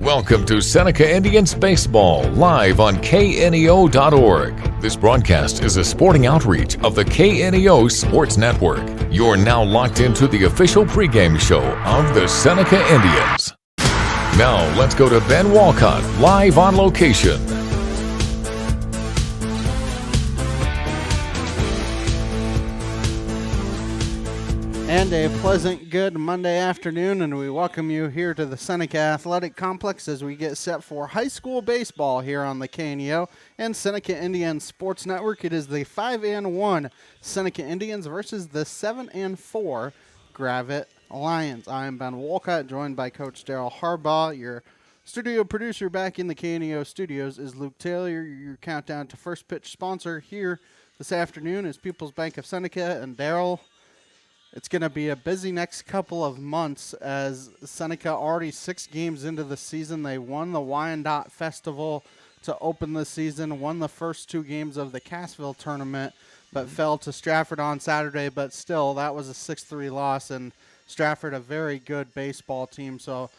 Welcome to Seneca Indians Baseball, live on KNEO.org. This broadcast is a sporting outreach of the KNEO Sports Network. You're now locked into the official pregame show of the Seneca Indians. Now, let's go to Ben Walcott, live on location. And a pleasant good Monday afternoon, and we welcome you here to the Seneca Athletic Complex as we get set for high school baseball here on the KNEO and Seneca Indians Sports Network. It is the 5-1 Seneca Indians versus the 7-4 Gravette Lions. I am Ben Walcott, joined by Coach Daryl Harbaugh. Your studio producer back in the KNEO studios is Luke Taylor. Your countdown to first pitch sponsor here this afternoon is People's Bank of Seneca. And Daryl, it's going to be a busy next couple of months as Seneca already 6 games into the season. They won the Wyandotte Festival to open the season, won the first 2 games of the Cassville tournament, but fell to Stratford on Saturday. But still, that was a 6-3 loss, and Stratford a very good baseball team. So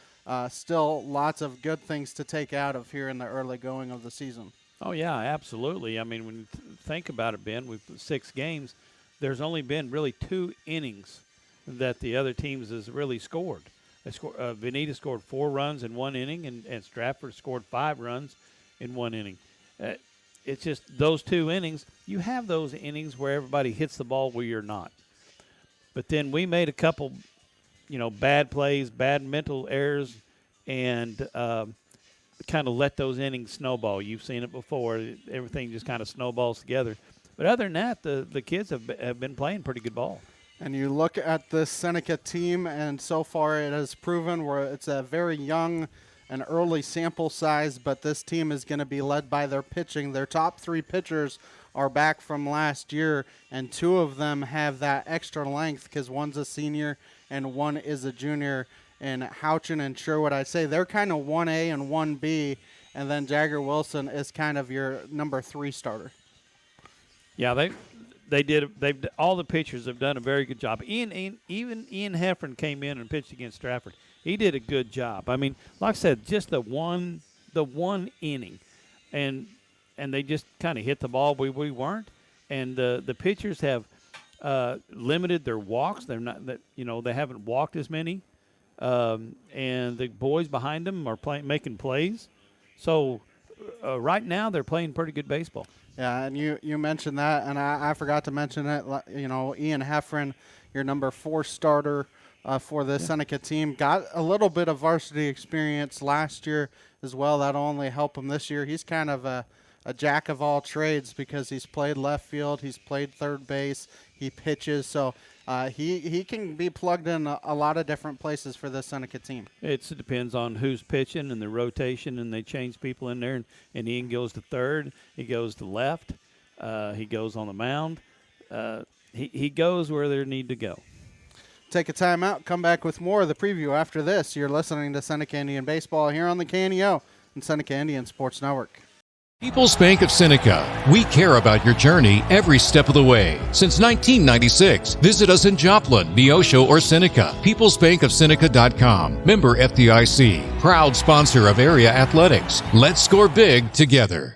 still lots of good things to take out of here in the early going of the season. Oh, yeah, absolutely. I mean, when you think about it, Ben, we've 6 games. There's only been really 2 innings that the other teams has really scored. Veneta scored 4 runs in 1 inning, and Stratford scored 5 runs in 1 inning. It's just those 2 innings. You have those innings where everybody hits the ball where you're not. But then we made a couple, bad plays, bad mental errors, and kind of let those innings snowball. You've seen it before. Everything just kind of snowballs together. But other than that, the kids have been playing pretty good ball. And you look at this Seneca team, and so far it has proven where it's a very young and early sample size, but this team is going to be led by their pitching. Their top 3 pitchers are back from last year, and 2 of them have that extra length because one's a senior and one is a junior. And Houchin and Sherwood, I'd say they're kind of 1A and 1B, and then Jagger Wilson is kind of your number 3 starter. Yeah, they did. All the pitchers have done a very good job. Even Ian Heffron came in and pitched against Stratford. He did a good job. I mean, like I said, just the one inning, and they just kind of hit the ball. We weren't, and the pitchers have limited their walks. They're not that they haven't walked as many, and the boys behind them are making plays. So right now they're playing pretty good baseball. Yeah, and you mentioned that, and I forgot to mention it. Ian Heffron, your number 4 starter for the Seneca team, got a little bit of varsity experience last year as well. That'll only help him this year. He's kind of a jack of all trades because he's played left field, he's played third base, he pitches, so he can be plugged in a lot of different places for the Seneca team. It depends on who's pitching and the rotation, and they change people in there. And Ian goes to third, he goes to left, he goes on the mound. He goes where they need to go. Take a timeout, come back with more of the preview after this. You're listening to Seneca Indian Baseball here on the KNEO and Seneca Indian Sports Network. People's Bank of Seneca. We care about your journey every step of the way. Since 1996, visit us in Joplin, Neosho, or Seneca. PeoplesBankOfSeneca.com. Member FDIC. Proud sponsor of area athletics. Let's score big together.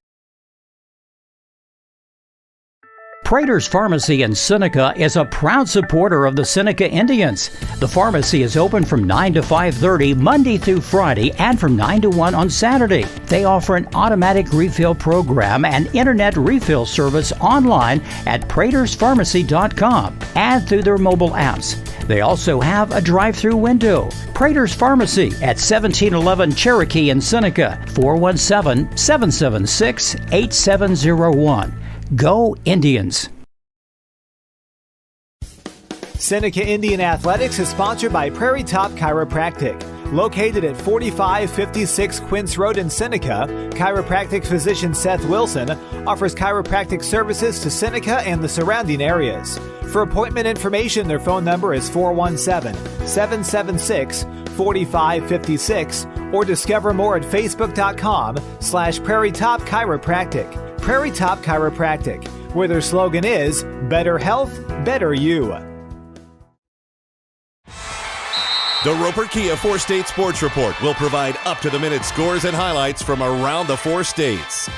Prater's Pharmacy in Seneca is a proud supporter of the Seneca Indians. The pharmacy is open from 9 to 5:30 Monday through Friday and from 9 to 1 on Saturday. They offer an automatic refill program and internet refill service online at praterspharmacy.com and through their mobile apps. They also have a drive-through window. Prater's Pharmacy at 1711 Cherokee in Seneca, 417-776-8701. Go Indians! Seneca Indian Athletics is sponsored by Prairie Top Chiropractic. Located at 4556 Quince Road in Seneca, chiropractic physician Seth Wilson offers chiropractic services to Seneca and the surrounding areas. For appointment information, their phone number is 417-776-4556 or discover more at facebook.com/Prairie Top Chiropractic. Prairie Top Chiropractic, where their slogan is, better health, better you. The Roper Kia 4-State Sports Report will provide up-to-the-minute scores and highlights from around the 4 states.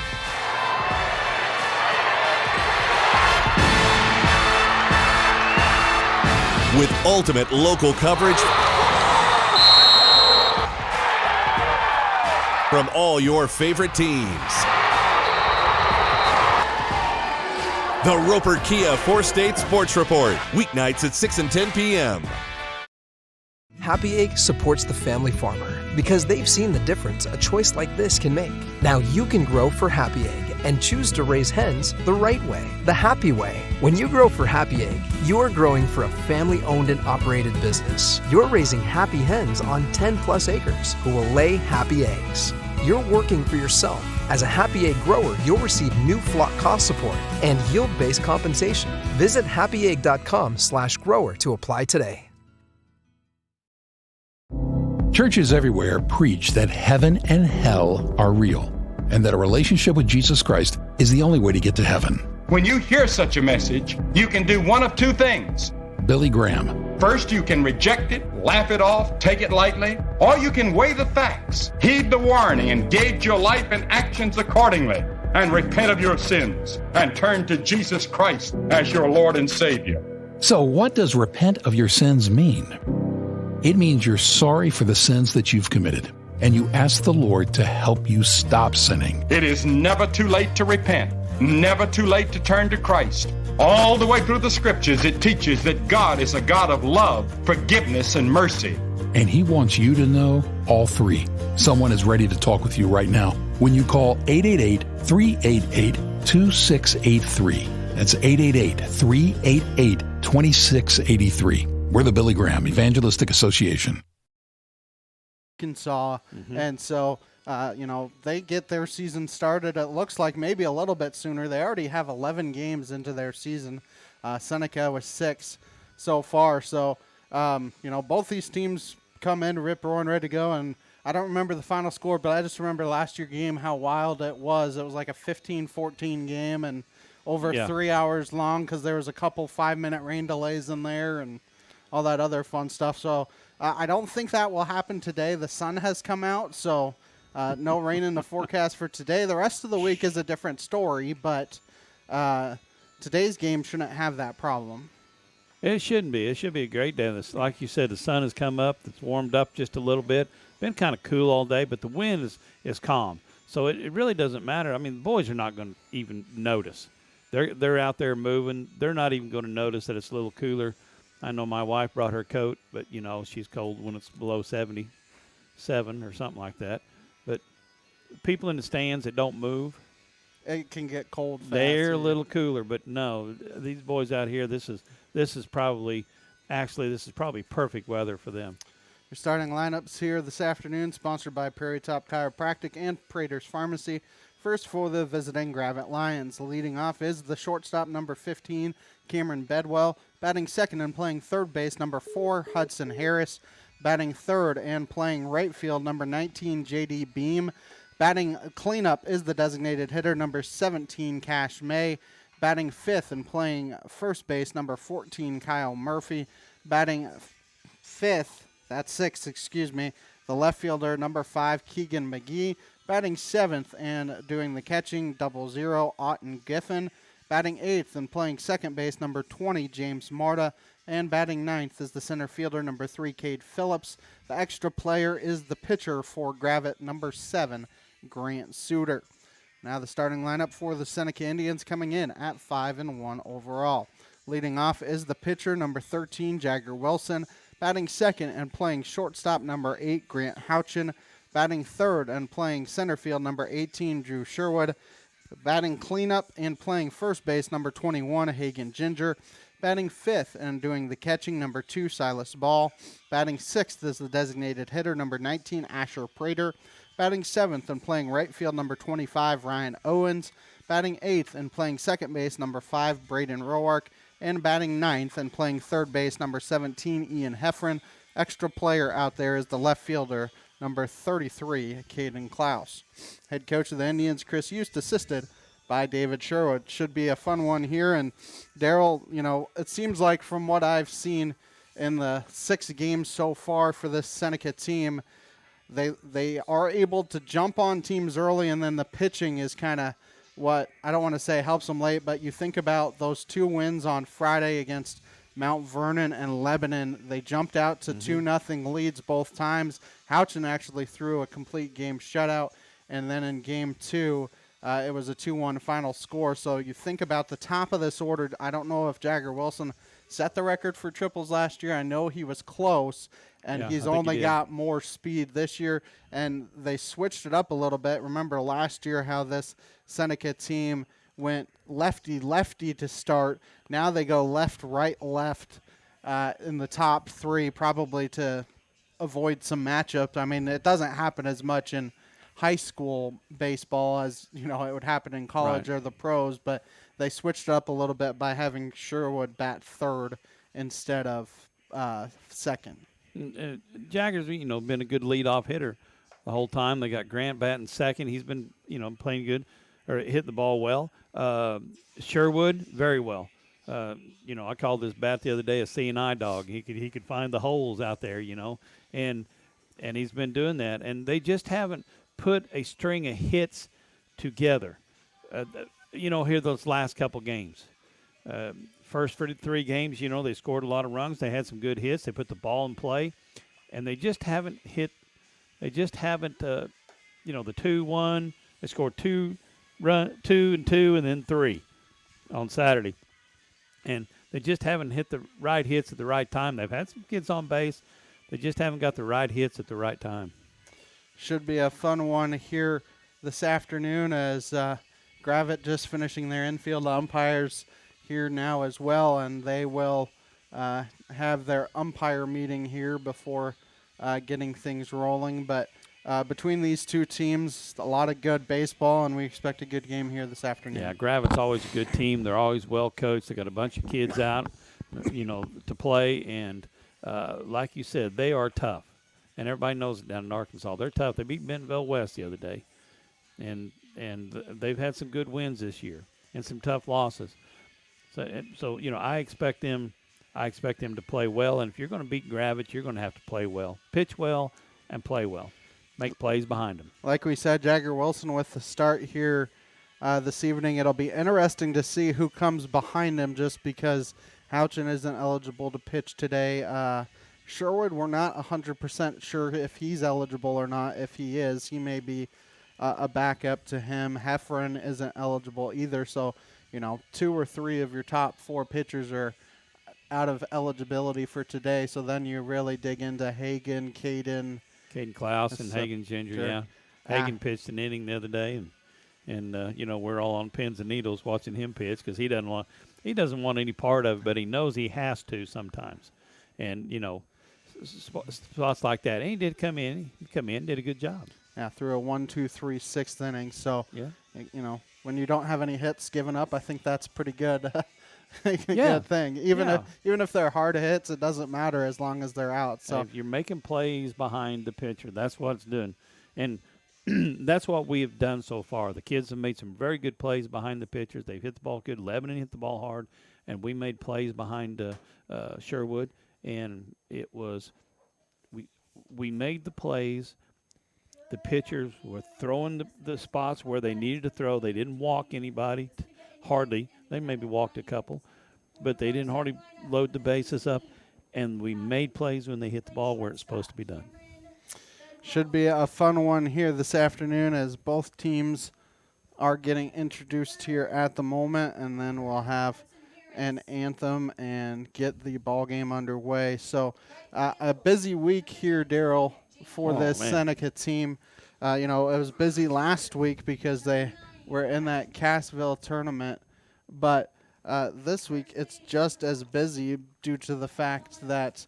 With ultimate local coverage from all your favorite teams. The Roper Kia 4-State Sports Report, weeknights at 6 and 10 p.m. Happy Egg supports the family farmer because they've seen the difference a choice like this can make. Now you can grow for Happy Egg and choose to raise hens the right way, the happy way. When you grow for Happy Egg, you're growing for a family-owned and operated business. You're raising happy hens on 10-plus acres who will lay happy eggs. You're working for yourself. As a Happy Egg grower, you'll receive new flock cost support and yield-based compensation. Visit happyegg.com/grower to apply today. Churches everywhere preach that heaven and hell are real, and that a relationship with Jesus Christ is the only way to get to heaven. When you hear such a message, you can do one of two things. Billy Graham. First, you can reject it, laugh it off, take it lightly, or you can weigh the facts, heed the warning, and gauge your life and actions accordingly, and repent of your sins, and turn to Jesus Christ as your Lord and Savior. So what does repent of your sins mean? It means you're sorry for the sins that you've committed, and you ask the Lord to help you stop sinning. It is never too late to repent, never too late to turn to Christ. All the way through the scriptures, it teaches that God is a God of love, forgiveness, and mercy. And He wants you to know all three. Someone is ready to talk with you right now when you call 888-388-2683. That's 888-388-2683. We're the Billy Graham Evangelistic Association. Arkansas, and so they get their season started. It looks like maybe a little bit sooner. They already have 11 games into their season. Seneca was 6 so far. So both these teams come in rip roaring, ready to go. And I don't remember the final score, but I just remember last year's game how wild it was. It was like a 15-14 game and over 3 hours long because there was a couple 5-minute rain delays in there and all that other fun stuff. So I don't think that will happen today. The sun has come out, so no rain in the forecast for today. The rest of the week is a different story, but today's game shouldn't have that problem. It shouldn't be. It should be a great day. Like you said, the sun has come up. It's warmed up just a little bit. Been kind of cool all day, but the wind is calm. So it really doesn't matter. I mean, the boys are not going to even notice. They're out there moving. They're not even going to notice that it's a little cooler. I know my wife brought her coat, but, she's cold when it's below 77 or something like that. But people in the stands that don't move, it can get cold fast. They're a little cooler, but no, these boys out here, this is probably perfect weather for them. Your starting lineups here this afternoon, sponsored by Prairie Top Chiropractic and Prater's Pharmacy. First for the visiting Gravette Lions. Leading off is the shortstop, number 15, Cameron Bedwell. Batting second and playing third base, number 4, Hudson Harris. Batting third and playing right field, number 19, J.D. Beam. Batting cleanup is the designated hitter, number 17, Cash May. Batting fifth and playing first base, number 14, Kyle Murphy. Batting sixth, the left fielder, number 5, Keegan McGee. Batting seventh and doing the catching, 00, Otten Giffen. Batting eighth and playing second base, number 20, James Marta. And batting ninth is the center fielder, number 3, Cade Phillips. The extra player is the pitcher for Gravette, number 7, Grant Suter. Now the starting lineup for the Seneca Indians coming in at 5-1 overall. Leading off is the pitcher, number 13, Jagger Wilson. Batting second and playing shortstop, number 8, Grant Houchin. Batting third and playing center field, number 18, Drew Sherwood. Batting cleanup and playing first base, number 21, Hagen Ginger. Batting fifth and doing the catching, number 2, Silas Ball. Batting sixth is the designated hitter, number 19, Asher Prater. Batting seventh and playing right field, number 25, Ryan Owens. Batting eighth and playing second base, number 5, Braden Roark. And batting ninth and playing third base, number 17, Ian Heffron. Extra player out there is the left fielder, number 33, Caden Klaus. Head coach of the Indians, Chris Yost, assisted by David Sherwood. Should be a fun one here. And Daryl, it seems like from what I've seen, in the 6 games so far for this Seneca team, they are able to jump on teams early, and then the pitching is kind of what, I don't want to say helps them late, but you think about those 2 wins on Friday against Mount Vernon and Lebanon. They jumped out to 2-0 leads both times. Houchin actually threw a complete game shutout, and then in game 2, it was a 2-1 final score. So you think about the top of this order. I don't know if Jagger Wilson set the record for triples last year. I know he was close, and he's only got more speed this year. And they switched it up a little bit. Remember last year how this Seneca team went lefty to start. Now they go left in the top 3, probably to avoid some matchups. I mean, it doesn't happen as much in high school baseball as it would happen in college or the pros, but they switched up a little bit by having Sherwood bat third instead of second. Jagger's been a good leadoff hitter the whole time. They got Grant batting second. He's been playing good, or hit the ball well. Sherwood very well. I called this bat the other day a CNI dog. He could find the holes out there, and he's been doing that. And they just haven't put a string of hits together. Here those last couple games. First 3 games, they scored a lot of runs. They had some good hits. They put the ball in play, and they just haven't hit. They just haven't, the 2-1. They scored 2 and 2, and then 3 on Saturday. And they just haven't hit the right hits at the right time. They've had some kids on base. They just haven't got the right hits at the right time. Should be a fun one here this afternoon as Gravette just finishing their infield umpires here now as well, and they will have their umpire meeting here before getting things rolling. But between these 2 teams, a lot of good baseball, and we expect a good game here this afternoon. Yeah, Gravette's always a good team. They're always well coached. They got a bunch of kids out, to play, and like you said, they are tough. And everybody knows it down in Arkansas. They're tough. They beat Bentonville West the other day, and they've had some good wins this year and some tough losses. So I expect them to play well. And if you're going to beat Gravette, you're going to have to play well, pitch well, and play well. Make plays behind them. Like we said, Jagger Wilson with the start here this evening. It'll be interesting to see who comes behind him just because Houchin isn't eligible to pitch today. Sherwood, we're not 100% sure if he's eligible or not. If he is, he may be a backup to him. Heffron isn't eligible either. So, 2 or 3 of your top 4 pitchers are out of eligibility for today. So then you really dig into Hagen, Caden Klaus and Hagen Ginger, yeah. Hagen pitched an inning the other day, and we're all on pins and needles watching him pitch because he doesn't want any part of it, but he knows he has to sometimes. And, spots like that. And he did come in. Did a good job. Yeah, through a 1, 2, 3, 6th inning. So, when you don't have any hits given up, I think that's pretty good. Good thing. Even if they're hard hits, it doesn't matter as long as they're out. So if you're making plays behind the pitcher, that's what it's doing. And that's what we have done so far. The kids have made some very good plays behind the pitchers. They've hit the ball good. Lebanon hit the ball hard, and we made plays behind Sherwood. And it was we made the plays. The pitchers were throwing the spots where they needed to throw. They didn't walk anybody, hardly. They maybe walked a couple, but they didn't hardly load the bases up. And we made plays when they hit the ball where it's supposed to be done. Should be a fun one here this afternoon as both teams are getting introduced here at the moment, and then we'll have an anthem and get the ball game underway. So a busy week here, Daryl, for this Seneca team. It was busy last week because they were in that Cassville tournament, but this week it's just as busy due to the fact that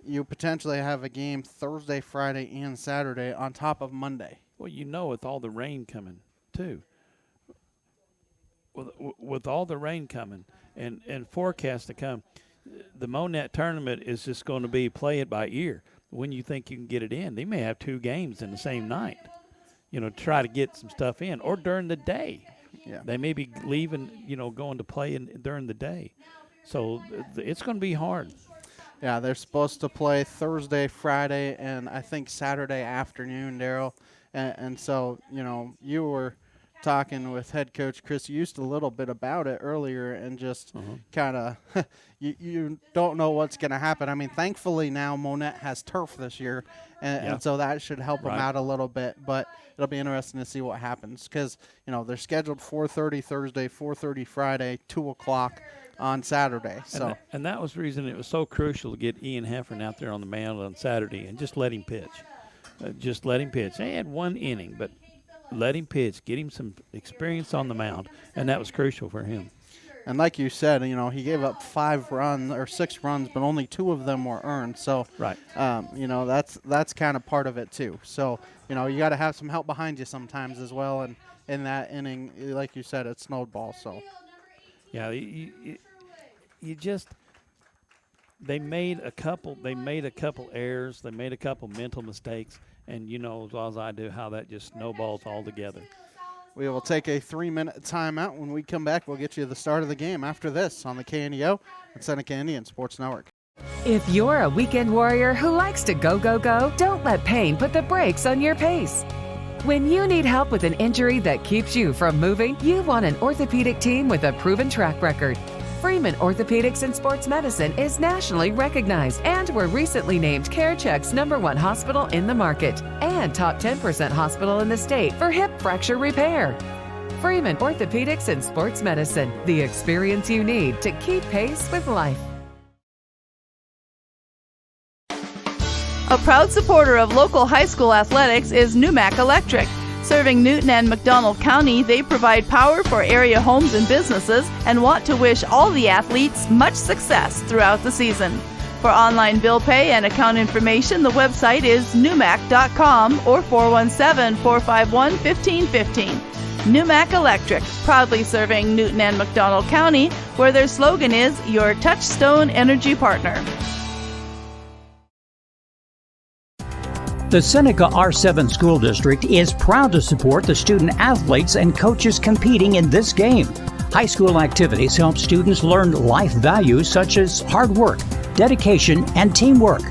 you potentially have a game Thursday, Friday, and Saturday on top of Monday. Well, with all the rain coming, too. With all the rain coming and forecast to come, the Monett tournament is just going to be play it by ear. When you think you can get it in, they may have 2 games in the same night, try to get some stuff in, or during the day. Yeah. They may be leaving, going to play during the day. So it's going to be hard. Yeah, they're supposed to play Thursday, Friday, and I think Saturday afternoon, Daryl. And so, you were talking with head coach Chris Used a little bit about it earlier, and just kind of you don't know what's going to happen. I mean, thankfully now Monette has turf this year, and so that should help them out a little bit. But it'll be interesting to see what happens because they're scheduled 4:30 Thursday, 4:30 Friday, 2:00 on Saturday. So and that was the reason it was so crucial to get Ian Heffern out there on the mound on Saturday and just let him pitch. Just let him pitch. They had one inning, but let him pitch, get him some experience on the mound, and that was crucial for him. And like you said, he gave up 6 runs, but only 2 of them were earned. So, that's kind of part of it too. So, you got to have some help behind you sometimes as well. And in that inning, like you said, it snowballed. So, yeah, they made a couple errors, they made a couple mental mistakes. And you know as well as I do how that just snowballs all together. We will take a 3-minute timeout. When we come back, we'll get you the start of the game after this on the KNEO and Seneca Indian Sports Network. If you're a weekend warrior who likes to go, go, go, don't let pain put the brakes on your pace. When you need help with an injury that keeps you from moving, you want an orthopedic team with a proven track record. Freeman Orthopedics and Sports Medicine is nationally recognized and were recently named CareCheck's #1 hospital in the market and top 10% hospital in the state for hip fracture repair. Freeman Orthopedics and Sports Medicine, the experience you need to keep pace with life. A proud supporter of local high school athletics is Numac Electric. Serving Newton and McDonald County, they provide power for area homes and businesses and want to wish all the athletes much success throughout the season. For online bill pay and account information, the website is numac.com or 417-451-1515. Numac Electric, proudly serving Newton and McDonald County, where their slogan is your touchstone energy partner. The Seneca R7 School District is proud to support the student athletes and coaches competing in this game. High school activities help students learn life values such as hard work, dedication, and teamwork.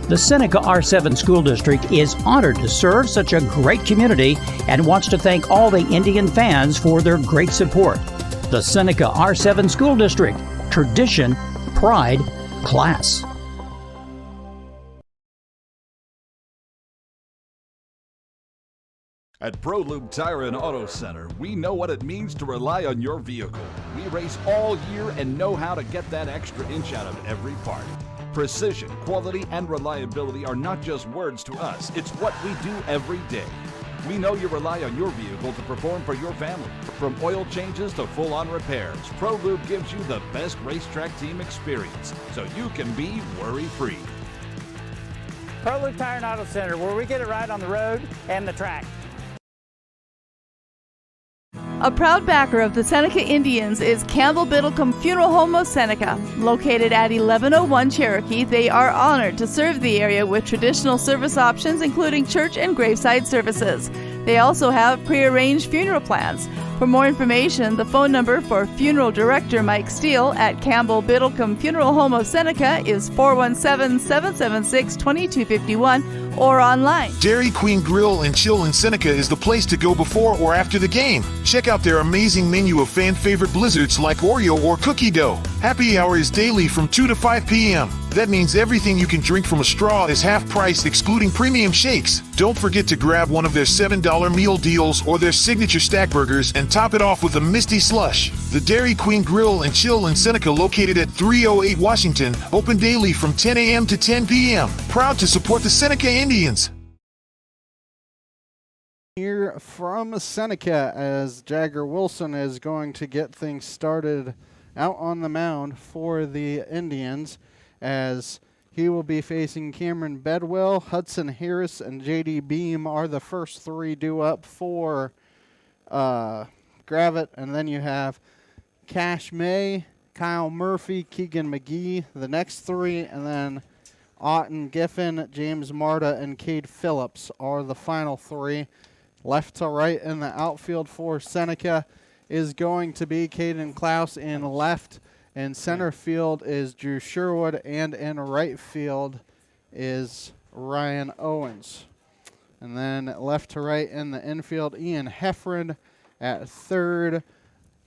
The Seneca R7 School District is honored to serve such a great community and wants to thank all the Indian fans for their great support. The Seneca R7 School District, tradition, pride, class. At ProLube Tire and Auto Center, we know what it means to rely on your vehicle. We race all year and know how to get that extra inch out of every part. Precision, quality, and reliability are not just words to us. It's what we do every day. We know you rely on your vehicle to perform for your family. From oil changes to full-on repairs, ProLube gives you the best racetrack team experience, so you can be worry-free. ProLube Tire and Auto Center, where we get it right on the road and the track. A proud backer of the Seneca Indians is Campbell Biddlecombe Funeral Home of Seneca. Located at 1101 Cherokee, they are honored to serve the area with traditional service options including church and graveside services. They also have prearranged funeral plans. For more information, the phone number for Funeral Director Mike Steele at Campbell Biddlecombe Funeral Home of Seneca is 417-776-2251 or online. Dairy Queen Grill and Chill in Seneca is the place to go before or after the game. Check out their amazing menu of fan favorite blizzards like Oreo or cookie dough. Happy hour is daily from 2 to 5 p.m. That means everything you can drink from a straw is half price, excluding premium shakes. Don't forget to grab one of their $7 meal deals or their signature stack burgers and top it off with a Misty Slush. The Dairy Queen Grill and Chill in Seneca, located at 308 Washington, open daily from 10 a.m. to 10 p.m. Proud to support the Seneca Indians. Here from Seneca, as Jagger Wilson is going to get things started out on the mound for the Indians, as he will be facing Cameron Bedwell, Hudson Harris, and J.D. Beam are the first 3 due up for Gravette. And then you have Cash May, Kyle Murphy, Keegan McGee, the next 3, and then Otten Giffen, James Marta, and Cade Phillips are the final 3. Left to right in the outfield for Seneca is going to be Caden Klaus in left, In center field is Drew Sherwood, and in right field is Ryan Owens. And then left to right in the infield, Ian Heffron at third,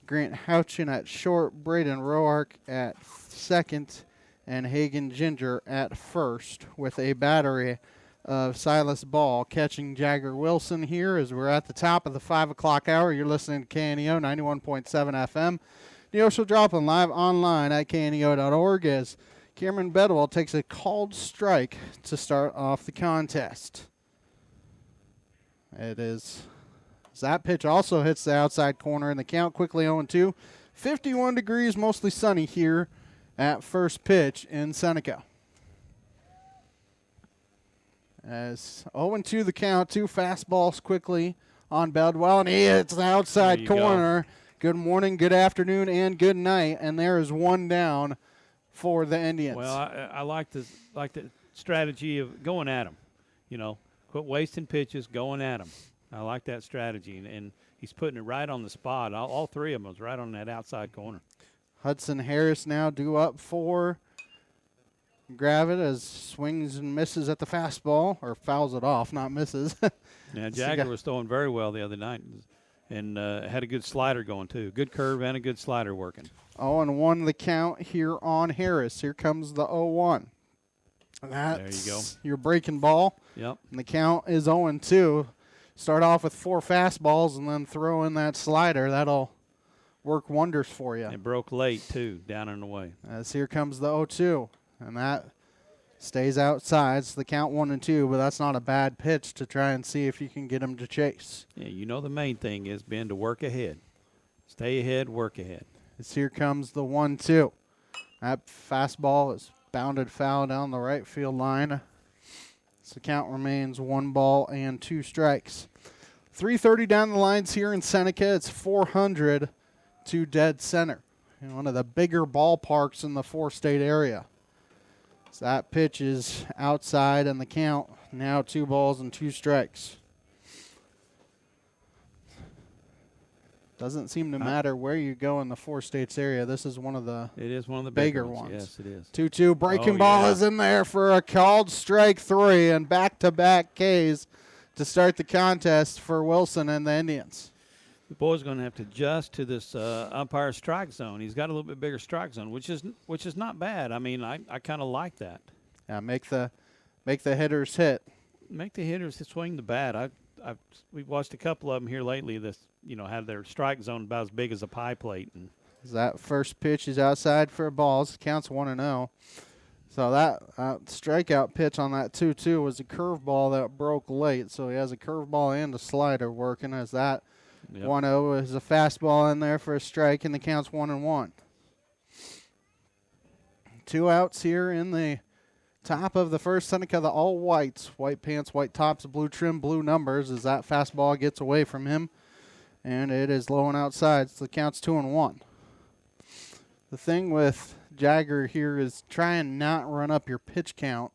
Grant Houchin at short, Braden Roark at second, and Hagen Ginger at first, with a battery of Silas Ball catching Jagger Wilson here as we're at the top of the 5 o'clock hour. You're listening to KNEO 91.7 FM. Neosho Joplin live online at kneo.org as Cameron Bedwell takes a called strike to start off the contest. It is. That pitch also hits the outside corner, and the count quickly 0-2. 51 degrees, mostly sunny here at first pitch in Seneca. As 0-2 the count, 2 fastballs quickly on Bedwell, and he hits the outside corner. Good morning, good afternoon, and good night, and there is one down for the Indians. Well, I like the strategy of going at him. You know, quit wasting pitches, going at him. I like that strategy, and he's putting it right on the spot. All three of them was right on that outside corner. Hudson Harris now due up for Gravette as swings and misses at the fastball, or fouls it off, not misses. Yeah, Jagger was throwing very well the other night and had a good slider going too. Good curve and a good slider working. 0-1 the count here on Harris. Here comes the 0-1. That's there you go. Your breaking ball. Yep. And the count is 0-2. Start off with 4 fastballs and then throw in that slider. That'll work wonders for you. It broke late too, down and away. As here comes the 0-2. And that stays outside. It's the count 1-2, but that's not a bad pitch to try and see if you can get him to chase. Yeah, you know the main thing is, Ben, to work ahead. Stay ahead, work ahead. As here comes the 1-2. That fastball is bounded foul down the right field line. So the count remains 1 ball and 2 strikes. 3:30 down the lines here in Seneca. It's 400 to dead center. In one of the bigger ballparks in the 4-state area. So that pitch is outside, and the count now 2 balls and 2 strikes. Doesn't seem to matter where you go in the 4 states area. This is one of the bigger ones. Yes, it is. 2-2 breaking ball is in there for a called strike 3 and back-to-back Ks to start the contest for Wilson and the Indians. The boy's going to have to adjust to this umpire strike zone. He's got a little bit bigger strike zone, which is not bad. I mean, I kind of like that. Yeah, make the hitters hit. Make the hitters swing the bat. We've watched a couple of them here lately that had their strike zone about as big as a pie plate. And that first pitch is outside for a ball. It counts 1-0. So that strikeout pitch on that 2-2 was a curveball that broke late. So he has a curveball and a slider working as that. Yep. 1-0 is a fastball in there for a strike, and the count's 1-1. 2 outs here in the top of the first. Seneca, the all whites, white pants, white tops, blue trim, blue numbers, as that fastball gets away from him, and it is low and outside. So the count's 2-1. The thing with Jagger here is try and not run up your pitch count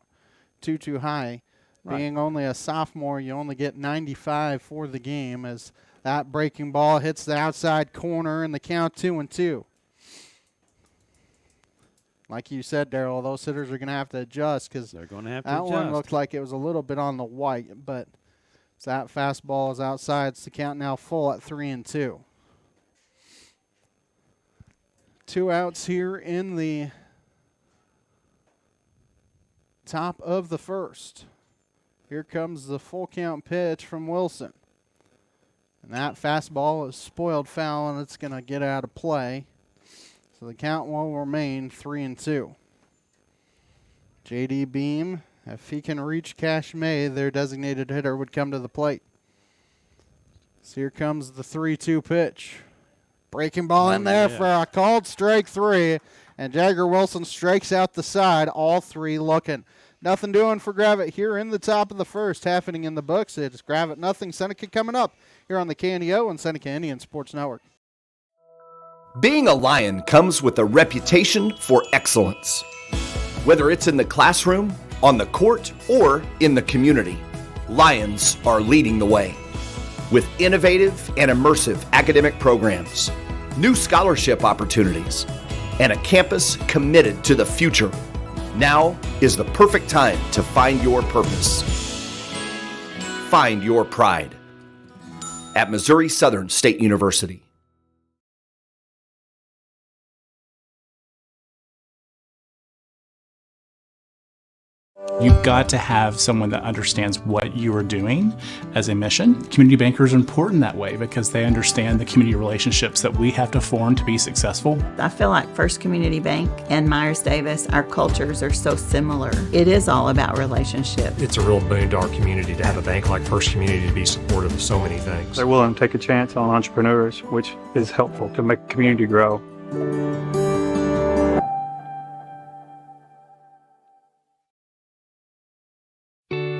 too high. Right. Being only a sophomore, you only get 95 for the game as that breaking ball hits the outside corner, and the count 2-2. Like you said, Darryl, those hitters are going to have to adjust because they're going to have to that adjust. One looked like it was a little bit on the white, but that fastball is outside. It's the count now full at 3-2. 2 outs here in the top of the first. Here comes the full count pitch from Wilson. And that fastball is spoiled foul, and it's going to get out of play. So the count will remain 3-2. J.D. Beam, if he can reach Cash May, their designated hitter, would come to the plate. So here comes the 3-2 pitch. Breaking ball in there for a called strike 3. And Jagger Wilson strikes out the side, all 3 looking. Nothing doing for Gravette here in the top of the first. Happening in the books. It's Gravette nothing. Seneca coming up here on the KNEO and Seneca Indian Sports Network. Being a Lion comes with a reputation for excellence. Whether it's in the classroom, on the court, or in the community, Lions are leading the way. With innovative and immersive academic programs, new scholarship opportunities, and a campus committed to the future. Now is the perfect time to find your purpose. Find your pride at Missouri Southern State University. You've got to have someone that understands what you are doing as a mission. Community bankers are important that way because they understand the community relationships that we have to form to be successful. I feel like First Community Bank and Myers-Davis, our cultures are so similar. It is all about relationships. It's a real boon to our community to have a bank like First Community to be supportive of so many things. They're willing to take a chance on entrepreneurs, which is helpful to make the community grow.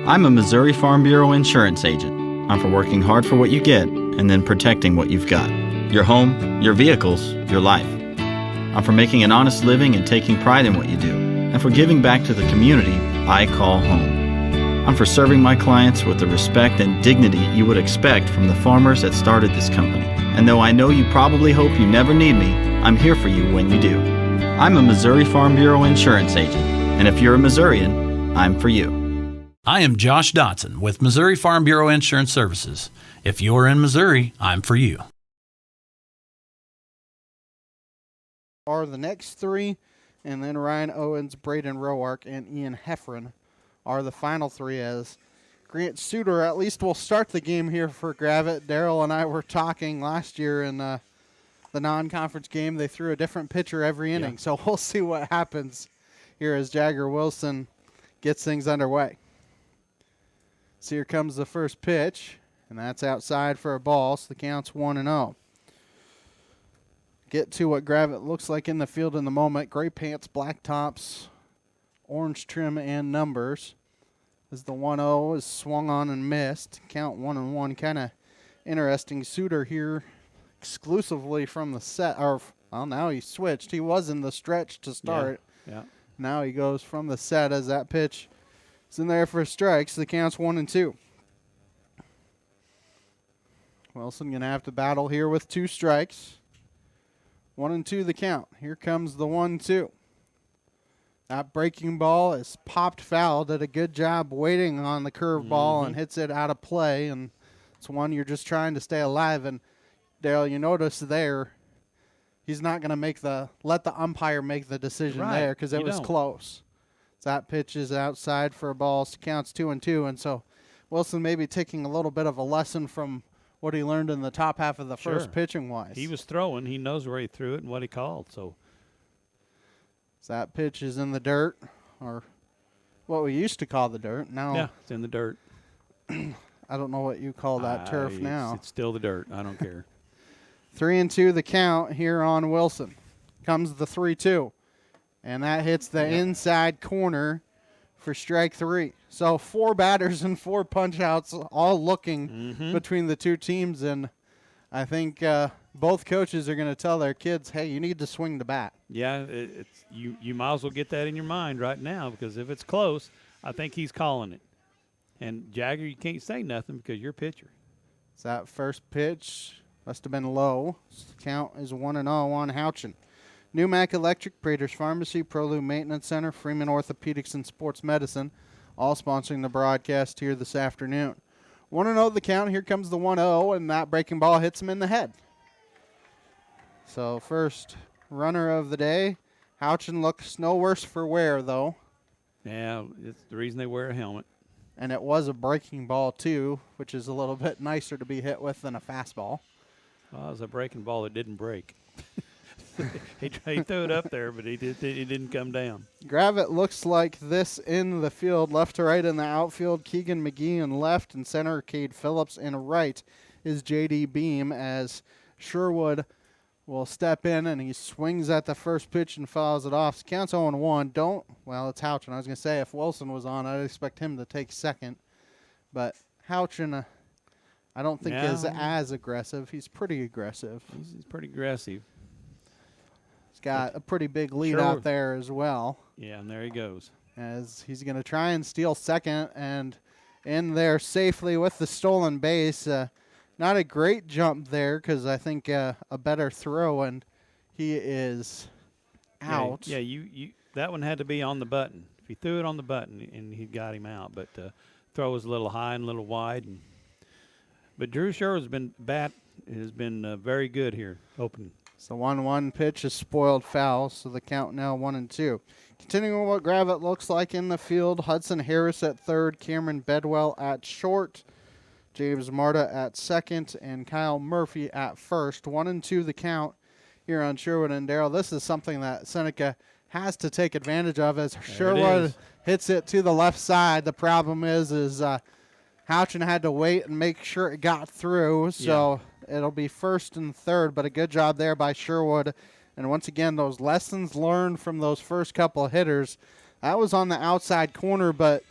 I'm a Missouri Farm Bureau insurance agent. I'm for working hard for what you get and then protecting what you've got. Your home, your vehicles, your life. I'm for making an honest living and taking pride in what you do. And for giving back to the community I call home. I'm for serving my clients with the respect and dignity you would expect from the farmers that started this company. And though I know you probably hope you never need me, I'm here for you when you do. I'm a Missouri Farm Bureau insurance agent. And if you're a Missourian, I'm for you. I am Josh Dotson with Missouri Farm Bureau Insurance Services. If you're in Missouri, I'm for you. Are the next three, and then Ryan Owens, Braden Roark, and Ian Heffron are the final three, as Grant Suter at least will start the game here for Gravette. Daryl and I were talking last year in the non-conference game. They threw a different pitcher every inning, so we'll see what happens here as Jagger Wilson gets things underway. So here comes the first pitch, and that's outside for a ball, so the count's 1-0. Get to what Gravette looks like in the field in the moment. Gray pants, black tops, orange trim, and numbers. As the 1-0 is swung on and missed. Count 1-1. Kind of interesting. Suter here exclusively from the set. Well, now he switched. He was in the stretch to start. Yeah. Now he goes from the set as that pitch is in there for strikes. The count's 1-2. Wilson going to have to battle here with 2 strikes. 1-2 the count. Here comes the 1-2. That breaking ball is popped foul. Did a good job waiting on the curveball and hits it out of play. And it's one you're just trying to stay alive. And Dale, you notice there, he's not going to let the umpire make the decision there because it was close. So that pitch is outside for a ball. So counts 2-2. And so Wilson may be taking a little bit of a lesson from what he learned in the top half of the first pitching-wise. He was throwing. He knows where he threw it and what he called. So that pitch is in the dirt, or what we used to call the dirt. Now it's in the dirt. I don't know what you call that turf now. It's still the dirt. I don't care. 3-2 the count here on Wilson. Comes the 3-2. And that hits the inside corner for strike 3. So 4 batters and 4 punch-outs all looking between the two teams. And I think both coaches are going to tell their kids, hey, you need to swing the bat. Yeah, you might as well get that in your mind right now, because if it's close, I think he's calling it. And, Jagger, you can't say nothing because you're pitcher. So that first pitch must have been low. Count is 1-0 on Houchin. Newmac Electric, Prater's Pharmacy, Prolu Maintenance Center, Freeman Orthopedics and Sports Medicine, all sponsoring the broadcast here this afternoon. 1-0 the count. Here comes the 1-0, and that breaking ball hits him in the head. So first runner of the day. Houchin looks no worse for wear, though. Yeah, it's the reason they wear a helmet. And it was a breaking ball, too, which is a little bit nicer to be hit with than a fastball. Well, it was a breaking ball that didn't break. He threw it up there, but it didn't come down. Gravette looks like this in the field. Left to right in the outfield, Keegan McGee in left, and center Cade Phillips in right is J.D. Beam, as Sherwood will step in, and he swings at the first pitch and fouls it off. So counts 0-1. It's Houchin. I was going to say if Wilson was on, I'd expect him to take second. But Houchin, I don't think is as aggressive. He's pretty aggressive. He's pretty aggressive. He's got a pretty big lead out there as well. Yeah, and there he goes. As he's going to try and steal second, and in there safely with the stolen base. Not a great jump there because I think a better throw, and he is out. Yeah, you that one had to be on the button. If he threw it on the button, and he got him out, but throw was a little high and a little wide. But Drew Sherwood's has been very good here opening. So 1-1 pitch is spoiled foul, so the count now 1-2. Continuing with what Gravette looks like in the field, Hudson Harris at third, Cameron Bedwell at short, James Marta at second, and Kyle Murphy at first. 1-2 the count here on Sherwood and Darrell. This is something that Seneca has to take advantage of as Sherwood hits it to the left side. The problem is Houchin had to wait and make sure it got through, so it'll be first and third, but a good job there by Sherwood. And once again, those lessons learned from those first couple of hitters, that was on the outside corner, but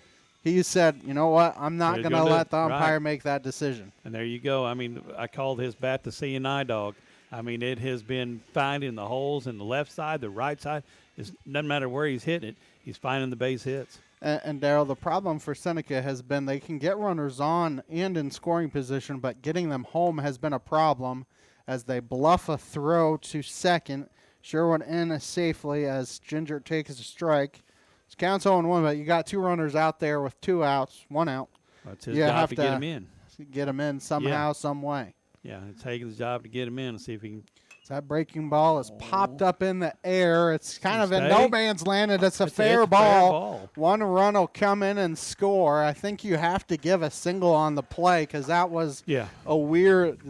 he said, you know what, I'm not going to let the umpire make that decision. And there you go. I mean, I called his bat the CNI dog. I mean, it has been finding the holes in the left side, the right side. It doesn't matter where he's hitting it. He's finding the base hits. And Darrell, the problem for Seneca has been they can get runners on and in scoring position, but getting them home has been a problem as they bluff a throw to second. Sherwood in safely as Ginger takes a strike. It counts 0-1, but you got two runners out there with 2 outs, 1 out. It's his job to get him in. Get him in somehow, some way. Yeah, it's Hagen's job to get him in and see if he can. That breaking ball is popped up in the air. It's kind of in no man's land, and it's a fair ball. One run will come in and score. I think you have to give a single on the play because that was the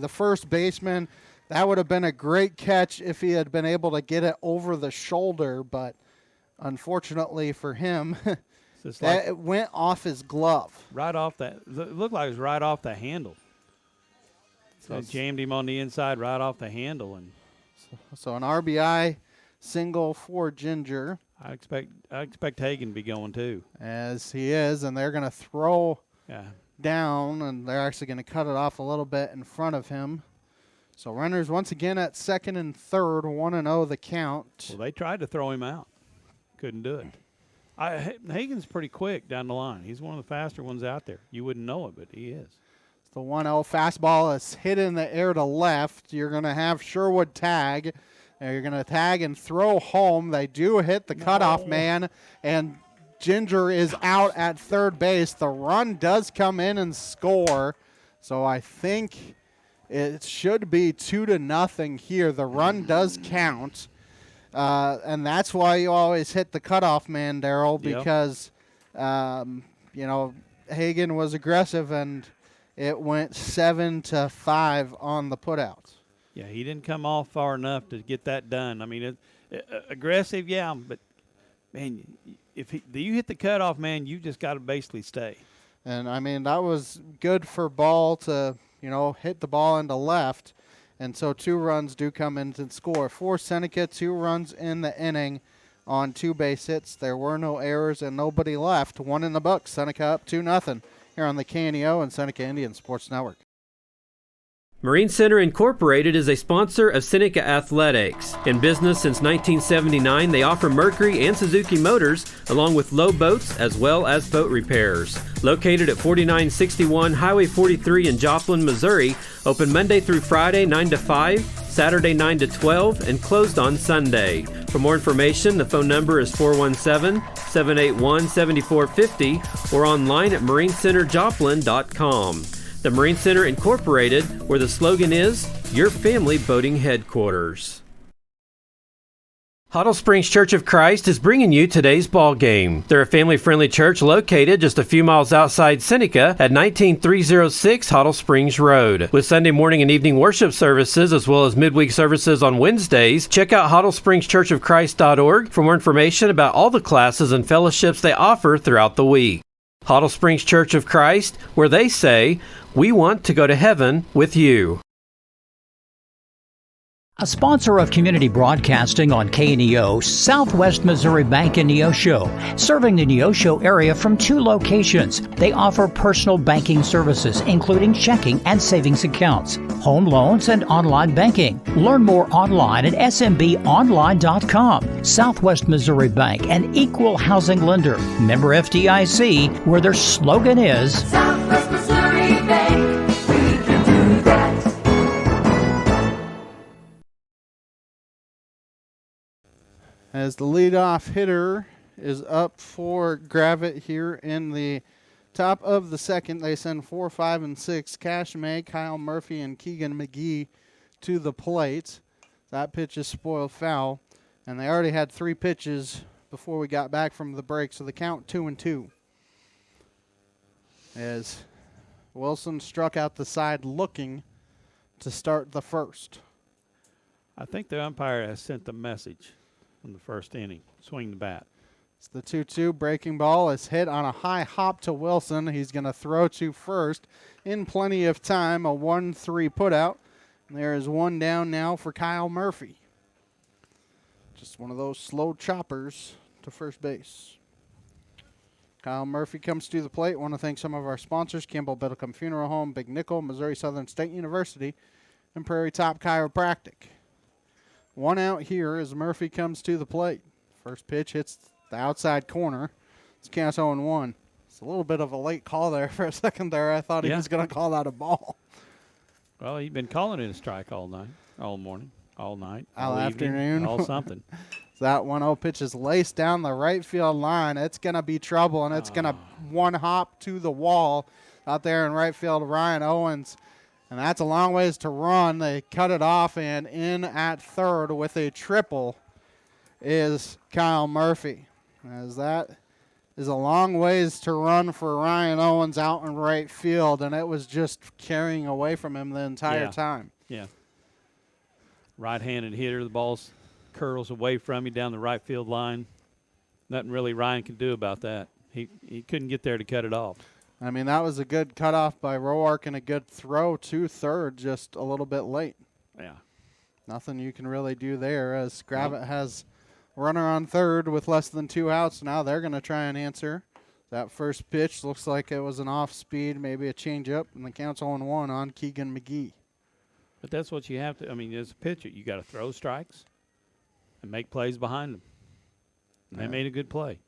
first baseman. That would have been a great catch if he had been able to get it over the shoulder, but unfortunately for him, it went off his glove. Right off that. It looked like it was right off the handle. So it jammed him on the inside right off the handle. So an RBI single for Ginger. I expect Hagen to be going too. As he is, and they're going to throw down, and they're actually going to cut it off a little bit in front of him. So runners once again at second and third, 1-0 the count. Well, they tried to throw him out. Couldn't do it. Hagen's pretty quick down the line. He's one of the faster ones out there. You wouldn't know it, but he is. The 1-0 fastball is hit in the air to left. You're going to have Sherwood tag. You're going to tag and throw home. They do hit the cutoff man, and Ginger is out at third base. The run does come in and score, so I think it should be 2-0 here. The run does count, and that's why you always hit the cutoff man, Darrell, because Hagen was aggressive and it went 7-5 on the putouts. Yeah, he didn't come off far enough to get that done. I mean, aggressive, but man, if you hit the cutoff man, you just got to basically stay. And I mean, that was good for Ball to hit the ball into left, and so 2 runs do come in and score. For Seneca, 2 runs in the inning on 2 base hits. There were no errors and nobody left. 1 in the books. Seneca up 2-0. Here on the KNEO and Seneca Indian Sports Network. Marine Center Incorporated is a sponsor of Seneca Athletics. In business since 1979, they offer Mercury and Suzuki motors, along with low boats as well as boat repairs. Located at 4961 Highway 43 in Joplin, Missouri, open Monday through Friday 9 to 5, Saturday 9 to 12, and closed on Sunday. For more information, the phone number is 417-781-7450 or online at marinecenterjoplin.com. The Marine Center Incorporated, where the slogan is, your family boating headquarters. Huddle Springs Church of Christ is bringing you today's ball game. They're a family-friendly church located just a few miles outside Seneca at 19306 Huddle Springs Road. With Sunday morning and evening worship services as well as midweek services on Wednesdays, check out huddlespringschurchofchrist.org for more information about all the classes and fellowships they offer throughout the week. Huddle Springs Church of Christ, where they say, we want to go to heaven with you. A sponsor of community broadcasting on KNEO, Southwest Missouri Bank in Neosho, serving the Neosho area from 2 locations. They offer personal banking services, including checking and savings accounts, home loans, and online banking. Learn more online at smbonline.com. Southwest Missouri Bank, an equal housing lender. Member FDIC, where their slogan is, Southwest Missouri Bank, we can do that. as the leadoff hitter is up for Gravette here in the top of the second. They send 4, 5, and 6. Cash May, Kyle Murphy, and Keegan McGee to the plate. That pitch is spoiled foul, and they already had 3 pitches before we got back from the break, so the count 2-2. As Wilson struck out the side looking to start the first. I think the umpire has sent the message in the first inning. Swing the bat. It's the 2-2. Breaking ball is hit on a high hop to Wilson. He's going to throw to first in plenty of time. A 1-3 putout. And there is one down now for Kyle Murphy. Just one of those slow choppers to first base. Kyle Murphy comes to the plate. Want to thank some of our sponsors: Campbell Biddlecombe Funeral Home, Big Nickel, Missouri Southern State University, and Prairie Top Chiropractic. One out here as Murphy comes to the plate. First pitch hits the outside corner. It's count 0-1. It's a little bit of a late call there for a second there. I thought he was going to call out a ball. Well, he's been calling it a strike all night, all morning, all night, all evening, afternoon. all something. That 1-0 pitch is laced down the right field line. It's going to be trouble, and it's going to one hop to the wall out there in right field. Ryan Owens, and that's a long ways to run. They cut it off, and in at third with a triple is Kyle Murphy. As that is a long ways to run for Ryan Owens out in right field, and it was just carrying away from him the entire time. Yeah. Right-handed hitter, the ball's curls away from you down the right field line. Nothing really Ryan can do about that. He couldn't get there to cut it off. I mean, that was a good cutoff by Roark and a good throw to third, just a little bit late. Yeah. Nothing you can really do there, as Gravette has runner on third with less than 2 outs. Now they're going to try and answer. That first pitch looks like it was an off-speed, maybe a changeup, and the count's 0-1 on Keegan McGee. But that's what you have to, I mean, as a pitcher, you got to throw strikes and make plays behind them. And they made a good play.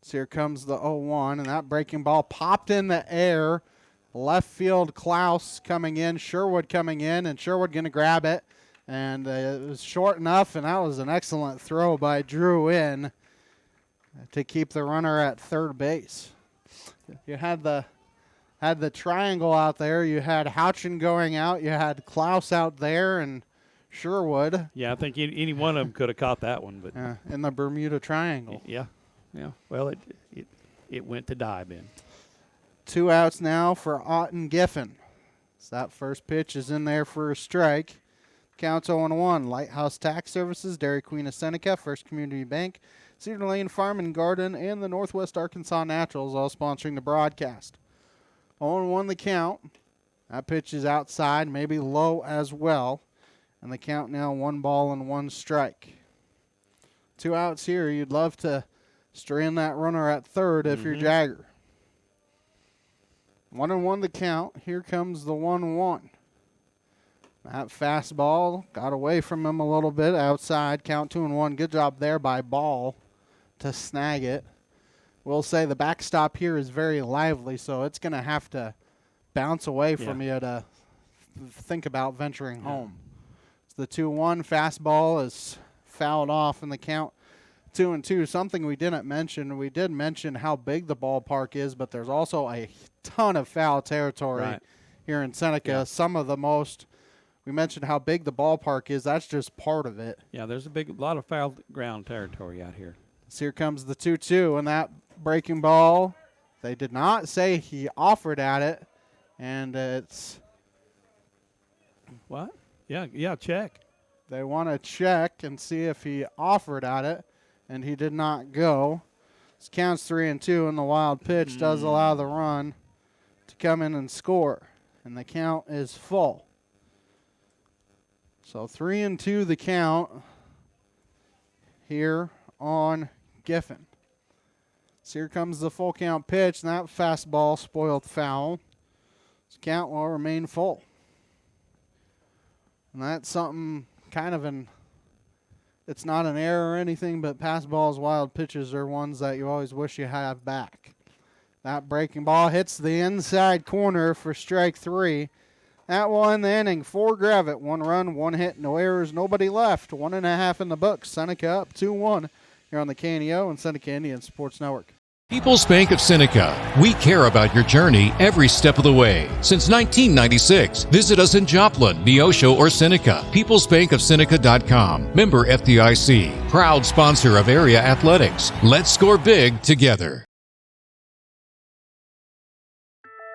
So here comes the 0-1, and that breaking ball popped in the air. Left field, Klaus coming in, Sherwood coming in, and Sherwood going to grab it. And it was short enough, and that was an excellent throw by Drew in to keep the runner at third base. You had the triangle out there. You had Houchin going out. You had Klaus out there, and Sherwood. Yeah, I think any one of them could have caught that one, but in the Bermuda Triangle. Yeah. Well, it went to die, Ben. 2 outs now for Otten Giffen. So that first pitch is in there for a strike. Counts 0-1. Lighthouse Tax Services, Dairy Queen of Seneca, First Community Bank, Cedar Lane Farm and Garden, and the Northwest Arkansas Naturals all sponsoring the broadcast. 0-1 the count. That pitch is outside, maybe low as well. And the count now 1 ball and 1 strike. 2 outs here. You'd love to strand that runner at third if you're Jagger. 1-1 the count. Here comes the 1-1. That fastball got away from him a little bit outside. Count 2-1. Good job there by Ball to snag it. We'll say the backstop here is very lively, so it's going to have to bounce away from you to think about venturing home. So the 2-1 fastball is fouled off in the count 2-2. Something we didn't mention. We did mention how big the ballpark is, but there's also a ton of foul territory here in Seneca. Yeah. Some of the most. We mentioned how big the ballpark is. That's just part of it. Yeah, there's a lot of foul ground territory out here. So here comes the 2-2, and that breaking ball, they did not say he offered at it, and it's. What? Yeah, check. They want to check and see if he offered at it, and he did not go. This counts 3-2, and the wild pitch does allow the run to come in and score, and the count is full. So 3-2 the count here on Giffen. So here comes the full count pitch, and that fastball spoiled foul. This count will remain full. And that's something kind of it's not an error or anything, but pass balls, wild pitches are ones that you always wish you have back. That breaking ball hits the inside corner for strike 3. That will end the inning for Gravette. 1 run, 1 hit, no errors, nobody left. 1.5 in the books. Seneca up 2-1 here on the KNEO and Seneca Indian Sports Network. People's Bank of Seneca. We care about your journey every step of the way. Since 1996, visit us in Joplin, Neosho, or Seneca. PeoplesBankOfSeneca.com. Member FDIC. Proud sponsor of area athletics. Let's score big together.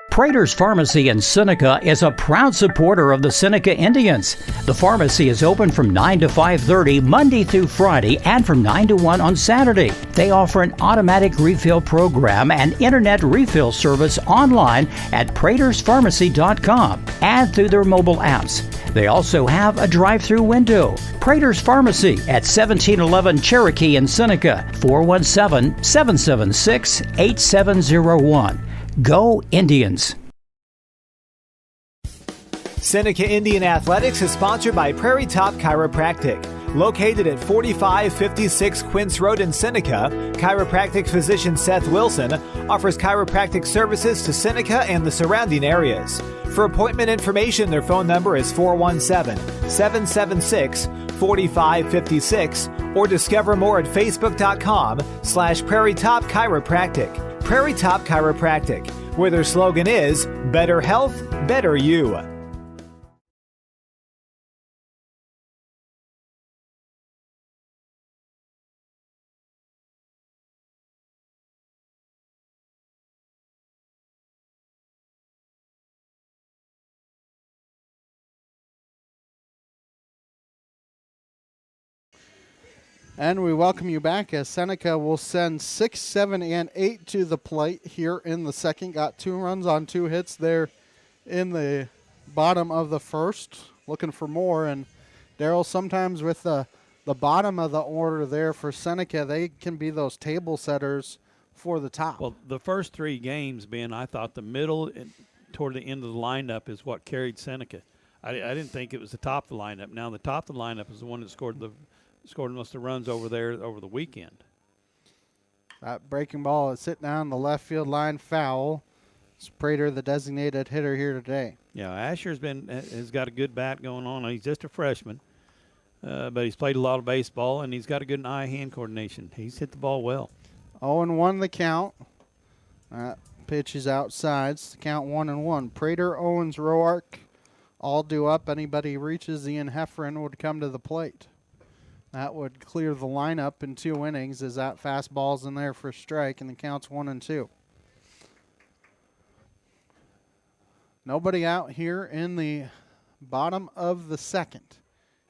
Prater's Pharmacy in Seneca is a proud supporter of the Seneca Indians. The pharmacy is open from 9 to 5:30 Monday through Friday and from 9 to 1 on Saturday. They offer an automatic refill program and internet refill service online at praterspharmacy.com and through their mobile apps. They also have a drive-through window. Prater's Pharmacy at 1711 Cherokee in Seneca, 417-776-8701. Go Indians! Seneca Indian Athletics is sponsored by Prairie Top Chiropractic. Located at 4556 Quince Road in Seneca, chiropractic physician Seth Wilson offers chiropractic services to Seneca and the surrounding areas. For appointment information, their phone number is 417-776-4556 or discover more at facebook.com/Prairie Top Chiropractic. Prairie Top Chiropractic, where their slogan is Better Health, Better You. And we welcome you back as Seneca will send 6, 7, and 8 to the plate here in the second. Got 2 runs on 2 hits there in the bottom of the first. Looking for more. And Daryl, sometimes with the bottom of the order there for Seneca, they can be those table setters for the top. Well, the first 3 games, Ben, I thought the middle and toward the end of the lineup is what carried Seneca. I didn't think it was the top of the lineup. Now the top of the lineup is the one that scored most of the runs over there over the weekend. That breaking ball is hit down the left field line, foul. It's Prater, the designated hitter here today. Yeah, Asher's has got a good bat going on. He's just a freshman, but he's played a lot of baseball, and he's got a good eye-hand coordination. He's hit the ball well. 0-1 the count. That pitch is outside. It's the count 1-1. Prater, Owens, Roark, all due up. Anybody reaches Ian Heffron would come to the plate. That would clear the lineup in 2 innings as that fastball's in there for a strike, and the count's 1-2. Nobody out here in the bottom of the second.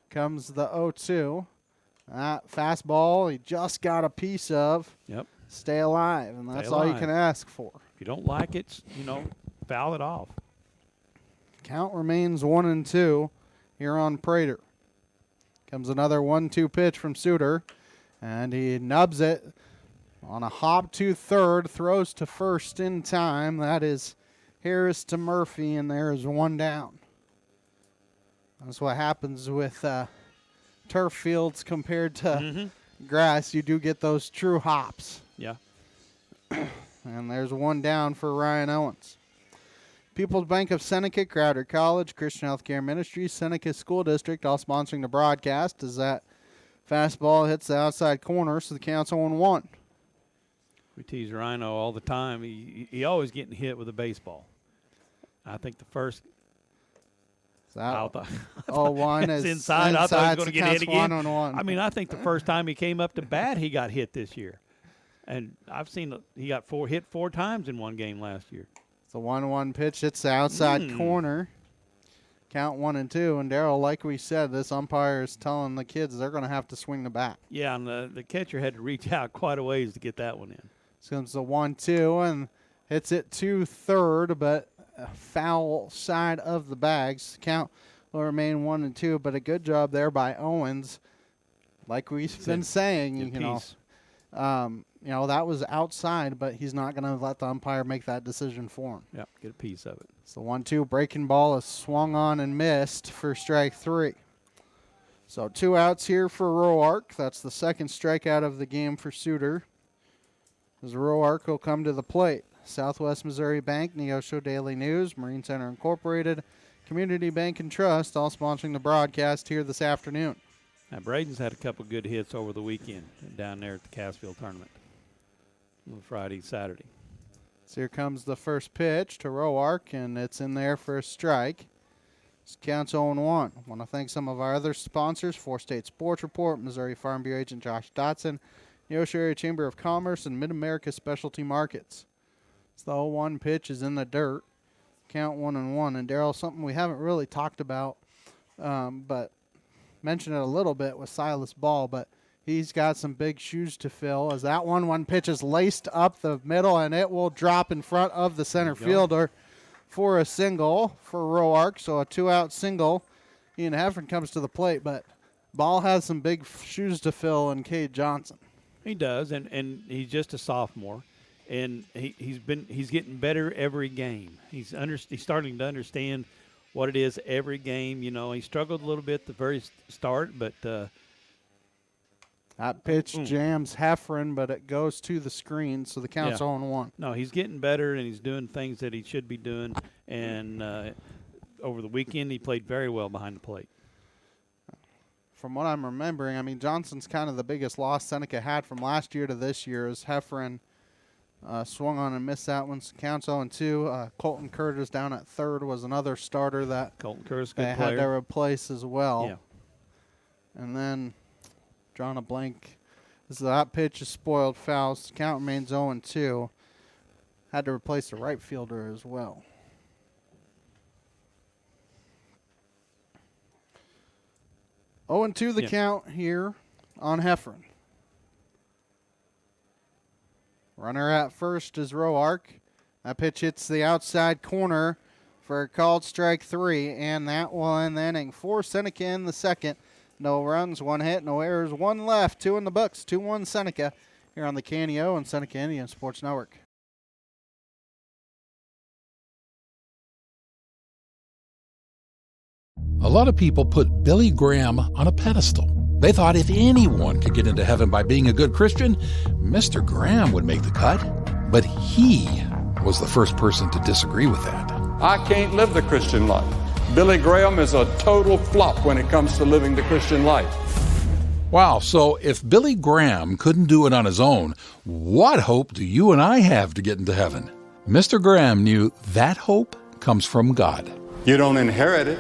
Comes the 0-2. That fastball he just got a piece of. Yep. Stay alive, and that's all you can ask for. If you don't like it, foul it off. Count remains 1-2 here on Prater. Comes another 1-2 pitch from Suter, and he nubs it on a hop to third, throws to first in time. That is Harris to Murphy, and there is 1 down. That's what happens with turf fields compared to grass. You do get those true hops. Yeah. And there's 1 down for Ryan Owens. People's Bank of Seneca, Crowder College, Christian Healthcare Ministries, Seneca School District, all sponsoring the broadcast as that fastball hits the outside corner, so the count's 0-1. We tease Rhino all the time. He always getting hit with a baseball. I think the first. One is inside. I thought he was going to get hit again. 1-1. I mean, I think the first time he came up to bat, he got hit this year. And I've seen he got hit 4 times in one game last year. It's a 1-1 pitch. It's the outside corner. Count 1-2. And Daryl, like we said, this umpire is telling the kids they're going to have to swing the bat. Yeah, and the catcher had to reach out quite a ways to get that one in. So comes the 1-2 and hits it to third, but foul side of the bags. Count will remain 1-2, but a good job there by Owens. Like we've been saying, that was outside, but he's not going to let the umpire make that decision for him. Yeah, get a piece of it. So 1-2 breaking ball is swung on and missed for strike 3. So 2 outs here for Roark. That's the second strikeout of the game for Suter. As Roark will come to the plate. Southwest Missouri Bank, Neosho Daily News, Marine Center Incorporated, Community Bank and Trust, all sponsoring the broadcast here this afternoon. Now, Braden's had a couple good hits over the weekend down there at the Cassville tournament on Friday, Saturday. So here comes the first pitch to Roark, and it's in there for a strike. This counts 0-1. I want to thank some of our other sponsors, 4State Sports Report, Missouri Farm Bureau agent Josh Dotson, Neosho Area Chamber of Commerce, and Mid-America Specialty Markets. So the 0-1 pitch is in the dirt. Count 1-1. And, Darryl, something we haven't really talked about, but mentioned it a little bit with Silas Ball, but he's got some big shoes to fill as that 1-1 pitch is laced up the middle, and it will drop in front of the center fielder for a single for Roark. So a 2-out single. Ian Heffern comes to the plate, but Ball has some big shoes to fill in Cade Johnson. He does, and he's just a sophomore, and he's getting better every game. He's starting to understand what it is every game. You know, he struggled a little bit at the very start, but that pitch jams Heffern, but it goes to the screen, so the count's 0-1. No, he's getting better, and he's doing things that he should be doing. And over the weekend, he played very well behind the plate. From what I'm remembering, I mean, Johnson's kind of the biggest loss Seneca had from last year to this year as Heffern swung on and missed that one. So counts 0-2. Colton Curtis down at third was another starter that Colton Curtis, they good player, had to replace as well. Yeah. And then drawing a blank. That pitch is spoiled foul. So count remains 0-2. Had to replace the right fielder as well. Oh, and 2 the count here on Heffern. Runner at first is Roark. That pitch hits the outside corner for a called strike 3, and that will end the inning for Seneca in the second. No runs, 1 hit, no errors, 1 left, 2 in the books, 2-1 Seneca here on the KNEO and Seneca Indian Sports Network. A lot of people put Billy Graham on a pedestal. They thought if anyone could get into heaven by being a good Christian, Mr. Graham would make the cut. But he was the first person to disagree with that. I can't live the Christian life. Billy Graham is a total flop when it comes to living the Christian life. Wow, so if Billy Graham couldn't do it on his own, what hope do you and I have to get into heaven? Mr. Graham knew that hope comes from God. You don't inherit it.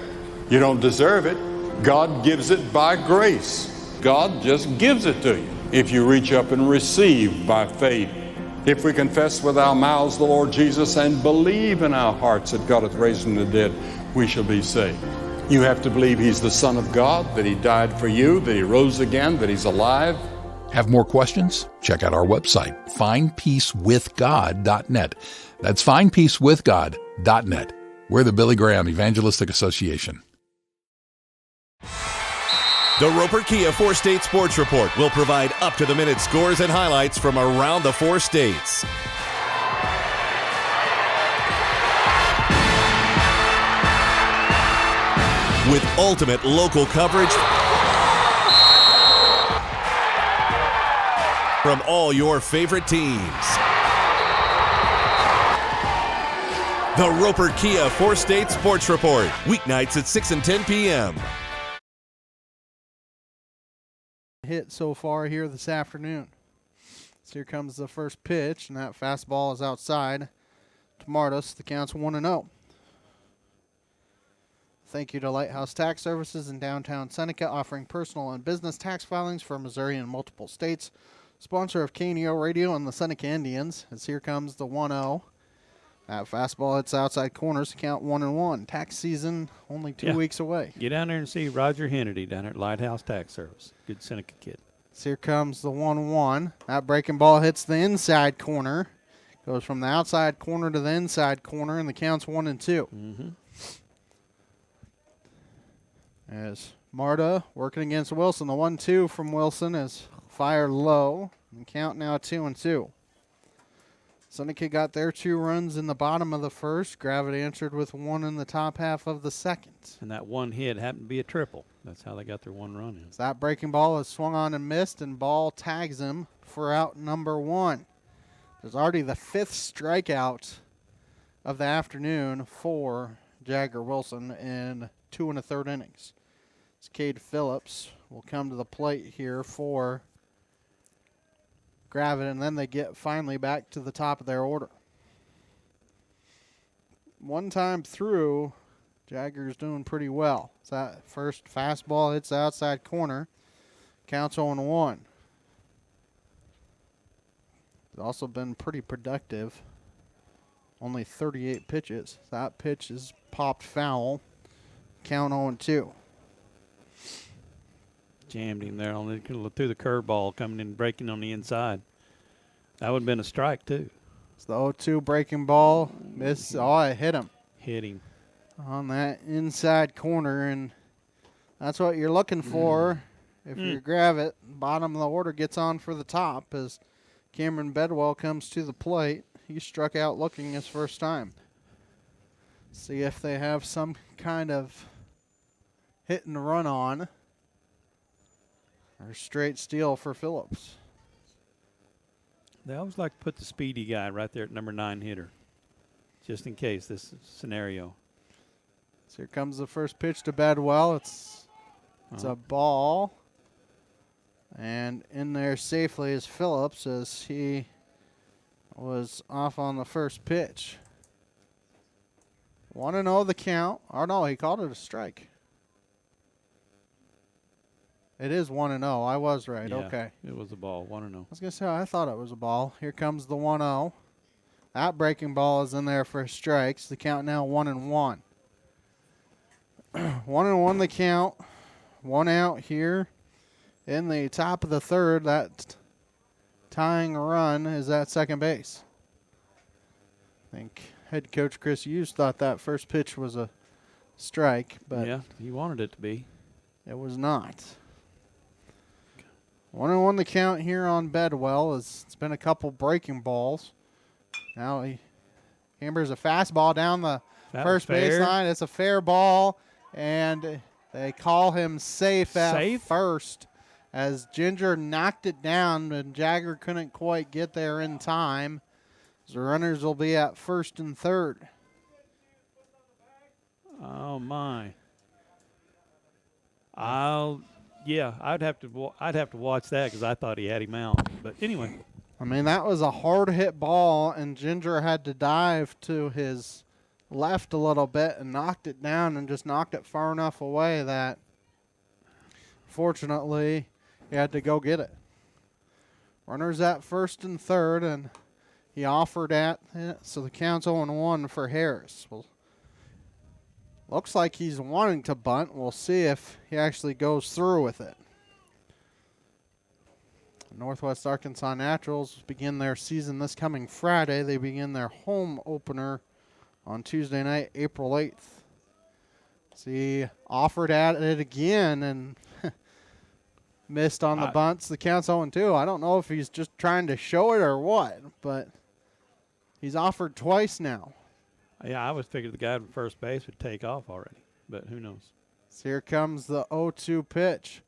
You don't deserve it. God gives it by grace. God just gives it to you if you reach up and receive by faith. If we confess with our mouths the Lord Jesus and believe in our hearts that God hath raised him from the dead, we shall be saved. You have to believe he's the Son of God, that he died for you, that he rose again, that he's alive. Have more questions? Check out our website, findpeacewithgod.net. That's findpeacewithgod.net. We're the Billy Graham Evangelistic Association. The Roper Kia 4-State Sports Report will provide up-to-the-minute scores and highlights from around the 4 states. With ultimate local coverage from all your favorite teams. The Roper Kia 4-State Sports Report, weeknights at 6 and 10 p.m. Hit so far here this afternoon. So here comes the first pitch, and that fastball is outside to Martis. The count's 1-0. Thank you to Lighthouse Tax Services in downtown Seneca, offering personal and business tax filings for Missouri and multiple states. Sponsor of KNEO Radio and the Seneca Indians. As here comes the 1-0. That fastball hits outside corners. Count 1-1. Tax season only 2 weeks away. Get down there and see Roger Hennedy down at Lighthouse Tax Service. Good Seneca kid. So here comes the 1-1. That breaking ball hits the inside corner. Goes from the outside corner to the inside corner, and the count's 1-2. Mm-hmm. As Marta working against Wilson. The 1-2 from Wilson is fired low. And count now 2-2. Seneca got their 2 runs in the bottom of the first. Gravette answered with 1 in the top half of the second. And that one hit happened to be a triple. That's how they got their 1 run in. So that breaking ball is swung on and missed, and Ball tags him for out number 1. There's already the 5th strikeout of the afternoon for Jagger Wilson in 2 1/3 innings. It's Cade Phillips will come to the plate here for Gravette, and then they get finally back to the top of their order. One time through, Jagger's doing pretty well. It's that first fastball hits the outside corner. Counts 0-1. He's also been pretty productive. Only 38 pitches. That pitch is popped foul. Count 0-2. Jammed him there through the curveball coming in, breaking on the inside. That would have been a strike, too. It's the 0-2 breaking ball. Miss. Oh, it hit him. Hit him. On that inside corner, and that's what you're looking for if you're Gravette. Bottom of the order gets on for the top as Cameron Bedwell comes to the plate. He struck out looking his first time. See if they have some kind of hit and run on or straight steal for Phillips. They always like to put the speedy guy right there at number 9 hitter, just in case this scenario. So here comes the first pitch to Bedwell. It's a ball. And in there safely is Phillips as he was off on the first pitch. 1-0 the count. Oh, no, he called it a strike. It is 1-0. I was right. Yeah, okay. It was a ball, 1-0. I was going to say, I thought it was a ball. Here comes the 1-0. That breaking ball is in there for strikes. The count now 1-1. 1-1 the count. One out here in the top of the third. That tying run is at second base. I think head coach Chris Hughes thought that first pitch was a strike, but yeah, he wanted it to be. It was not. 1-1 the count here on Bedwell. It's been a couple breaking balls. Now he hammers a fastball down the first baseline. It's a fair ball, and they call him safe at first as Ginger knocked it down, and Jagger couldn't quite get there in time. The runners will be at first and third. Oh my! I'd have to watch that because I thought he had him out. But anyway, I mean, that was a hard hit ball, and Ginger had to dive to his left a little bit and knocked it down and just knocked it far enough away that fortunately he had to go get it. Runners at first and third, and he offered at it, so the count's 0-1 for Harris. Well, looks like he's wanting to bunt. We'll see if he actually goes through with it. Northwest Arkansas Naturals begin their season this coming Friday. They begin their home opener on Tuesday night, April 8th. See, offered at it again and missed on the bunts. The count's 0-2. I don't know if he's just trying to show it or what, but he's offered twice now. Yeah, I was figured the guy at first base would take off already, but who knows? So here comes the 0-2 pitch.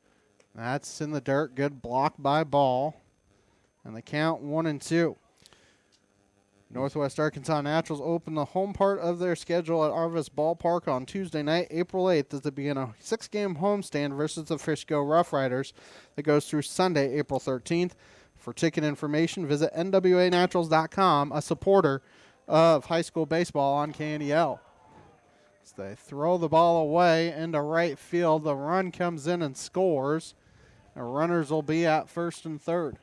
That's in the dirt. Good block by Ball. And the count 1-2. Northwest Arkansas Naturals open the home part of their schedule at Arvis Ballpark on Tuesday night, April 8th, as they begin a 6-game homestand versus the Frisco Rough Riders that goes through Sunday, April 13th. For ticket information, visit nwanaturals.com, a supporter of high school baseball on KNEL. As they throw the ball away into right field, the run comes in and scores. The runners will be at first and third.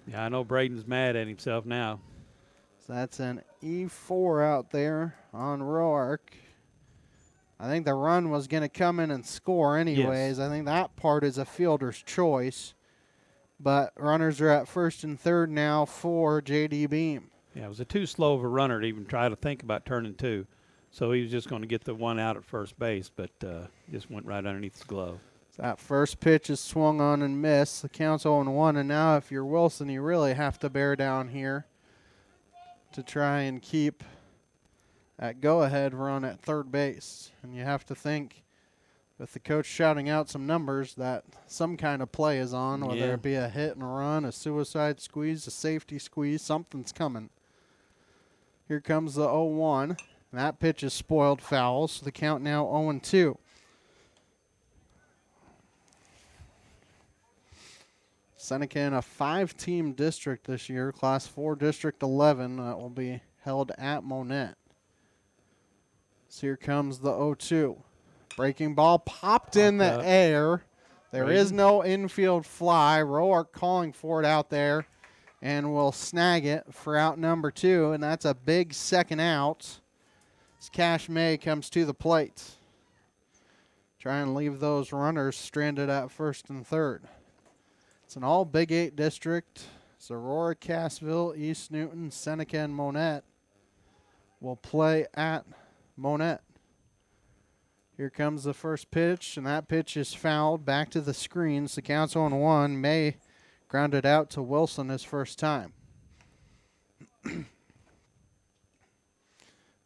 Yeah, I know Braden's mad at himself now. So that's an E4 out there on Roark. I think the run was going to come in and score anyways. Yes. I think that part is a fielder's choice. But runners are at first and third now for J.D. Beam. Yeah, it was too slow of a runner to even try to think about turning two. So he was just going to get the one out at first base, but just went right underneath his glove. So that first pitch is swung on and missed. The count's 0-1, and now if you're Wilson, you really have to bear down here to try and keep that go-ahead run at third base. And you have to think, with the coach shouting out some numbers, that some kind of play is on, whether it be a hit and run, a suicide squeeze, a safety squeeze, something's coming. Here comes the 0-1. That pitch is spoiled foul, so the count now 0-2. Seneca in a 5-team district this year, Class 4 District 11, that will be held at Monette. So here comes the 0-2. Breaking ball popped in the air. There is no infield fly. Roark calling for it out there and will snag it for out number 2, and that's a big second out as Cash May comes to the plate. Try and leave those runners stranded at first and third. It's an all Big 8 district. It's Aurora, Cassville, East Newton, Seneca, and Monette will play at Monette. Here comes the first pitch, and that pitch is fouled back to the screens. The count's 0-1. May grounded out to Wilson his first time.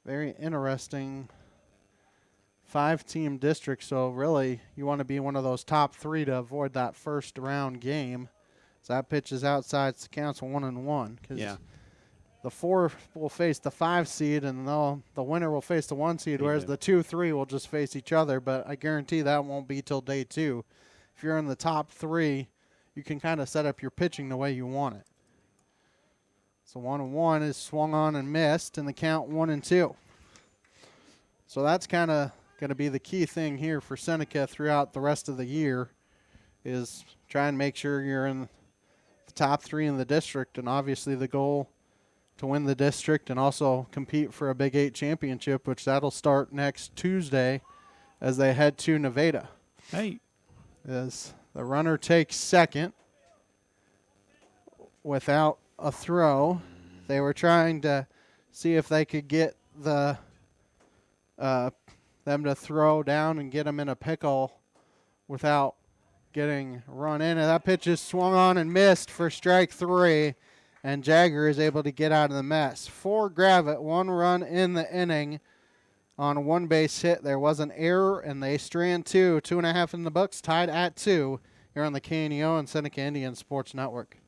Very interesting 5-team district, so really you want to be one of those top 3 to avoid that first round game. So that pitch is outside, so the count's 1-1. Yeah. The 4 will face the 5 seed, and the winner will face the 1 seed, whereas the 2-3 will just face each other. But I guarantee that won't be till day 2. If you're in the top 3, you can kind of set up your pitching the way you want it. So 1-1 is swung on and missed, and the count 1-2. So that's kind of going to be the key thing here for Seneca throughout the rest of the year, is try and make sure you're in the top 3 in the district, and obviously the goal to win the district and also compete for a Big 8 championship, which that'll start next Tuesday as they head to Nevada. Hey. As the runner takes second without a throw. They were trying to see if they could get them to throw down and get them in a pickle without getting run in. And that pitch is swung on and missed for strike 3. And Jagger is able to get out of the mess. For Gravette, 1 run in the inning on a 1-base hit. There was an error, and they strand 2. 2.5 in the books, tied at 2 here on the KNEO and Seneca Indian Sports Network.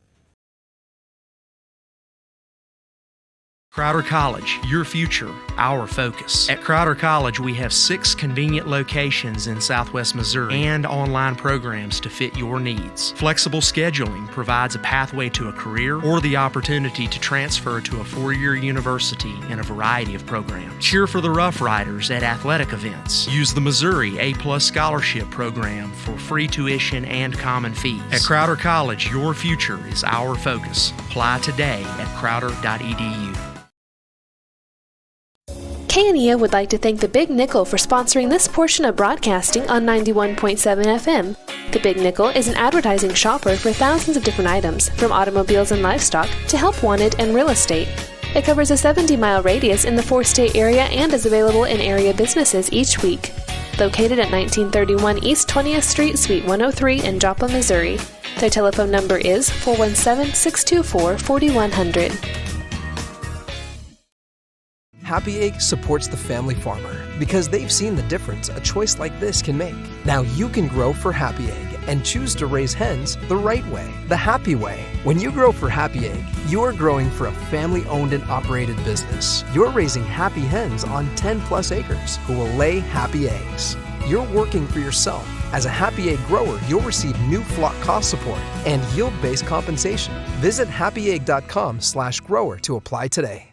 Crowder College, your future, our focus. At Crowder College, we have 6 convenient locations in Southwest Missouri and online programs to fit your needs. Flexible scheduling provides a pathway to a career or the opportunity to transfer to a 4-year university in a variety of programs. Cheer for the Rough Riders at athletic events. Use the Missouri A+ Scholarship Program for free tuition and common fees. At Crowder College, your future is our focus. Apply today at crowder.edu. KNEO would like to thank the Big Nickel for sponsoring this portion of broadcasting on 91.7 FM. The Big Nickel is an advertising shopper for thousands of different items, from automobiles and livestock to help wanted and real estate. It covers a 70-mile radius in the 4-state area and is available in area businesses each week. Located at 1931 East 20th Street, Suite 103 in Joplin, Missouri. Their telephone number is 417-624-4100. Happy Egg supports the family farmer because they've seen the difference a choice like this can make. Now you can grow for Happy Egg and choose to raise hens the right way, the happy way. When you grow for Happy Egg, you are growing for a family-owned and operated business. You're raising happy hens on 10+ acres who will lay happy eggs. You're working for yourself. As a Happy Egg grower, you'll receive new flock cost support and yield-based compensation. Visit happyegg.com/grower to apply today.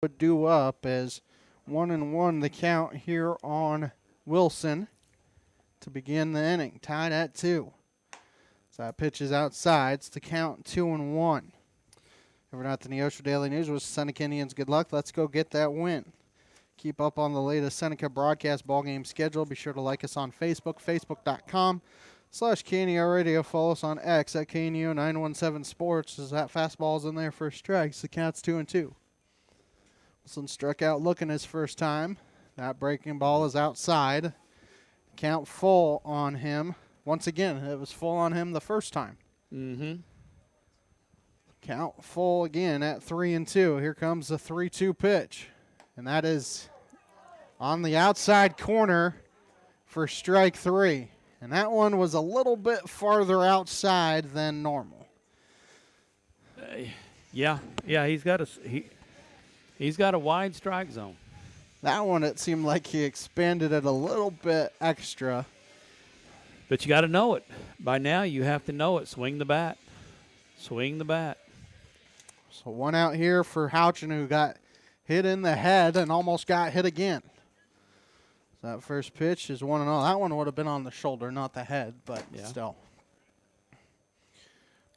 Would do up as 1-1 the count here on Wilson to begin the inning, tied at 2. So that pitch is outside. It's the count 2-1. Over at the Neosho Daily News with Seneca Indians. Good luck. Let's go get that win. Keep up on the latest Seneca broadcast ball game schedule. Be sure to like us on Facebook, facebook.com/KNEO Radio. Follow us on X at KNEO 917 Sports. As that fastball's in there for strikes, the count's 2-2. Wilson struck out looking his first time. That breaking ball is outside. Count full on him. Once again, it was full on him the first time. Count full again at 3-2. Here comes the 3-2 pitch. And that is on the outside corner for strike 3. And that one was a little bit farther outside than normal. Yeah, he's got a wide strike zone. That one, it seemed like he expanded it a little bit extra. But you got to know it. By now, you have to know it. Swing the bat. Swing the bat. So one out here for Houchin, who got hit in the head and almost got hit again. So that first pitch is 1-0. That one would have been on the shoulder, not the head, but still.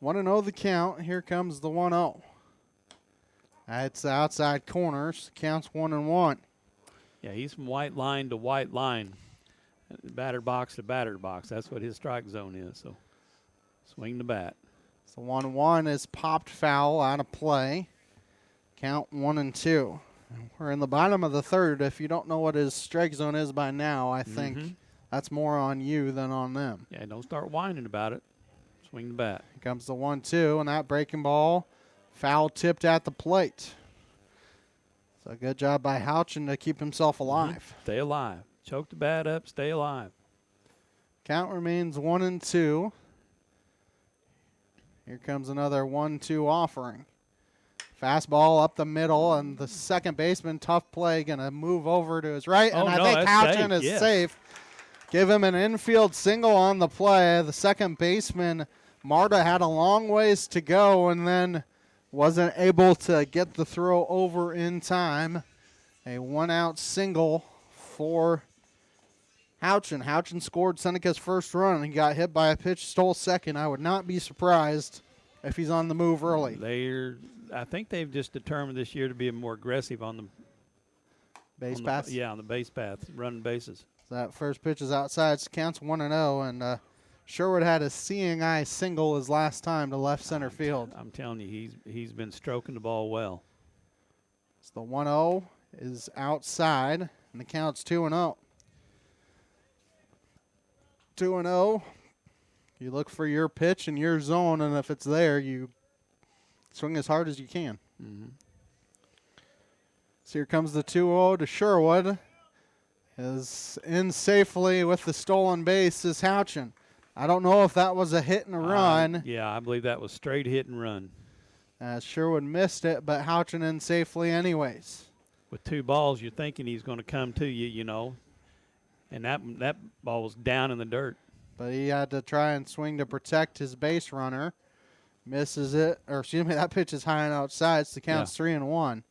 1-0 the count. Here comes the 1-0. That's the outside corners. Counts 1-1. Yeah, he's from white line to white line. Batter box to batter box. That's what his strike zone is. So swing the bat. So 1-1 is popped foul out of play. Count 1-2. We're in the bottom of the third. If you don't know what his strike zone is by now, I think that's more on you than on them. Yeah, don't start whining about it. Swing the bat. Here comes the 1-2, and that breaking ball foul tipped at the plate. So good job by Houchin to keep himself alive. Stay alive. Choke the bat up. Stay alive. Count remains 1-2. Here comes another 1-2 offering. Fastball up the middle, and the second baseman, tough play, going to move over to his right. And I think Houchin is safe. Give him an infield single on the play. The second baseman, Marta, had a long ways to go and then wasn't able to get the throw over in time. A one-out single for Houchin. Houchin scored Seneca's first run, and he got hit by a pitch, stole second. I would not be surprised if he's on the move early. I think they've just determined this year to be more aggressive on the base paths. Yeah, on the base path, running bases. So that first pitch is outside. So counts 1-0, and Sherwood had a seeing eye single his last time to left center field. I'm telling you, he's been stroking the ball well. So the 1-0 is outside, and the count's 2-0. 2-0. You look for your pitch and your zone, and if it's there, you swing as hard as you can. So here comes the 2-0 to Sherwood. Is in safely with the stolen base is Houchin. I don't know if that was a hit and a run. Yeah, I believe that was straight hit and run. Sherwood missed it, but Houchin in safely anyways. With two balls, you're thinking he's going to come to you, you know. And that ball was down in the dirt. But he had to try and swing to protect his base runner. Misses it. Or excuse me, that pitch is high and outside, so the count's 3-1.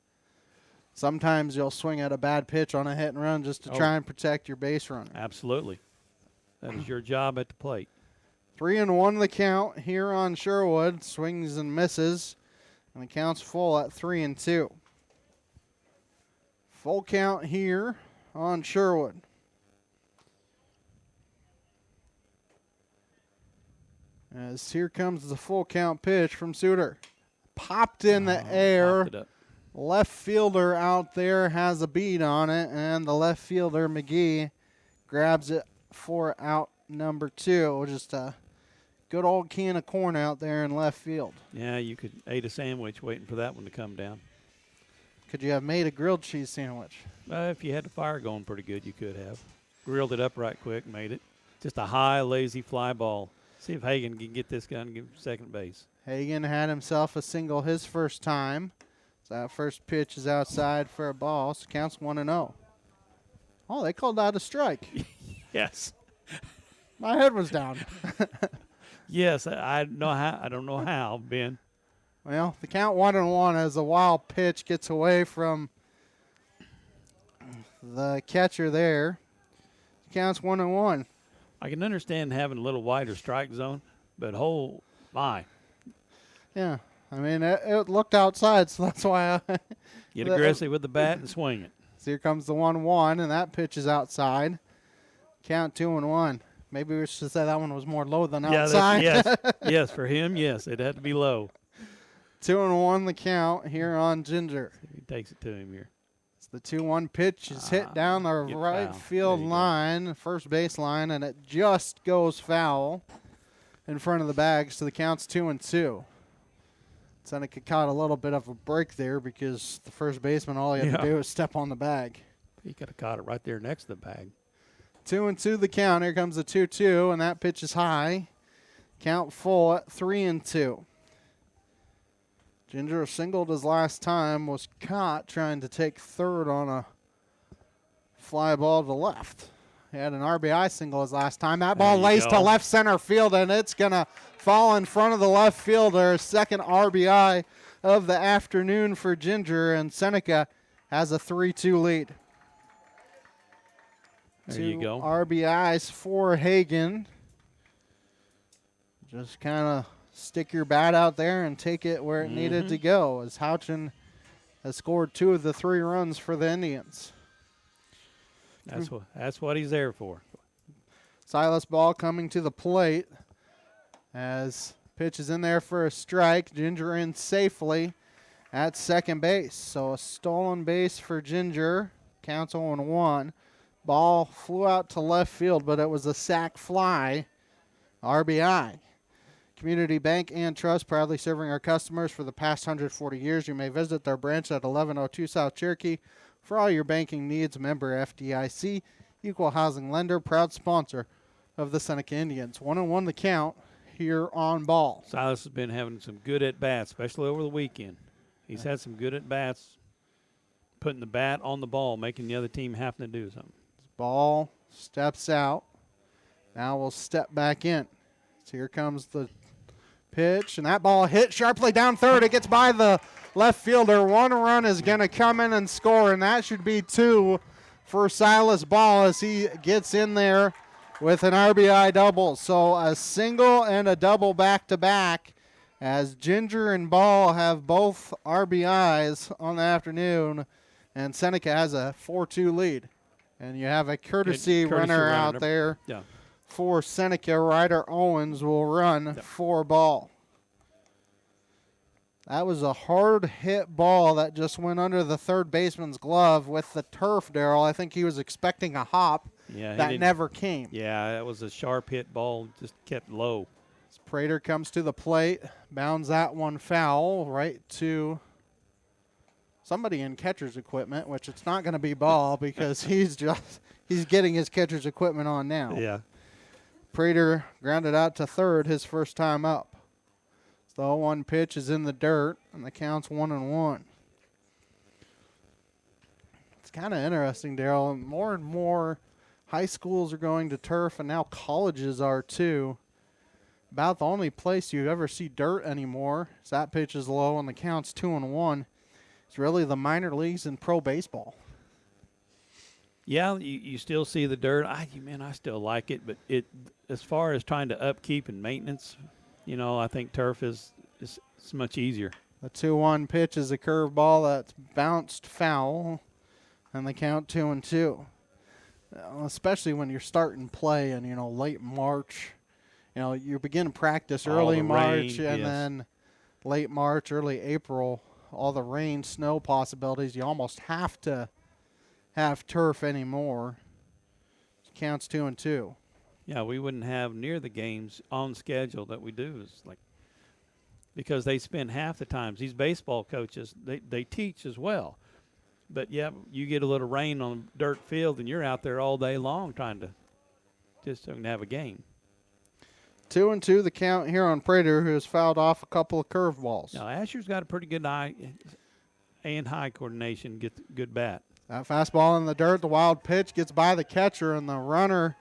Sometimes you'll swing at a bad pitch on a hit and run just to try and protect your base runner. Absolutely. That is your job at the plate. 3-1 the count here on Sherwood. Swings and misses. And the count's full at 3-2. Full count here on Sherwood. As here comes the full count pitch from Suter. Popped in the air. Left fielder out there has a bead on it, and the left fielder, McGee, grabs it for out number 2. Just a good old can of corn out there in left field. Yeah, you could eat a sandwich waiting for that one to come down. Could you have made a grilled cheese sandwich? If you had the fire going pretty good, you could have. Grilled it up right quick, made it. Just a high, lazy fly ball. See if Hagan can get this guy and give second base. Hagan had himself a single his first time. So that first pitch is outside for a ball. So counts 1-0. Oh, they called out a strike. Yes. My head was down. Yes, I don't know how, Ben. Well, the count 1-1 as a wild pitch gets away from the catcher there. Counts 1-1. I can understand having a little wider strike zone, but my. Yeah. I mean, it looked outside, so that's why I get aggressive with the bat and swing it. So here comes the 1-1, and that pitch is outside. Count 2-1. Maybe we should say that one was more low than outside. Yes, for him, yes, it had to be low. 2-1 the count here on Ginger. He takes it to him here. It's the 2-1 pitch is hit down the right field line, first base line, and it just goes foul in front of the bag, so the count's 2-2. Seneca caught a little bit of a break there because the first baseman, all he had to do was step on the bag. He could have caught it right there next to the bag. 2-2 the count. Here comes the 2-2, and that pitch is high. Count full at 3-2. Ginger singled his last time, was caught trying to take third on a fly ball to left. He had an RBI single his last time. That ball lays to left center field, and it's going to fall in front of the left fielder. Second RBI of the afternoon for Ginger, and Seneca has a 3-2 lead. There you go. RBIs for Hagen. Just kind of stick your bat out there and take it where it needed to go, as Houchin has scored 2 of the 3 runs for the Indians. That's what he's there for. Silas Ball coming to the plate as pitch is in there for a strike. Ginger in safely at second base. So a stolen base for Ginger. Counts 0-1. Ball flew out to left field, but it was a sac fly. RBI. Community Bank and Trust, proudly serving our customers for the past 140 years. You may visit their branch at 1102 South Cherokee for all your banking needs. Member FDIC, equal housing lender, proud sponsor of the Seneca Indians. 1-1 the count here on Ball. Silas has been having some good at-bats, especially over the weekend. He's had some good at-bats, putting the bat on the ball, making the other team have to do something. Ball steps out. Now we'll step back in. So here comes the pitch, and that ball hit sharply down third. It gets by the left fielder. 1 run is going to come in and score, and that should be 2 for Silas Ball as he gets in there with an RBI double. So a single and a double back-to-back as Ginger and Ball have both RBIs on the afternoon, and Seneca has a 4-2 lead. And you have a courtesy runner out there. Yeah. For Seneca. Ryder Owens will run for Ball. That was a hard hit ball that just went under the third baseman's glove with the turf, Darrell. I think he was expecting a hop. That never came. Yeah, that was a sharp hit ball, just kept low. As Prater comes to the plate, bounds that one foul right to somebody in catcher's equipment, which it's not going to be Ball because he's getting his catcher's equipment on now. Yeah. Prater grounded out to third his first time up. So the 0-1 pitch is in the dirt, and the count's 1-1. It's kind of interesting, Darrell. More and more high schools are going to turf, and now colleges are too. About the only place you ever see dirt anymore is that pitch is low, and the count's 2-1. It's really the minor leagues and pro baseball. Yeah, you still see the dirt. I still like it, but as far as trying to upkeep and maintenance, I think turf is much easier. The 2-1 pitch is a curveball that's bounced foul, and the count 2-2. Especially when you're starting play in late March. You begin practice early March, and then late March, early April. All the rain, snow possibilities. You almost have to have turf anymore. It counts 2-2. Yeah, we wouldn't have near the games on schedule that we do. It's like because they spend half the times. These baseball coaches, they teach as well. But, yeah, you get a little rain on a dirt field, and you're out there all day long trying to just have a game. 2-2 the count here on Prater, who has fouled off a couple of curveballs. Now, Asher's got a pretty good eye and high coordination, gets a good bat. That fastball in the dirt, the wild pitch gets by the catcher, and the runner,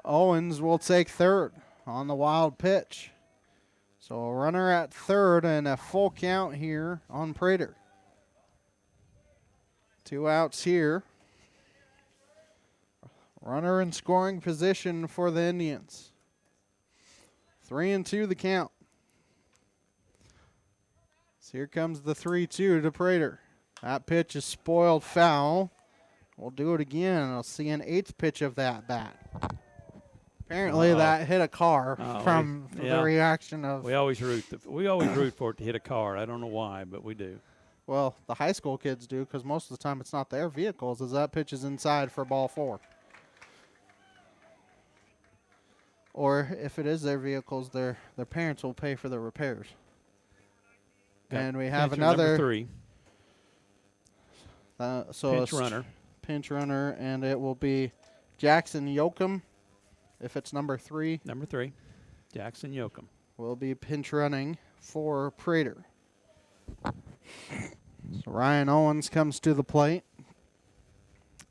Owens, will take third on the wild pitch. So a runner at third and a full count here on Prater. 2 outs here. Runner in scoring position for the Indians. 3-2 the count. So here comes the 3-2 to Prater. That pitch is spoiled foul. We'll do it again. I'll see an 8th pitch of that bat. Apparently that hit a car from the reaction of. We always root for it to hit a car. I don't know why, but we do. Well, the high school kids do because most of the time it's not their vehicles, as that pitch is inside for ball 4. Or if it is their vehicles, their parents will pay for the repairs. And we have another number 3. Pinch runner, and it will be Jackson Yoakum. If it's number 3. Number 3, Jackson Yoakum. Will be pinch running for Prater. So Ryan Owens comes to the plate.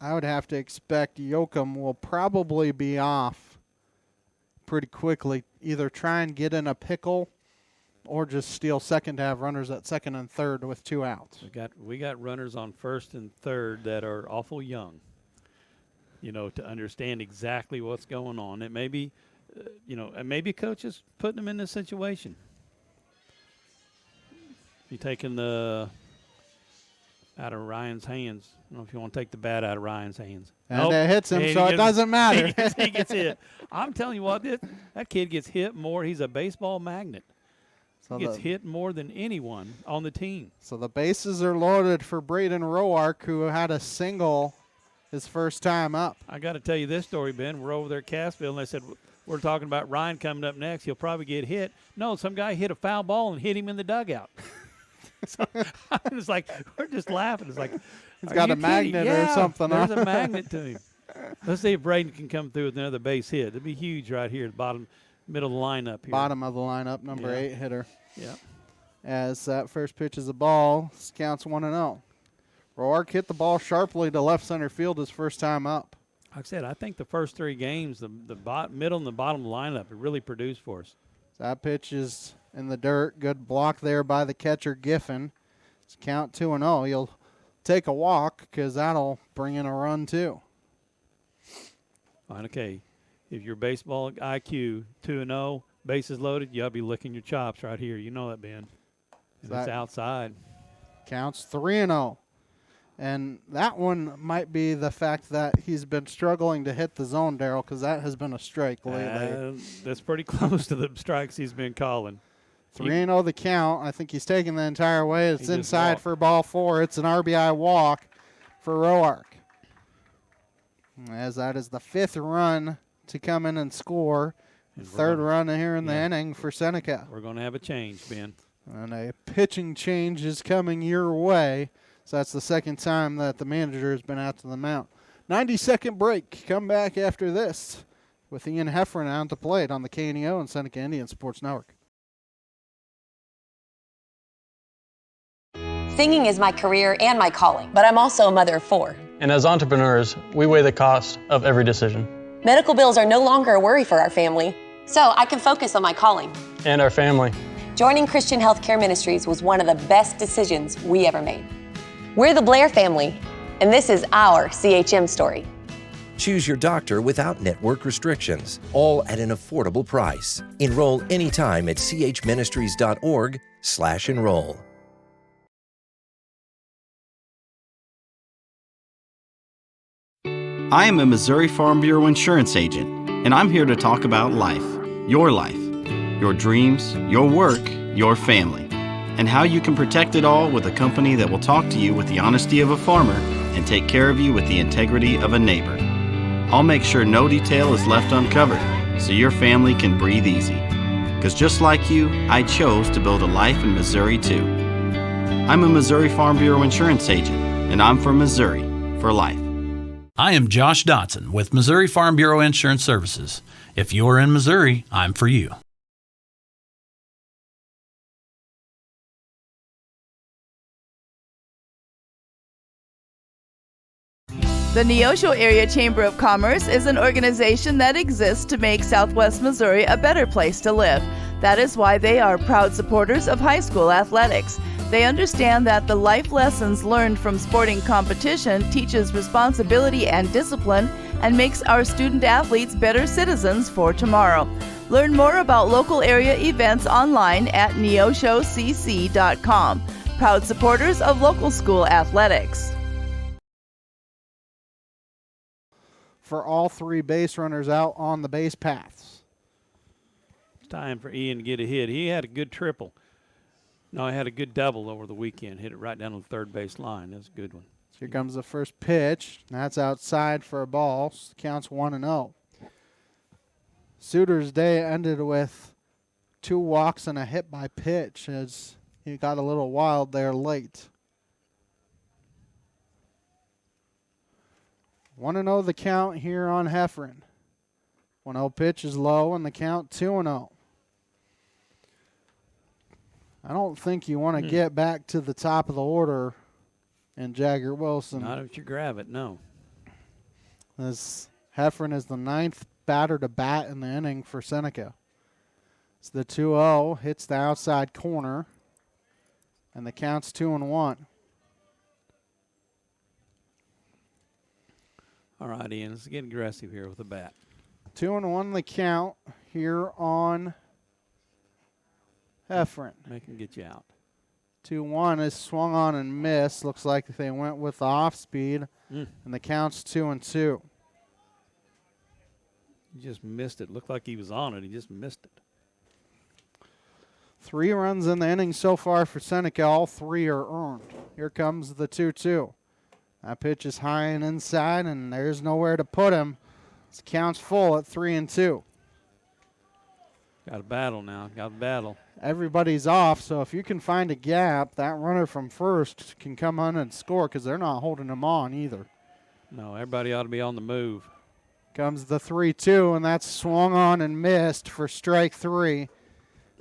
I would have to expect Yoakum will probably be off pretty quickly. Either try and get in a pickle or just steal second to have runners at second and third with 2 outs. We got runners on first and third that are awful young, to understand exactly what's going on. It may be, and maybe coaches putting them in this situation. You're taking the out of Ryan's hands. I don't know if you want to take the bat out of Ryan's hands. And it hits him, so it doesn't matter. He gets hit. I'm telling you what, that kid gets hit more. He's a baseball magnet. So he gets hit more than anyone on the team. So the bases are loaded for Braden Roark, who had a single his first time up. I got to tell you this story, Ben. We're over there at Cassville, and they said, we're talking about Ryan coming up next. He'll probably get hit. No, some guy hit a foul ball and hit him in the dugout. So it's like, we're just laughing. It's like, he's got a magnet or something. There's a magnet to him. Let's see if Braden can come through with another base hit. It'd be huge right here at the bottom, middle of the lineup here. Bottom of the lineup, number 8 hitter. Yeah. As that first pitch is a ball, counts 1-0. Roark hit the ball sharply to left center field his first time up. Like I said, I think the first 3 games, the middle and the bottom lineup, it really produced for us. That pitch is in the dirt. Good block there by the catcher, Giffen. It's count 2-0. He'll take a walk because that'll bring in a run too. Fine, okay. If your baseball IQ 2-0, bases loaded, you ought to be licking your chops right here. You know that, Ben. And it's outside. Counts 3-0. And that one might be the fact that he's been struggling to hit the zone, Darryl, because that has been a strike lately. That's pretty close to the strikes he's been calling. 3-0 the count. I think he's taking the entire way. It's inside for ball 4. It's an RBI walk for Roark. As that is the 5th run to come in and score. Third run here in the inning for Seneca. We're going to have a change, Ben. And a pitching change is coming your way. So that's the second time that the manager has been out to the mound. 90-second break. Come back after this with Ian Heffron out to plate on the KNEO and Seneca Indian Sports Network. Singing is my career and my calling, but I'm also a mother of 4. And as entrepreneurs, we weigh the cost of every decision. Medical bills are no longer a worry for our family, so I can focus on my calling. And our family. Joining Christian Healthcare Ministries was one of the best decisions we ever made. We're the Blair family, and this is our CHM story. Choose your doctor without network restrictions, all at an affordable price. Enroll anytime at chministries.org/enroll. I am a Missouri Farm Bureau insurance agent, and I'm here to talk about life, your dreams, your work, your family, and how you can protect it all with a company that will talk to you with the honesty of a farmer and take care of you with the integrity of a neighbor. I'll make sure no detail is left uncovered so your family can breathe easy. Because just like you, I chose to build a life in Missouri too. I'm a Missouri Farm Bureau insurance agent, and I'm from Missouri for life. I am Josh Dotson with Missouri Farm Bureau Insurance Services. If you're in Missouri, I'm for you. The Neosho Area Chamber of Commerce is an organization that exists to make Southwest Missouri a better place to live. That is why they are proud supporters of high school athletics. They understand that the life lessons learned from sporting competition teaches responsibility and discipline and makes our student athletes better citizens for tomorrow. Learn more about local area events online at neoshocc.com. Proud supporters of local school athletics. For all 3 base runners out on the base paths. It's time for Ian to get a hit. He had a good triple. No, he had a good double over the weekend. Hit it right down on the third base line. That's a good one. Here comes the first pitch. That's outside for a ball. Counts 1-0. Suter's day ended with 2 walks and a hit by pitch as he got a little wild there late. 1-0 the count here on Heffron. 1-0 pitch is low and the count 2-0. I don't think you want to get back to the top of the order in Jagger Wilson. Not if you grab it, no. As Heffron is the 9th batter to bat in the inning for Seneca. It's the 2-0, hits the outside corner, and the count's 2-1. All right, Ian, let's get aggressive here with the bat. 2-1 the count here on Heffron. Make him get you out. 2-1 is swung on and missed. Looks like they went with the off speed, and the count's 2-2. He just missed it. Looked like he was on it. He just missed it. 3 runs in the inning so far for Seneca. All 3 are earned. Here comes the 2-2. That pitch is high and inside, and there's nowhere to put him. This count's full at 3-2. Got a battle now. Got a battle. Everybody's off, so if you can find a gap, that runner from first can come on and score because they're not holding him on either. No, everybody ought to be on the move. Comes the 3-2, and that's swung on and missed for strike 3.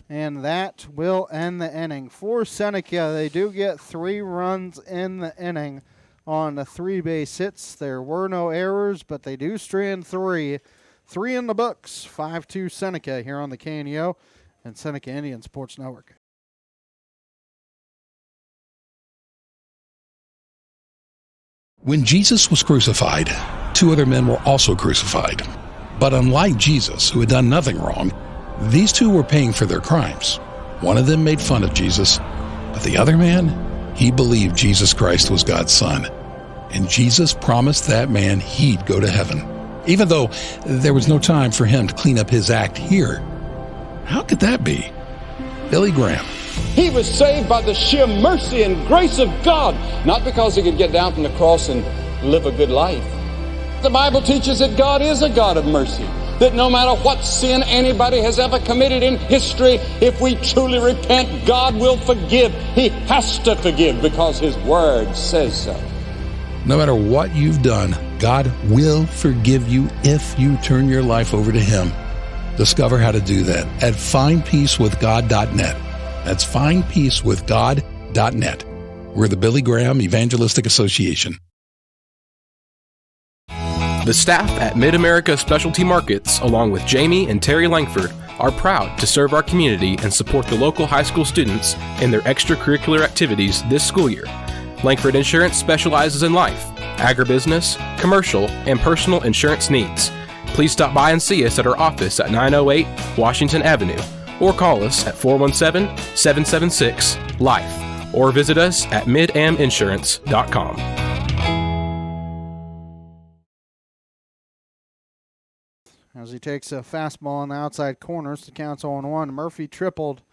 And that will end the inning. For Seneca, they do get 3 runs in the inning on the 3 base hits. There were no errors, but they do strand 3. 3 in the books. 5-2 Seneca here on the KNEO and Seneca Indian Sports Network. When Jesus was crucified, 2 other men were also crucified. But unlike Jesus, who had done nothing wrong, these 2 were paying for their crimes. One of them made fun of Jesus, but the other man, he believed Jesus Christ was God's son. And Jesus promised that man he'd go to heaven, even though there was no time for him to clean up his act here. How could that be? Billy Graham. He was saved by the sheer mercy and grace of God, not because he could get down from the cross and live a good life. The Bible teaches that God is a God of mercy, that no matter what sin anybody has ever committed in history, if we truly repent, God will forgive. He has to forgive because his word says so. No matter what you've done, God will forgive you if you turn your life over to him. Discover how to do that at findpeacewithgod.net. That's findpeacewithgod.net. We're the Billy Graham Evangelistic Association. The staff at Mid-America Specialty Markets, along with Jamie and Terry Langford, are proud to serve our community and support the local high school students in their extracurricular activities this school year. Langford Insurance specializes in life, agribusiness, commercial, and personal insurance needs. Please stop by and see us at our office at 908 Washington Avenue, or call us at 417-776-LIFE, or visit us at midaminsurance.com. As he takes a fastball on the outside corners, the count's 0-1. Murphy tripled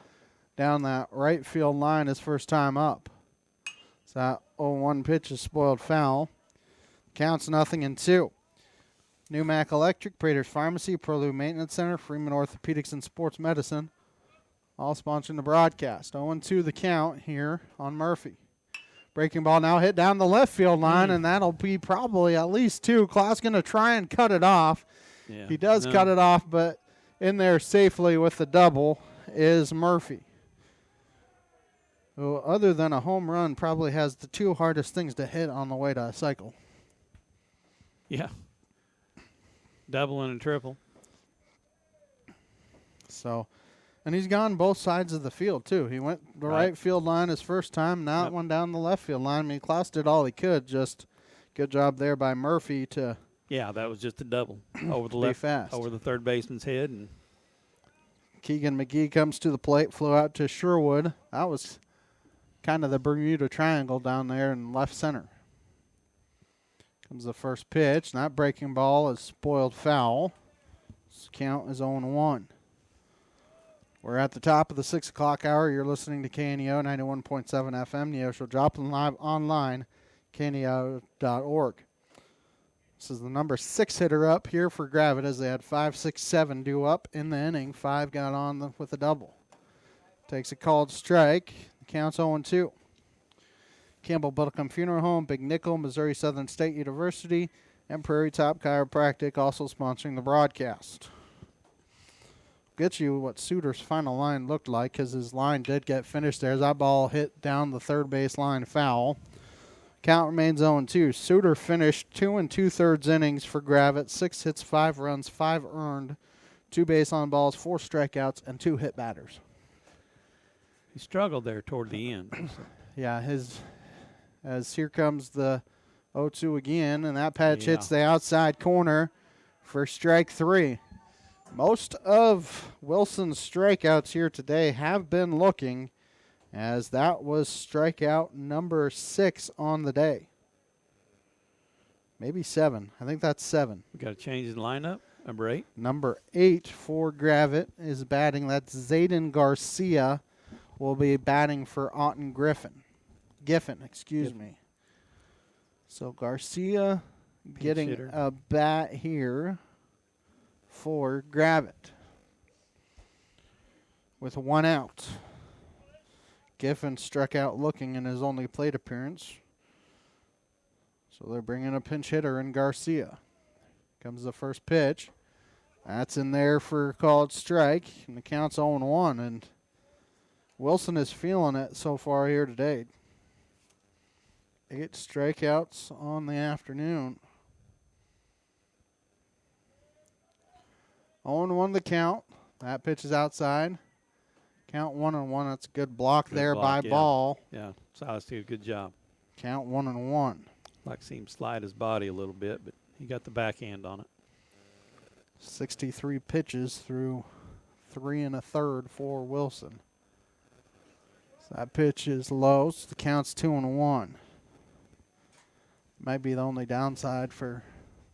down that right field line his first time up. So that 0-1 pitch is spoiled foul. Counts 0-2. Newmac Electric, Prater's Pharmacy, Prolue Maintenance Center, Freeman Orthopedics and Sports Medicine, all sponsoring the broadcast. 0-2 the count here on Murphy. Breaking ball now hit down the left field line, and that'll be probably at least 2. Klaus going to try and cut it off. Yeah, he does cut it off, but in there safely with the double is Murphy, who, other than a home run, probably has the 2 hardest things to hit on the way to a cycle. Yeah. Double and a triple. So, and he's gone both sides of the field, too. He went the right field line his first time, now it went down the left field line. I mean, Klaus did all he could, just good job there by Murphy to... Yeah, that was just a double over the left, fast. over the third baseman's head. And Keegan McGee comes to the plate, flew out to Sherwood. That was kind of the Bermuda Triangle down there in left center. Comes the first pitch. That breaking ball is spoiled foul. This count is 0-1. We're at the top of the 6 o'clock hour. You're listening to KNEO 91.7 FM, Neosho Joplin, live online, kneo.org. This is the number 6 hitter up here for Gravette, as they had 5, 6, 7 due up in the inning. 5 got on with a double. Takes a called strike. The count's 0-2. Campbell Buddlecombe Funeral Home, Big Nickel, Missouri Southern State University, and Prairie Top Chiropractic also sponsoring the broadcast. get you what Suter's final line looked like, because his line did get finished there. As that ball hit down the third base line, foul. Count remains 0-2. Suter finished 2 2/3 innings for Gravette. 6 hits, 5 runs, 5 earned, 2 base on balls, 4 strikeouts, and 2 hit batters. He struggled there toward the end. So. Yeah, as here comes the 0-2 again, and that pitch hits the outside corner for strike 3. Most of Wilson's strikeouts here today have been looking, as that was strikeout number 6 on the day. Maybe 7. I think that's 7. We got to change the lineup. Number 8. Number 8 for Gravette is batting. That's Zayden Garcia. Will be batting for Auten Giffen, excuse me. So Garcia getting a bat here for Gravette with 1 out. Giffen struck out looking in his only plate appearance. So they're bringing a pinch hitter in Garcia. Comes the first pitch. That's in there for a called strike, and the count's 0-1, and Wilson is feeling it so far here today. 8 strikeouts on the afternoon. 0-1 the count. That pitch is outside. Count 1-1. That's a good block there by Ball. Yeah, Silas did a good job. Count 1-1. Like see him slide his body a little bit, but he got the backhand on it. 63 pitches through 3 1/3 for Wilson. So that pitch is low, so the count's 2-1. Might be the only downside for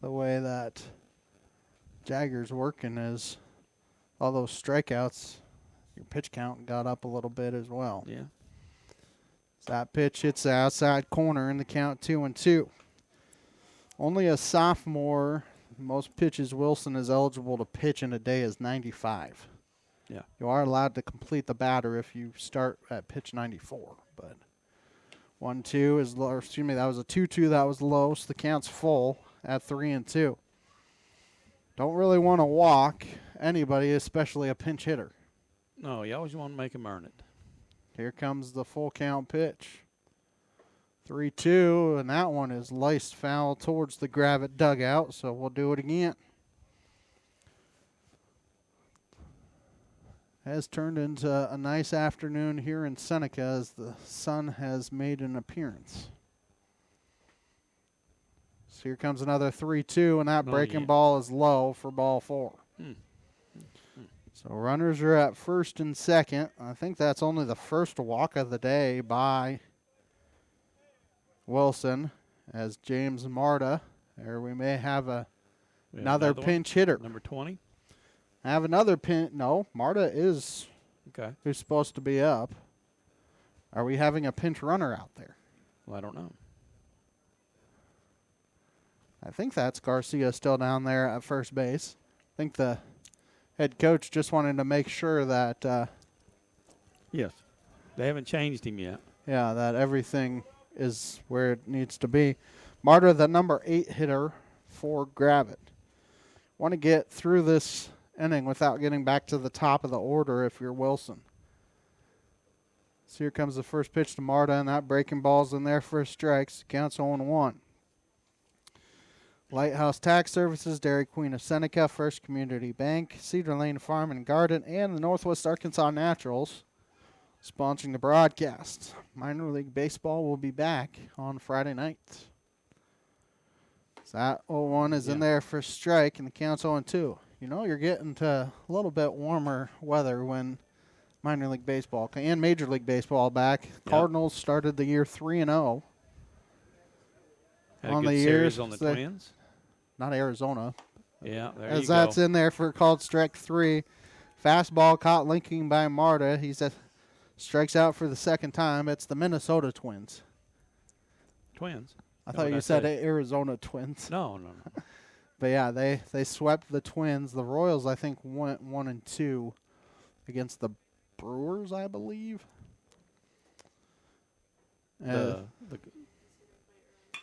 the way that Jagger's working is all those strikeouts, your pitch count got up a little bit as well. Yeah. So that pitch hits the outside corner in the count 2-2. Only a sophomore, most pitches Wilson is eligible to pitch in a day is 95. Yeah. You are allowed to complete the batter if you start at pitch 94, but 1-2 is low. Excuse me, that was a 2-2. That was low, so the count's full at 3-2. Don't really want to walk anybody, especially a pinch hitter. No, you always want to make him earn it. Here comes the full count pitch. 3-2, and that one is laced foul towards the Gravette dugout, so we'll do it again. Has turned into a nice afternoon here in Seneca as the sun has made an appearance. So here comes another 3-2, and that breaking ball is low for ball 4. So runners are at first and second. I think that's only the first walk of the day by Wilson, as James Marta, or we may have another pinch hitter. Number 20. I have another pin. No, Marta is who's supposed to be up. Are we having a pinch runner out there? Well, I don't know. I think that's Garcia still down there at first base. I think the head coach just wanted to make sure that yes, they haven't changed him yet. Yeah, that everything is where it needs to be. Marta, the number 8 hitter for Gravette. Want to get through this inning without getting back to the top of the order if you're Wilson. So here comes the first pitch to Marta, and that breaking ball's in there for a strike. So counts 0-1. Lighthouse Tax Services, Dairy Queen of Seneca, First Community Bank, Cedar Lane Farm and Garden, and the Northwest Arkansas Naturals sponsoring the broadcast. Minor League Baseball will be back on Friday night. So that 0-1 is in there for a strike, and the count's 0-2. You know, you're getting to a little bit warmer weather when minor league baseball and Major League Baseball back. Yep. Cardinals started the year 3-0. On the years on the Twins. Not Arizona. Yeah, there as you that's go. In there for called strike 3. Fastball caught linking by Marta. He's strikes out for the second time. It's the Minnesota Twins. Twins? I thought you said Arizona Twins. No. But yeah, they swept the Twins. The Royals, I think, went 1-2 against the Brewers, I believe.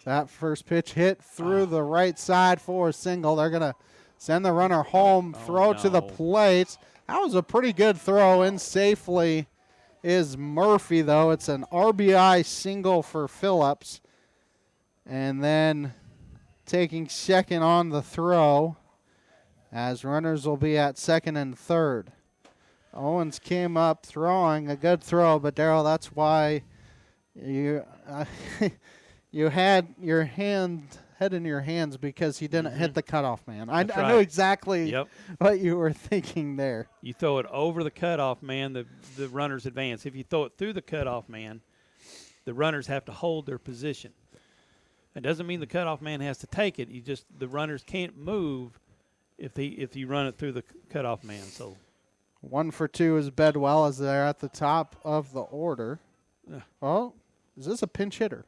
That first pitch hit through the right side for a single. They're going to send the runner home, throw to the plate. That was a pretty good throw in safely is Murphy, though. It's an RBI single for Phillips. And then taking second on the throw, as runners will be at second and third. Owens came up throwing a good throw, but Darryl, that's why you you had your head in your hands because he didn't hit the cutoff man. I knew exactly what you were thinking there. You throw it over the cutoff man, the runners advance. If you throw it through the cutoff man, the runners have to hold their position. It doesn't mean the cutoff man has to take it. The runners can't move if you run it through the cutoff man. So 1 for 2 is Bedwell as they're at the top of the order. Oh, is this a pinch hitter?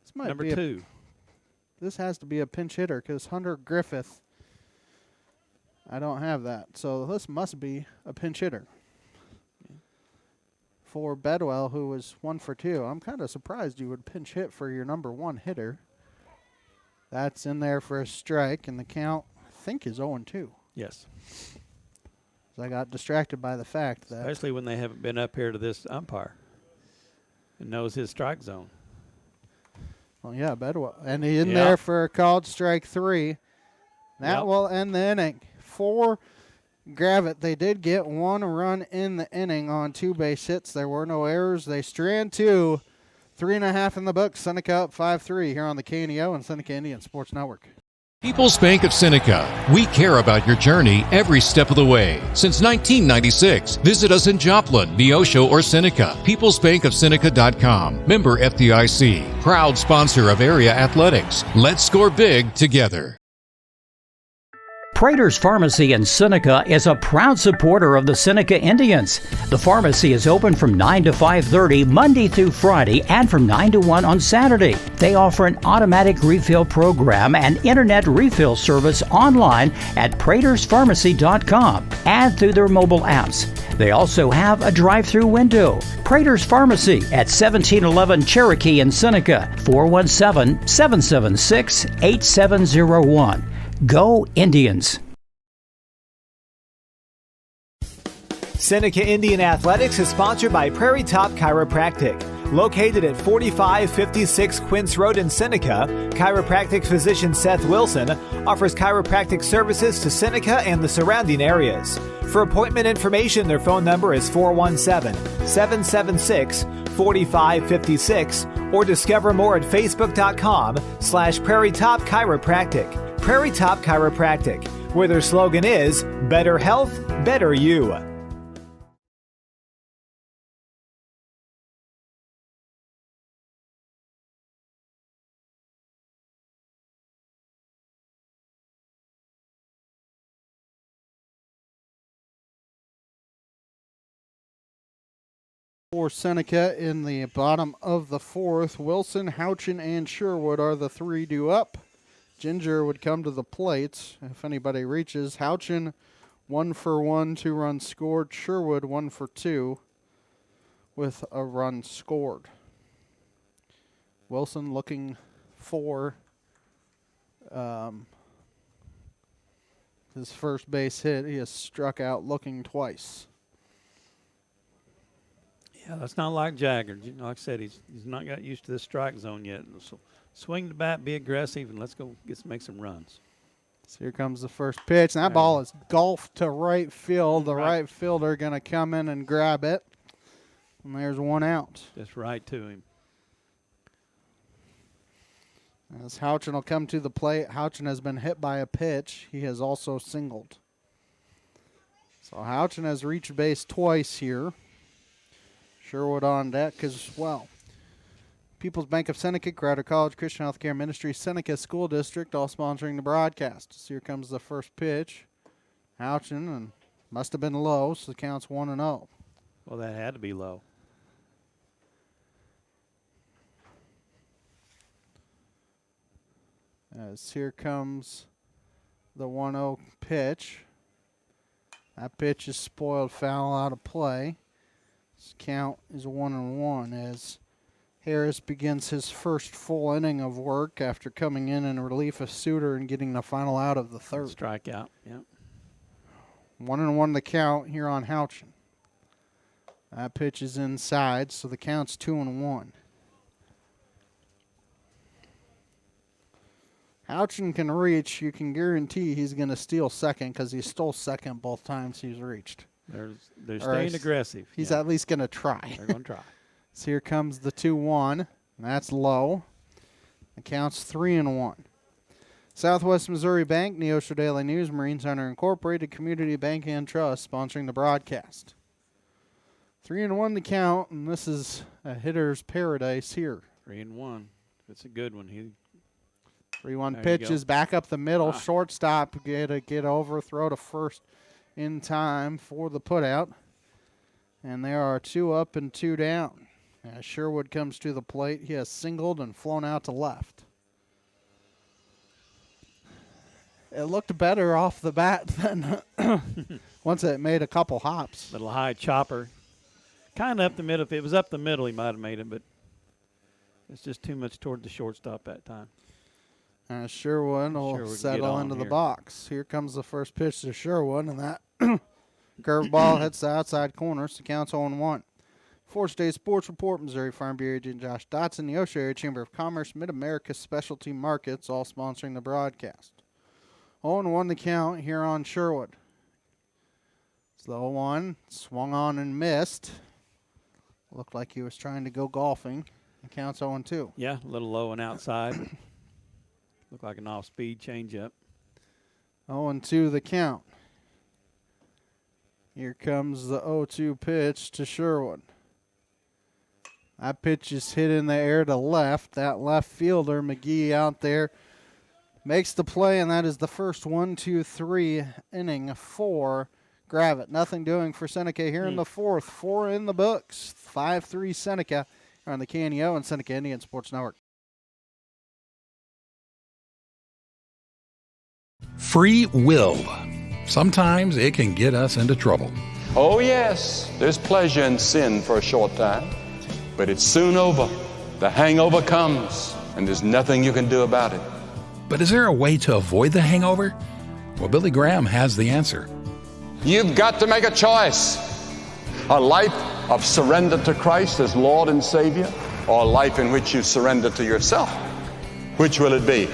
This might number be 2. This has to be a pinch hitter because Hunter Griffith, I don't have that. So this must be a pinch hitter for Bedwell, who was 1 for 2. I'm kind of surprised you would pinch hit for your number 1 hitter. That's in there for a strike, and the count, I think, is 0-2. Yes. I got distracted by the fact that. Especially when they haven't been up here to this umpire and knows his strike zone. Well, yeah, Bedwell. And he's in there for a called strike 3. That will end the inning. For Gravette, they did get 1 run in the inning on 2 base hits. There were no errors. They strand 2. 3.5 in the books. Seneca up 5-3 here on the KNEO and Seneca Indian Sports Network. People's Bank of Seneca. We care about your journey every step of the way. Since 1996, visit us in Joplin, Neosho, or Seneca. PeoplesBankOfSeneca.com. Member FDIC. Proud sponsor of area athletics. Let's score big together. Prater's Pharmacy in Seneca is a proud supporter of the Seneca Indians. The pharmacy is open from 9 to 5:30 Monday through Friday and from 9 to 1 on Saturday. They offer an automatic refill program and internet refill service online at praterspharmacy.com and through their mobile apps. They also have a drive-through window. Prater's Pharmacy at 1711 Cherokee in Seneca, 417-776-8701. Go Indians! Seneca Indian Athletics is sponsored by Prairie Top Chiropractic. Located at 4556 Quince Road in Seneca, chiropractic physician Seth Wilson offers chiropractic services to Seneca and the surrounding areas. For appointment information, their phone number is 417-776-4556 or discover more at facebook.com/Prairie Top Chiropractic. Prairie Top Chiropractic, where their slogan is, better health, better you. For Seneca in the bottom of the 4th, Wilson, Houchin, and Sherwood are the 3 due up. Ginger would come to the plate if anybody reaches. Houchin, 1 for 1, 2 runs scored. Sherwood, 1 for 2 with a run scored. Wilson looking for his first base hit. He has struck out looking twice. Yeah, that's not like Jagger. Like I said, he's not got used to this strike zone yet. So swing the bat, be aggressive, and let's go make some runs. So here comes the first pitch. And that ball is golfed to right field. The right fielder going to come in and grab it. And there's 1 out. Just right to him. As Houchin will come to the plate. Houchin has been hit by a pitch. He has also singled. So Houchin has reached base twice here. Sherwood on deck as well. People's Bank of Seneca, Crowder College, Christian Healthcare Ministry, Seneca School District, all sponsoring the broadcast. So here comes the first pitch. Houchin, and must have been low, so the count's 1-0. Well, that had to be low. As here comes the 1-0 pitch. That pitch is spoiled foul out of play. This count is 1-1 as Harris begins his first full inning of work after coming in relief of Suter and getting the final out of the 3rd. Strikeout, yeah. 1-1 the count here on Houchin. That pitch is inside, so the count's 2-1. Houchin can reach. You can guarantee he's going to steal second because he stole second both times he's reached. They're staying aggressive. He's at least going to try. They're going to try. So here comes the 2-1. That's low. The count's 3-1. Southwest Missouri Bank, Neosho Daily News, Marine Center Incorporated, Community Bank and Trust sponsoring the broadcast. 3-1 the count, and this is a hitter's paradise here. 3-1. It's a good one. 3-1 pitch is back up the middle. Shortstop get over, throw to first in time for the putout. And there are 2 up and 2 down. As Sherwood comes to the plate, he has singled and flown out to left. It looked better off the bat than once it made a couple hops. Little high chopper. Kind of up the middle. If it was up the middle, he might have made it, but it's just too much toward the shortstop that time. Sherwood will settle into the box. Here comes the first pitch to Sherwood, and that curveball hits the outside corner, so the count's 0-1. Four State Sports Report, Missouri Farm Bureau agent Josh Dotson, the Neosho Area Chamber of Commerce, Mid-America Specialty Markets, all sponsoring the broadcast. 0-1 the count here on Sherwood. It's the 0-1, swung on and missed. Looked like he was trying to go golfing. The count's 0-2. Yeah, a little low and outside. Looked like an off-speed changeup. 0-2 the count. Here comes the 0-2 pitch to Sherwood. That pitch is hit in the air to left. That left fielder, McGee, out there, makes the play, and that is the first 1-2-3 inning for Gravette. Nothing doing for Seneca here in the fourth. 4 in the books. 5-3 Seneca on the KNEO and Seneca Indian Sports Network. Free will. Sometimes it can get us into trouble. Oh, yes, there's pleasure in sin for a short time, but it's soon over. The hangover comes, and there's nothing you can do about it. But is there a way to avoid the hangover? Well, Billy Graham has the answer. You've got to make a choice. A life of surrender to Christ as Lord and Savior, or a life in which you surrender to yourself. Which will it be?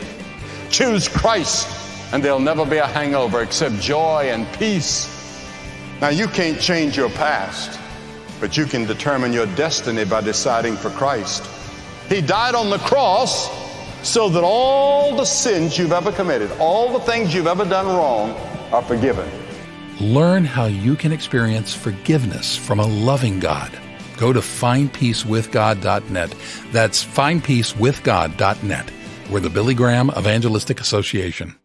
Choose Christ, and there'll never be a hangover except joy and peace. Now, you can't change your past, but you can determine your destiny by deciding for Christ. He died on the cross so that all the sins you've ever committed, all the things you've ever done wrong, are forgiven. Learn how you can experience forgiveness from a loving God. Go to findpeacewithgod.net. That's findpeacewithgod.net. We're the Billy Graham Evangelistic Association.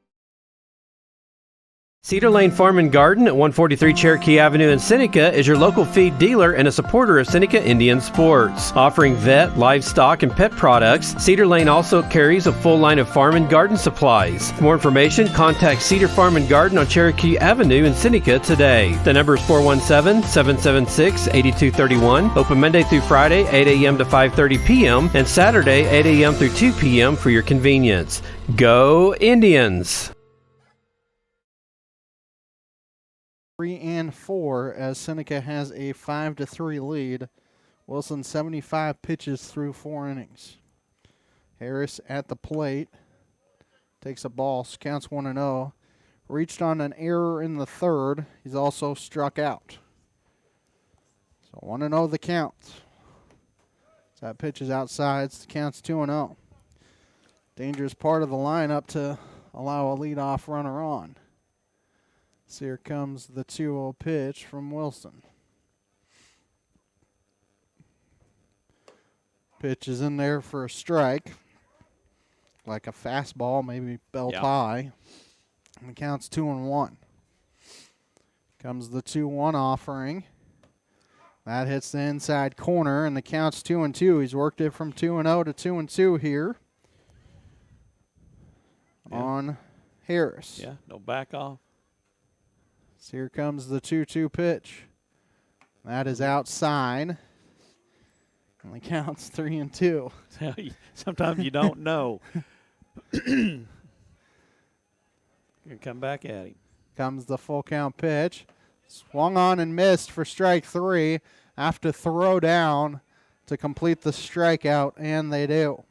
Cedar Lane Farm and Garden at 143 Cherokee Avenue in Seneca is your local feed dealer and a supporter of Seneca Indian Sports. Offering vet, livestock, and pet products, Cedar Lane also carries a full line of farm and garden supplies. For more information, contact Cedar Farm and Garden on Cherokee Avenue in Seneca today. The number is 417-776-8231. Open Monday through Friday, 8 a.m. to 5:30 p.m. and Saturday, 8 a.m. through 2 p.m. for your convenience. Go Indians! 3-4 as Seneca has a 5-3 lead. Wilson 75 pitches through 4 innings. Harris at the plate. Takes a ball, counts 1-0. Reached on an error in the third. He's also struck out. So 1-0 the count. So that pitch is outside. The count's 2-0. Dangerous part of the lineup to allow a leadoff runner on. So here comes the 2-0 pitch from Wilson. Pitch is in there for a strike. Like a fastball, maybe belt high. And the count's 2-1. Comes the 2-1 offering. That hits the inside corner, and the count's 2-2. He's worked it from 2-0 to 2-2 here on Harris. Yeah, no back off. So here comes the 2-2 pitch. That is outside. And the count's 3-2. Sometimes you don't know. You come back at him. Comes the full count pitch. Swung on and missed for strike 3. Have to throw down to complete the strikeout, and they do.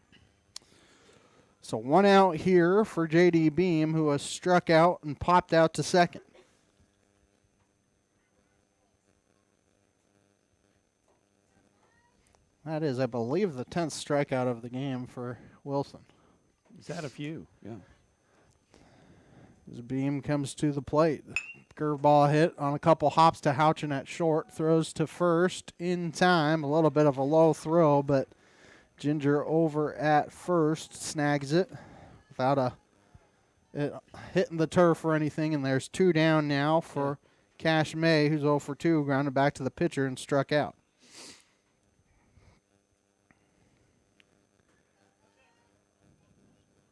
So 1 out here for J.D. Beam, who has struck out and popped out to second. That is, I believe, the 10th strikeout of the game for Wilson. He's had a few, yeah. As Beam comes to the plate. Curveball hit on a couple hops to Houchin at short. Throws to first in time. A little bit of a low throw, but Ginger over at first snags it without it hitting the turf or anything. And there's 2 down now for Cash May, who's 0 for 2, grounded back to the pitcher and struck out.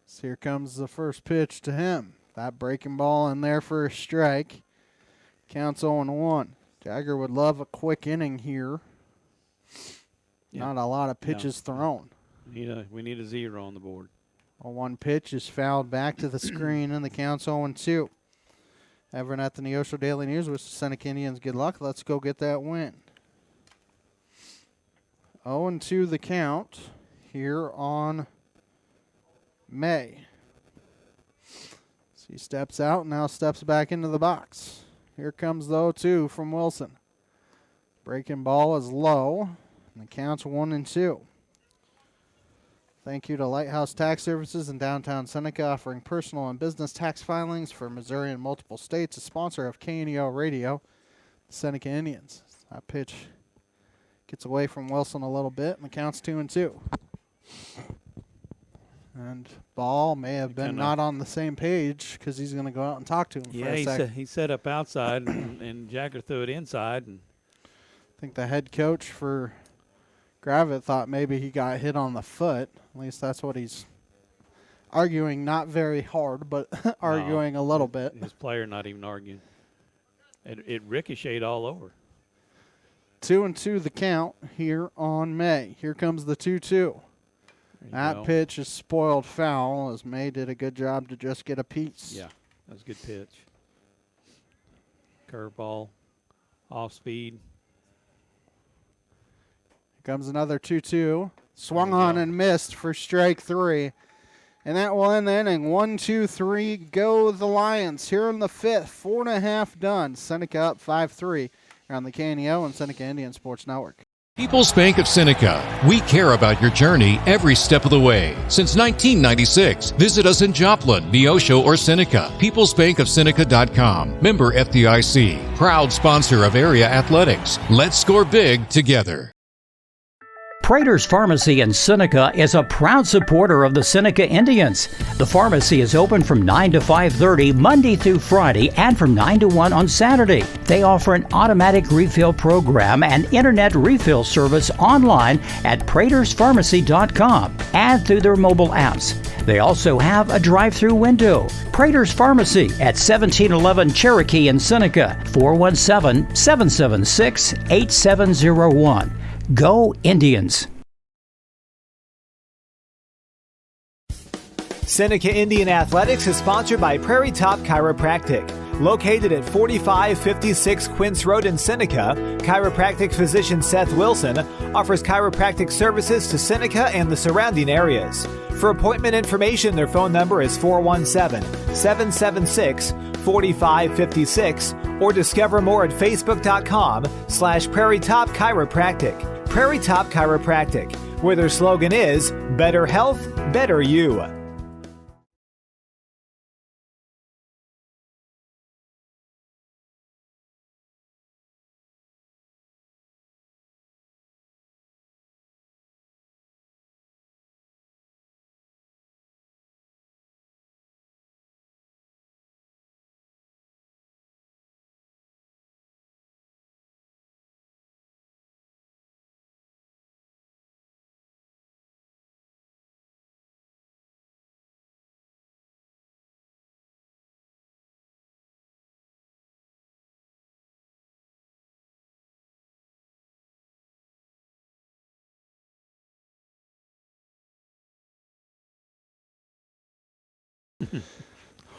So here comes the first pitch to him. That breaking ball in there for a strike. Counts 0-1. Jagger would love a quick inning here. Yeah. Not a lot of pitches thrown. We need a 0 on the board. A 1 pitch is fouled back to the screen, and the count's 0-2. Everett at the Neosho Daily News with Seneca Indians. Good luck. Let's go get that win. 0-2 the count here on May. So he steps out and now steps back into the box. Here comes the 0-2 from Wilson. Breaking ball is low, and the count's 1-2. Thank you to Lighthouse Tax Services in downtown Seneca, offering personal and business tax filings for Missouri and multiple states. A sponsor of KNEO Radio, the Seneca Indians. That pitch gets away from Wilson a little bit, and the count's 2-2. And Ball may have been not on the same page because he's going to go out and talk to him for a second. He set up outside, and Jagger threw it inside. And I think the head coach for Gravette thought maybe he got hit on the foot. At least that's what he's arguing. Not very hard, but arguing a little bit. His player not even arguing. It ricocheted all over. 2-2 the count here on May. Here comes the 2-2. That pitch is spoiled foul, as May did a good job to just get a piece. Yeah, that was a good pitch. Curveball, off speed. Here comes another 2-2. Swung on and missed for strike 3. And that will end the inning. 1-2-3, go the Lions. Here in the 5th, 4.5 done. Seneca up 5-3 on the KNEO and Seneca Indian Sports Network. People's Bank of Seneca. We care about your journey every step of the way. Since 1996, visit us in Joplin, Neosho, or Seneca. PeoplesBankOfSeneca.com. Member FDIC. Proud sponsor of area athletics. Let's score big together. Prater's Pharmacy in Seneca is a proud supporter of the Seneca Indians. The pharmacy is open from 9 to 5:30 Monday through Friday and from 9 to 1 on Saturday. They offer an automatic refill program and internet refill service online at praterspharmacy.com and through their mobile apps. They also have a drive-through window. Prater's Pharmacy at 1711 Cherokee in Seneca, 417-776-8701. Go Indians! Seneca Indian Athletics is sponsored by Prairie Top Chiropractic. Located at 4556 Quince Road in Seneca, chiropractic physician Seth Wilson offers chiropractic services to Seneca and the surrounding areas. For appointment information, their phone number is 417-776-4556 or discover more at facebook.com/Prairie Top Chiropractic. Prairie Top Chiropractic, where their slogan is, better health, better you.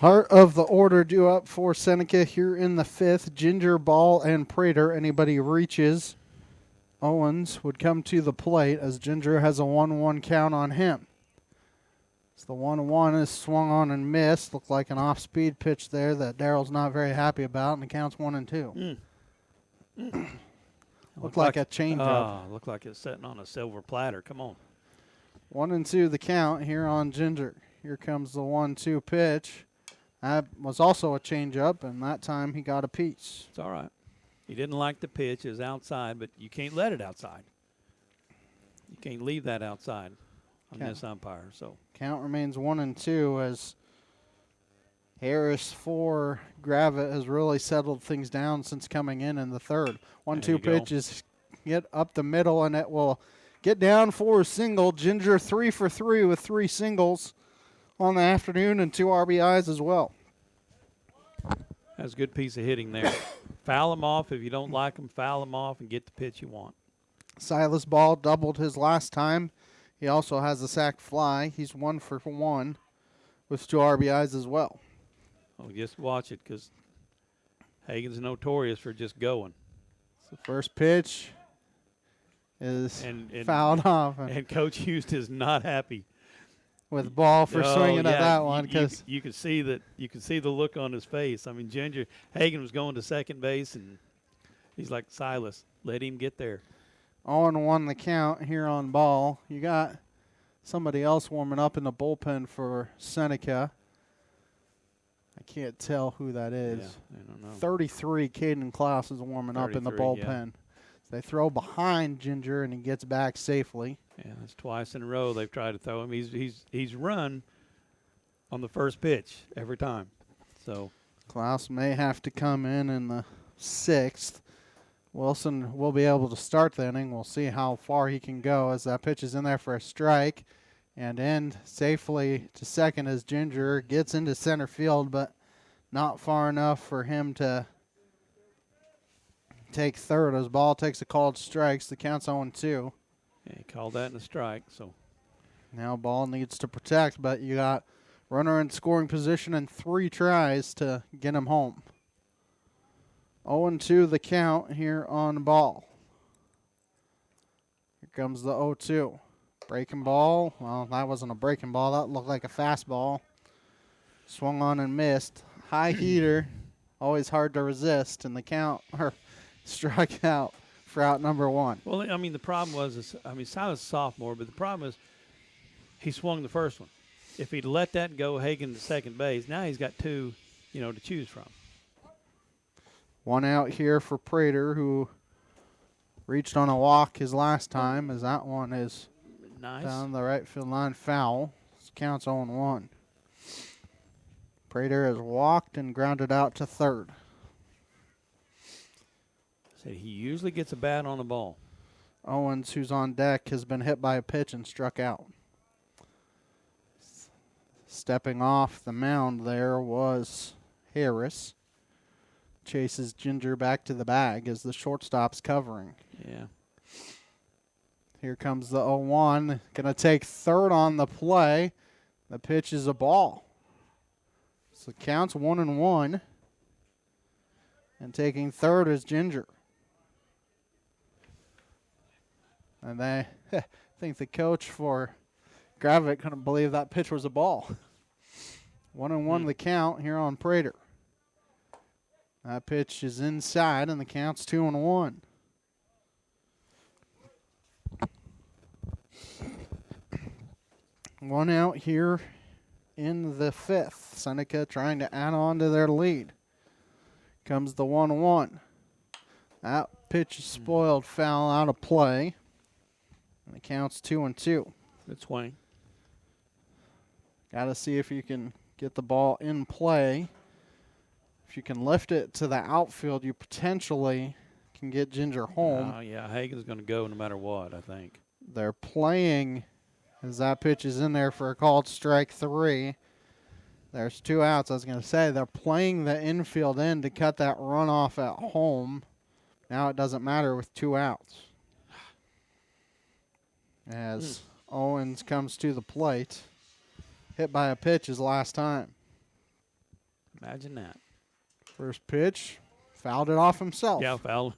Heart of the order due up for Seneca here in the 5th. Ginger, Ball, and Prater. Anybody reaches, Owens would come to the plate as Ginger has a 1-1 count on him. So the 1-1 is swung on and missed. Looked like an off-speed pitch there that Daryl's not very happy about, and the count's 1-2. Looked like a changeup. Looked like it's sitting on a silver platter. Come on. 1-2 the count here on Ginger. Here comes the 1-2 pitch. That was also a changeup, and that time he got a piece. It's all right. He didn't like the pitch. It was outside, but you can't let it outside. You can't leave that outside on this umpire. So count remains 1-2 as Harris for Gravette has really settled things down since coming in the 3rd. 1-2 pitch is get up the middle, and it will get down for a single. Ginger 3 for 3 with 3 singles on the afternoon and 2 RBIs as well. That's a good piece of hitting there. Foul him off. If you don't like him, foul him off and get the pitch you want. Silas Ball doubled his last time. He also has a sac fly. He's 1 for 1 with 2 RBIs as well. Oh, just watch it because Hagen's notorious for just going. The first pitch is fouled off. And Coach Houston is not happy with Ball for swinging at that one, because you could see that. You could see the look on his face. I mean, Hagen was going to second base, and he's like, Silas, let him get there. 0-1 the count here on Ball. You got somebody else warming up in the bullpen for Seneca. I can't tell who that is. Yeah, I don't know. 33, Caden Klaus is warming up in the bullpen. Yeah. They throw behind Ginger, and he gets back safely. Yeah, that's twice in a row they've tried to throw him. He's run on the first pitch every time. So Klaus may have to come in the 6th. Wilson will be able to start the inning. We'll see how far he can go as that pitch is in there for a strike. And end safely to second as Ginger gets into center field, but not far enough for him to take third as Ball takes a called strikes. The count's 0-2. Yeah, he called that in a strike. So now Ball needs to protect, but you got runner in scoring position and 3 tries to get him home. 0-2 the count here on Ball. Here comes the 0-2. Breaking ball. Well, that wasn't a breaking ball. That looked like a fastball. Swung on and missed. High heater. Always hard to resist. And the count, or strike out for out number 1. Well, I mean, the problem was, Silas is sophomore, but the problem is he swung the first one. If he'd let that go, Hagen to second base, now he's got 2, to choose from. 1 out here for Prater, who reached on a walk his last time, as that one is nice. Down the right field line, foul. This counts 0-1. Prater has walked and grounded out to third. Said he usually gets a bat on the ball. Owens, who's on deck, has been hit by a pitch and struck out. Stepping off the mound there was Harris. Chases Ginger back to the bag as the shortstop's covering. Yeah. Here comes the 0-1. Going to take third on the play. The pitch is a ball. So it counts 1-1. And taking third is Ginger. And I think the coach for Gravette couldn't believe that pitch was a ball. 1-1 the count here on Prater. That pitch is inside, and the count's 2-1. One out here in the 5th. Seneca trying to add on to their lead. Comes the 1-1. That pitch is spoiled, foul out of play. And the count's 2-2. Good swing. Got to see if you can get the ball in play. If you can lift it to the outfield, you potentially can get Ginger home. Yeah, Hagen's going to go no matter what, I think. They're playing as that pitch is in there for a called strike 3. There's 2 outs. I was going to say they're playing the infield in to cut that runoff at home. Now it doesn't matter with 2 outs. As Owens comes to the plate. Hit by a pitch his last time. Imagine that. First pitch, fouled it off himself. Yeah, fouled.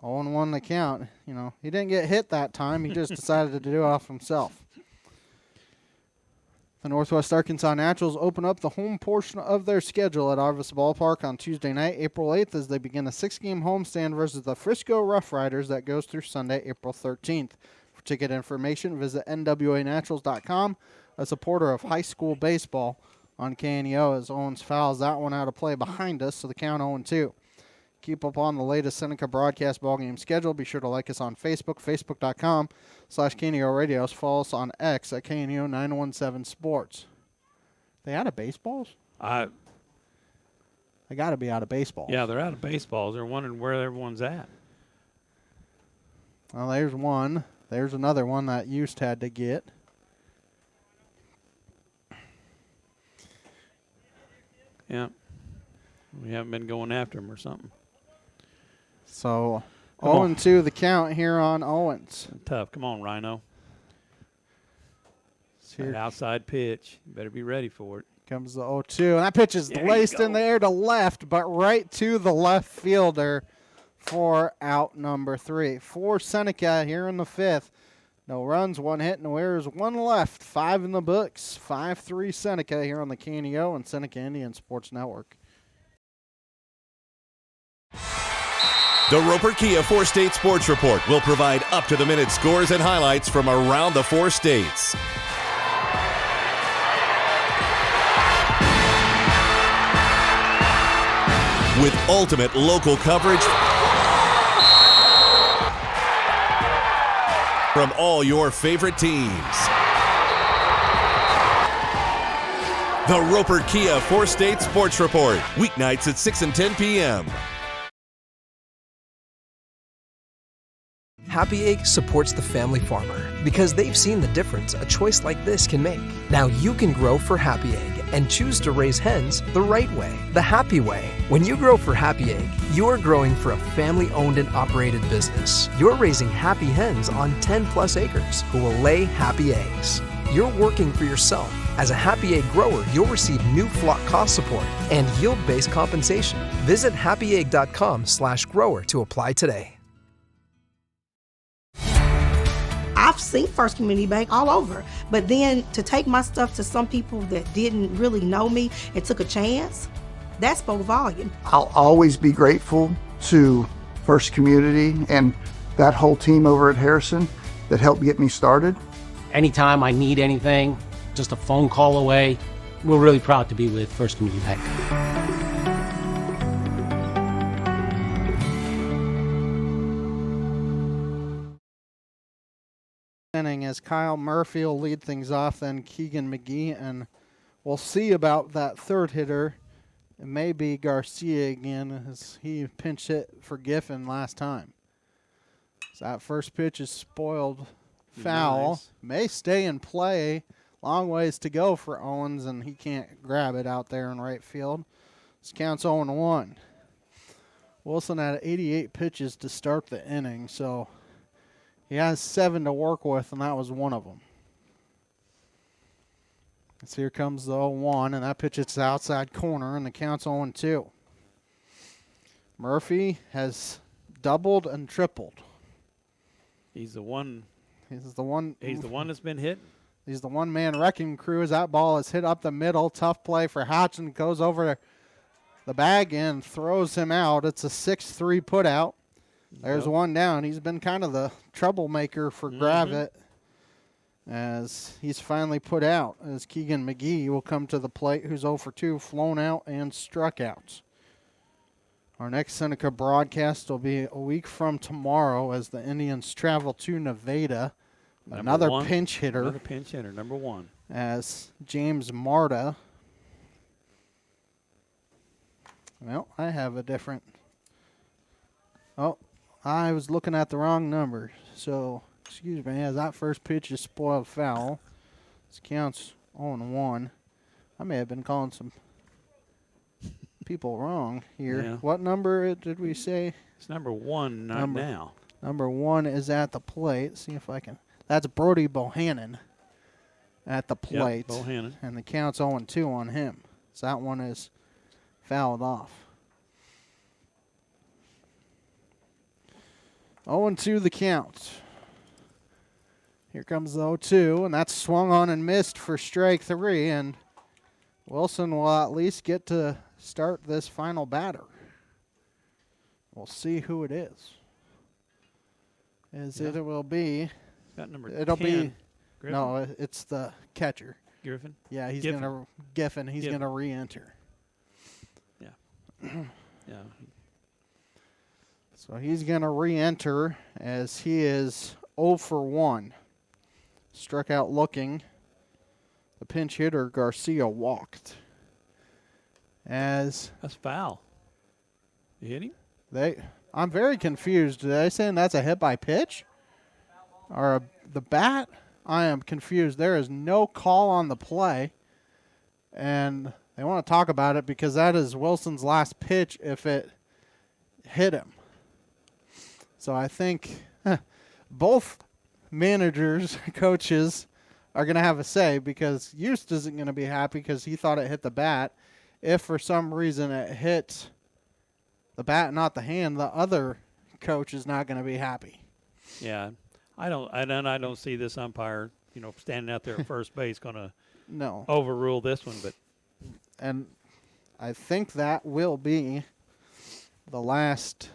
0-1 the count. You know, he didn't get hit that time. He just decided to do it off himself. The Northwest Arkansas Naturals open up the home portion of their schedule at Arvis Ballpark on Tuesday night, April 8th, as they begin a 6-game homestand versus the Frisco Rough Riders that goes through Sunday, April 13th. For ticket information, visit nwanaturals.com, a supporter of high school baseball on KNEO, as Owens fouls that one out of play behind us, so the count 0-2. Keep up on the latest Seneca broadcast ballgame schedule. Be sure to like us on Facebook, facebook.com/KNEO Radios. Follow us on X at KNEO 917 Sports. They out of baseballs? They got to be out of baseballs. Yeah, they're out of baseballs. They're wondering where everyone's at. Well, there's one. There's another one that Used had to get. Yeah. We haven't been going after him or something. So, 0-2 the count here on Owens. Tough. Come on, Rhino. That outside pitch. You better be ready for it. Comes the 0-2. And that pitch is laced in the air to left, but right to the left fielder for out number 3. For Seneca here in the 5th. No runs, 1 hit, no errors, 1 left. 5 in the books. 5-3 Seneca here on the KNEO and Seneca Indian Sports Network. The Roper Kia 4-State Sports Report will provide up-to-the-minute scores and highlights from around the 4 states. With ultimate local coverage from all your favorite teams. The Roper Kia 4-State Sports Report, weeknights at 6 and 10 p.m. Happy Egg supports the family farmer because they've seen the difference a choice like this can make. Now you can grow for Happy Egg and choose to raise hens the right way, the happy way. When you grow for Happy Egg, you're growing for a family-owned and operated business. You're raising happy hens on 10+ acres who will lay happy eggs. You're working for yourself. As a Happy Egg grower, you'll receive new flock cost support and yield-based compensation. Visit happyegg.com/grower to apply today. I've seen First Community Bank all over, but then to take my stuff to some people that didn't really know me and took a chance, that spoke volume. I'll always be grateful to First Community and that whole team over at Harrison that helped get me started. Anytime I need anything, just a phone call away. We're really proud to be with First Community Bank. Inning as Kyle Murphy will lead things off, then Keegan McGee, and we'll see about that third hitter. It may be Garcia again, as he pinch hit for Giffen last time. So that first pitch is spoiled foul. Nice. May stay in play. Long ways to go for Owens, and he can't grab it out there in right field. This counts 0-1. Wilson had 88 pitches to start the inning, so he has 7 to work with, and that was one of them. So here comes the 0-1, and that pitch is to the outside corner, and the count's 0-2. Murphy has doubled and tripled. He's the one. He's the one that's been hit. He's the one-man wrecking crew as that ball is hit up the middle. Tough play for Hodgson. Goes over the bag and throws him out. It's a 6-3 putout. There's one down. He's been kind of the troublemaker for Gravette as he's finally put out. As Keegan McGee will come to the plate, who's 0 for 2, flown out and struck out. Our next Seneca broadcast will be a week from tomorrow as the Indians travel to Nevada. Another pinch hitter. Another pinch hitter, number 1. As James Marta. Well, I have a different. Oh, I was looking at the wrong number. So, excuse me, as that first pitch is spoiled foul. This counts 0-1. I may have been calling some people wrong here. Yeah. What number did we say? It's number 1 now. Number 1 is at the plate. See if I can. That's Brody Bohannon at the plate. Bohannon. And the count's 0-2 on him. So that one is fouled off. 0-2 the count. Here comes the 0-2, and that's swung on and missed for strike 3, and Wilson will at least get to start this final batter. We'll see who it is. It will be. Got number it'll 10. be. Griffin? No, it's the catcher. Griffin? Yeah, he's Giffen. gonna Giffen. He's Giffen. gonna re-enter. Yeah. Yeah. So he's gonna re-enter as he is 0 for 1. Struck out looking. The pinch hitter Garcia walked. As that's foul. You hit him? I'm very confused. Did I say that's a hit by pitch? Or the bat? I am confused. There is no call on the play. And they want to talk about it because that is Wilson's last pitch if it hit him. So I think both managers, coaches, are going to have a say because Eust isn't going to be happy because he thought it hit the bat. If for some reason it hit the bat, not the hand, the other coach is not going to be happy. Yeah, I don't see this umpire, standing out there at first base going to overrule this one. And I think that will be the last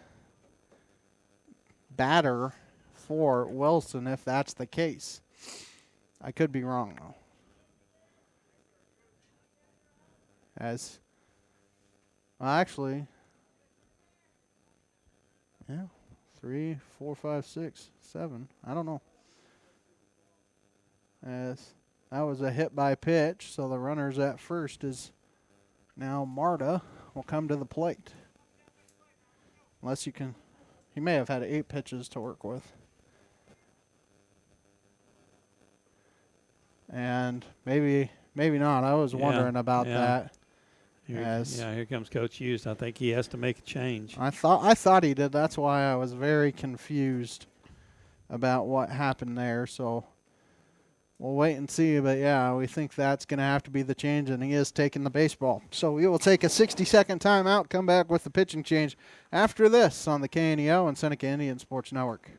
batter for Wilson if that's the case. I could be wrong though. Actually, yeah, 3, 4, 5, 6, 7. I don't know. As that was a hit by pitch, so the runners at first is now Marta will come to the plate. Unless you can, he may have had 8 pitches to work with. And maybe not. I was wondering about that. Here comes Coach Hughes. I think he has to make a change. I thought he did. That's why I was very confused about what happened there. So we'll wait and see. But, yeah, we think that's going to have to be the change, and he is taking the baseball. So we will take a 60-second timeout, come back with the pitching change after this on the KNEO and Seneca Indian Sports Network.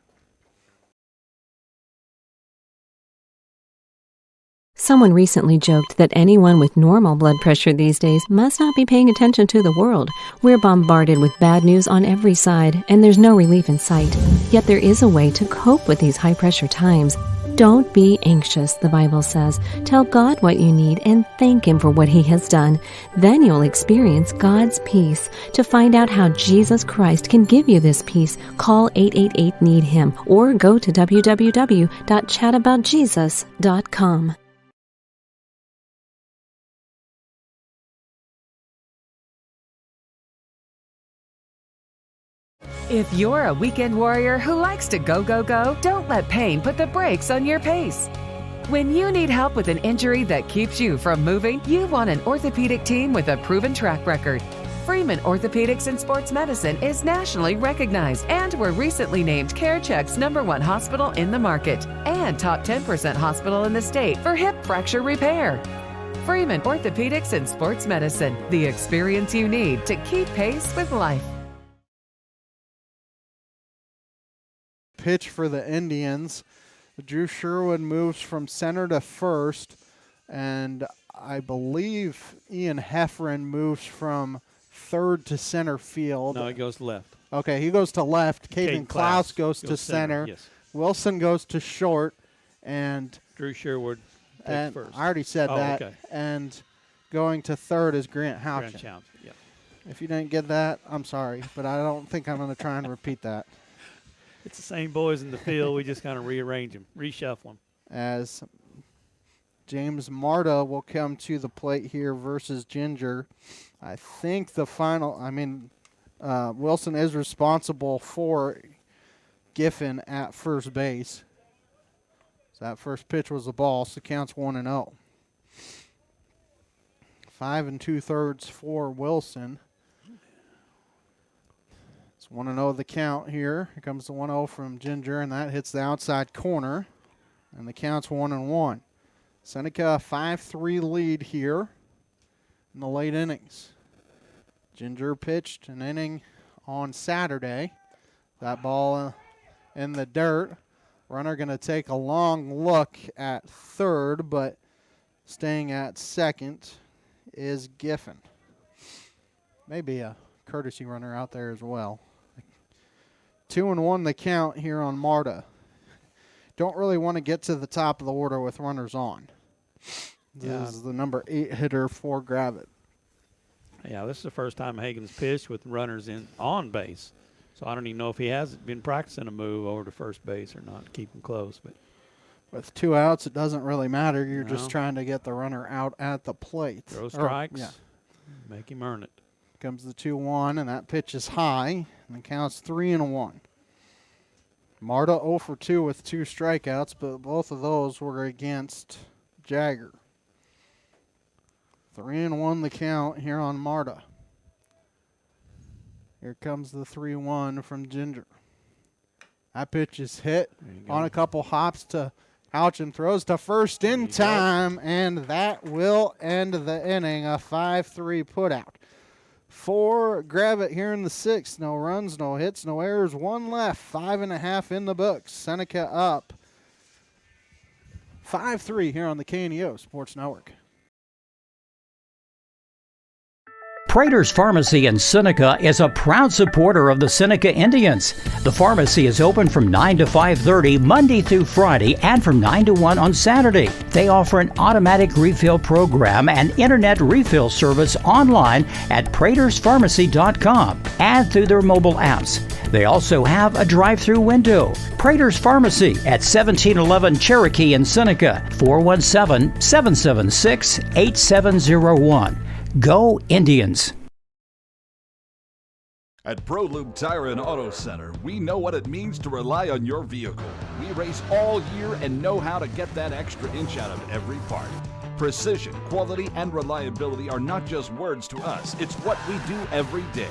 Someone recently joked that anyone with normal blood pressure these days must not be paying attention to the world. We're bombarded with bad news on every side, and there's no relief in sight. Yet there is a way to cope with these high-pressure times. Don't be anxious, the Bible says. Tell God what you need and thank Him for what He has done. Then you'll experience God's peace. To find out how Jesus Christ can give you this peace, call 888-NEED-HIM or go to www.chataboutjesus.com. If you're a weekend warrior who likes to go, go, go, don't let pain put the brakes on your pace. When you need help with an injury that keeps you from moving, you want an orthopedic team with a proven track record. Freeman Orthopedics and Sports Medicine is nationally recognized and were recently named CareCheck's #1 hospital in the market and top 10% hospital in the state for hip fracture repair. Freeman Orthopedics and Sports Medicine, the experience you need to keep pace with life. Pitch for the Indians. Drew Sherwood moves from center to first, and I believe Ian Heffron moves from third to center field. No, he goes left. Okay, he goes to left. Caden Klaus goes to center. Yes. Wilson goes to short, and Drew Sherwood and first. I already said that. Okay. And going to third is Grant Houchin. Grant Houchin, yeah. If you didn't get that, I'm sorry, but I don't think I'm going to try and repeat that. It's the same boys in the field. We just kind of rearrange them, reshuffle them. As James Marta will come to the plate here versus Ginger. I think the final, Wilson is responsible for Giffen at first base. So that first pitch was a ball, so counts 1-0. 5 2/3 for Wilson. 1-0 the count here. Here comes the 1-0 from Ginger, and that hits the outside corner. And the count's 1-1. Seneca 5-3 lead here in the late innings. Ginger pitched an inning on Saturday. That ball in the dirt. Runner going to take a long look at third, but staying at second is Giffen. Maybe a courtesy runner out there as well. 2-1 the count here on Marta. Don't really want to get to the top of the order with runners on. This is the number 8 hitter for Gravette. Yeah, this is the first time Hagen's pitched with runners on base. So I don't even know if he has been practicing a move over to first base or not to keep him close. But with 2 outs, it doesn't really matter. You're just trying to get the runner out at the plate. Throw strikes, make him earn it. Comes the 2-1, and that pitch is high, and the count's 3-1. Marta 0 for 2 with 2 strikeouts, but both of those were against Jagger. 3-1 the count here on Marta. Here comes the 3-1 from Ginger. That pitch is hit on a couple hops to Ouch, and throws to first in time, and that will end the inning. A 5-3 putout for Gravette here in the 6th. No runs, no hits, no errors, 1 left. 5.5 in the books. Seneca up 5-3 here on the KNEO Sports Network. Prater's Pharmacy in Seneca is a proud supporter of the Seneca Indians. The pharmacy is open from 9 to 5:30 Monday through Friday and from 9 to 1 on Saturday. They offer an automatic refill program and internet refill service online at praterspharmacy.com and through their mobile apps. They also have a drive-through window. Prater's Pharmacy at 1711 Cherokee in Seneca, 417-776-8701. Go Indians! At ProLube Tire and Auto Center, we know what it means to rely on your vehicle. We race all year and know how to get that extra inch out of every part. Precision, quality, and reliability are not just words to us. It's what we do every day.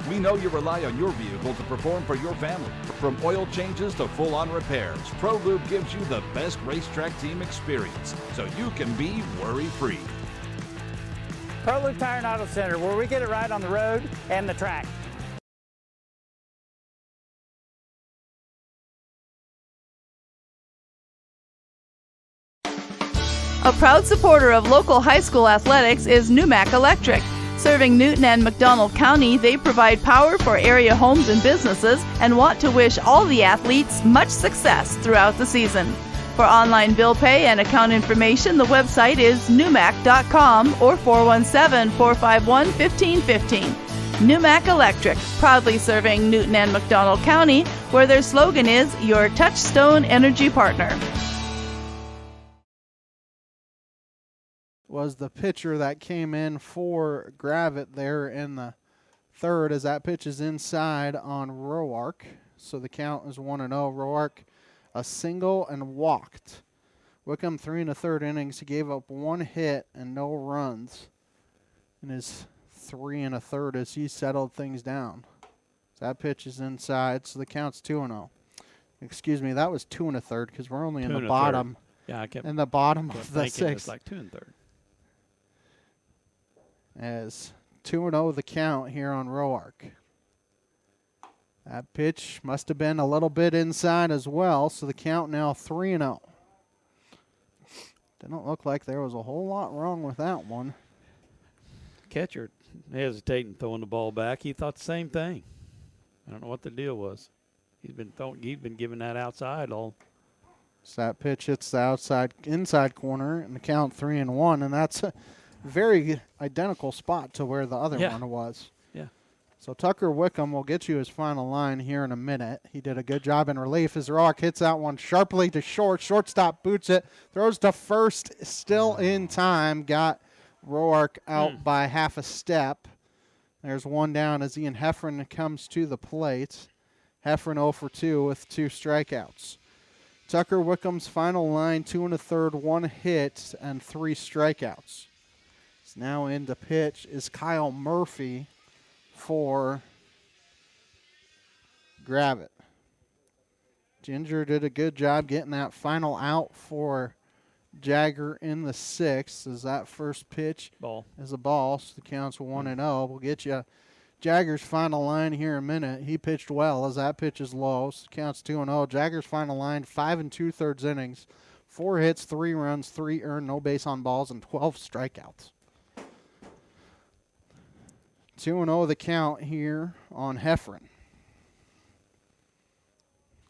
We know you rely on your vehicle to perform for your family. From oil changes to full-on repairs, ProLube gives you the best racetrack team experience, so you can be worry-free. ProLube Tire and Auto Center, where we get it right on the road and the track. A proud supporter of local high school athletics is Numac Electric. Serving Newton and McDonald County, they provide power for area homes and businesses and want to wish all the athletes much success throughout the season. For online bill pay and account information, the website is numac.com or 417-451-1515. Numac Electric, proudly serving Newton and McDonald County, where their slogan is your touchstone energy partner. Was the pitcher that came in for Gravette there in the 3rd, as that pitch is inside on Roark. So the count is 1-0. Roark a single and walked. Wickham 3 1/3 innings. He gave up 1 hit and no runs in his 3 1/3 as he settled things down. So that pitch is inside, so the count's 2-0. Excuse me, that was 2 1/3 because we're only in the bottom. Yeah, I kept in the bottom of the 6th. It's like 2 1/3. As 2-0 the count here on Roark. That pitch must have been a little bit inside as well, so the count now 3-0. Didn't look like there was a whole lot wrong with that one. Catcher hesitating throwing the ball back. He thought the same thing. I don't know what the deal was. He's been giving that outside all. So that pitch hits the inside corner, and the count 3-1, and that's a very identical spot to where the other one was. Yeah. So Tucker Wickham will get you his final line here in a minute. He did a good job in relief as Roark hits that one sharply to short. Shortstop boots it, throws to first, still in time. Got Roark out by half a step. There's one down as Ian Heffron comes to the plate. Heffron 0 for 2 with 2 strikeouts. Tucker Wickham's final line, 2 1/3, 1 hit, and 3 strikeouts. It's now in to pitch is Kyle Murphy for Gravette. Ginger did a good job getting that final out for Jagger in the 6th as that first pitch is a ball. So the count's 1-0. We'll get you Jagger's final line here in a minute. He pitched well as that pitch is low. So the count's 2-0. Jagger's final line, 5 2/3 innings, 4 hits, 3 runs, 3 earned, no base on balls, and 12 strikeouts. 2-0 the count here on Heffron.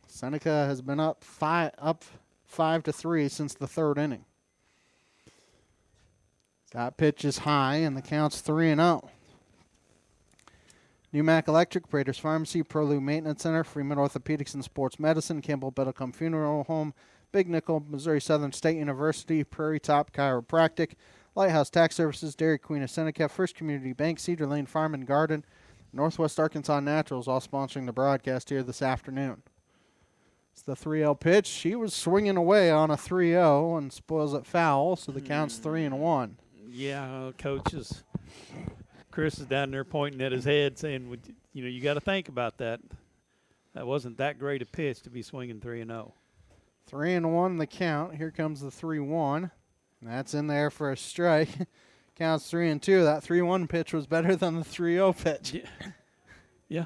Seneca has been up 5-3 since the 3rd inning. That pitch is high, and the count's 3-0. Newmac Electric, Prater's Pharmacy, Prolue Maintenance Center, Freeman Orthopedics and Sports Medicine, Campbell Beddlecombe Funeral Home, Big Nickel, Missouri Southern State University, Prairie Top Chiropractic, Lighthouse Tax Services, Dairy Queen of Seneca, First Community Bank, Cedar Lane Farm and Garden, Northwest Arkansas Naturals, all sponsoring the broadcast here this afternoon. It's the 3-0 pitch. She was swinging away on a 3-0 and spoils it foul, so the count's 3-1. Yeah, Chris is down there pointing at his head saying, you got to think about that. That wasn't that great a pitch to be swinging 3-0. 3-1 the count. Here comes the 3-1. That's in there for a strike. Counts 3-2. That 3-1 pitch was better than the 3-0 pitch. Yeah.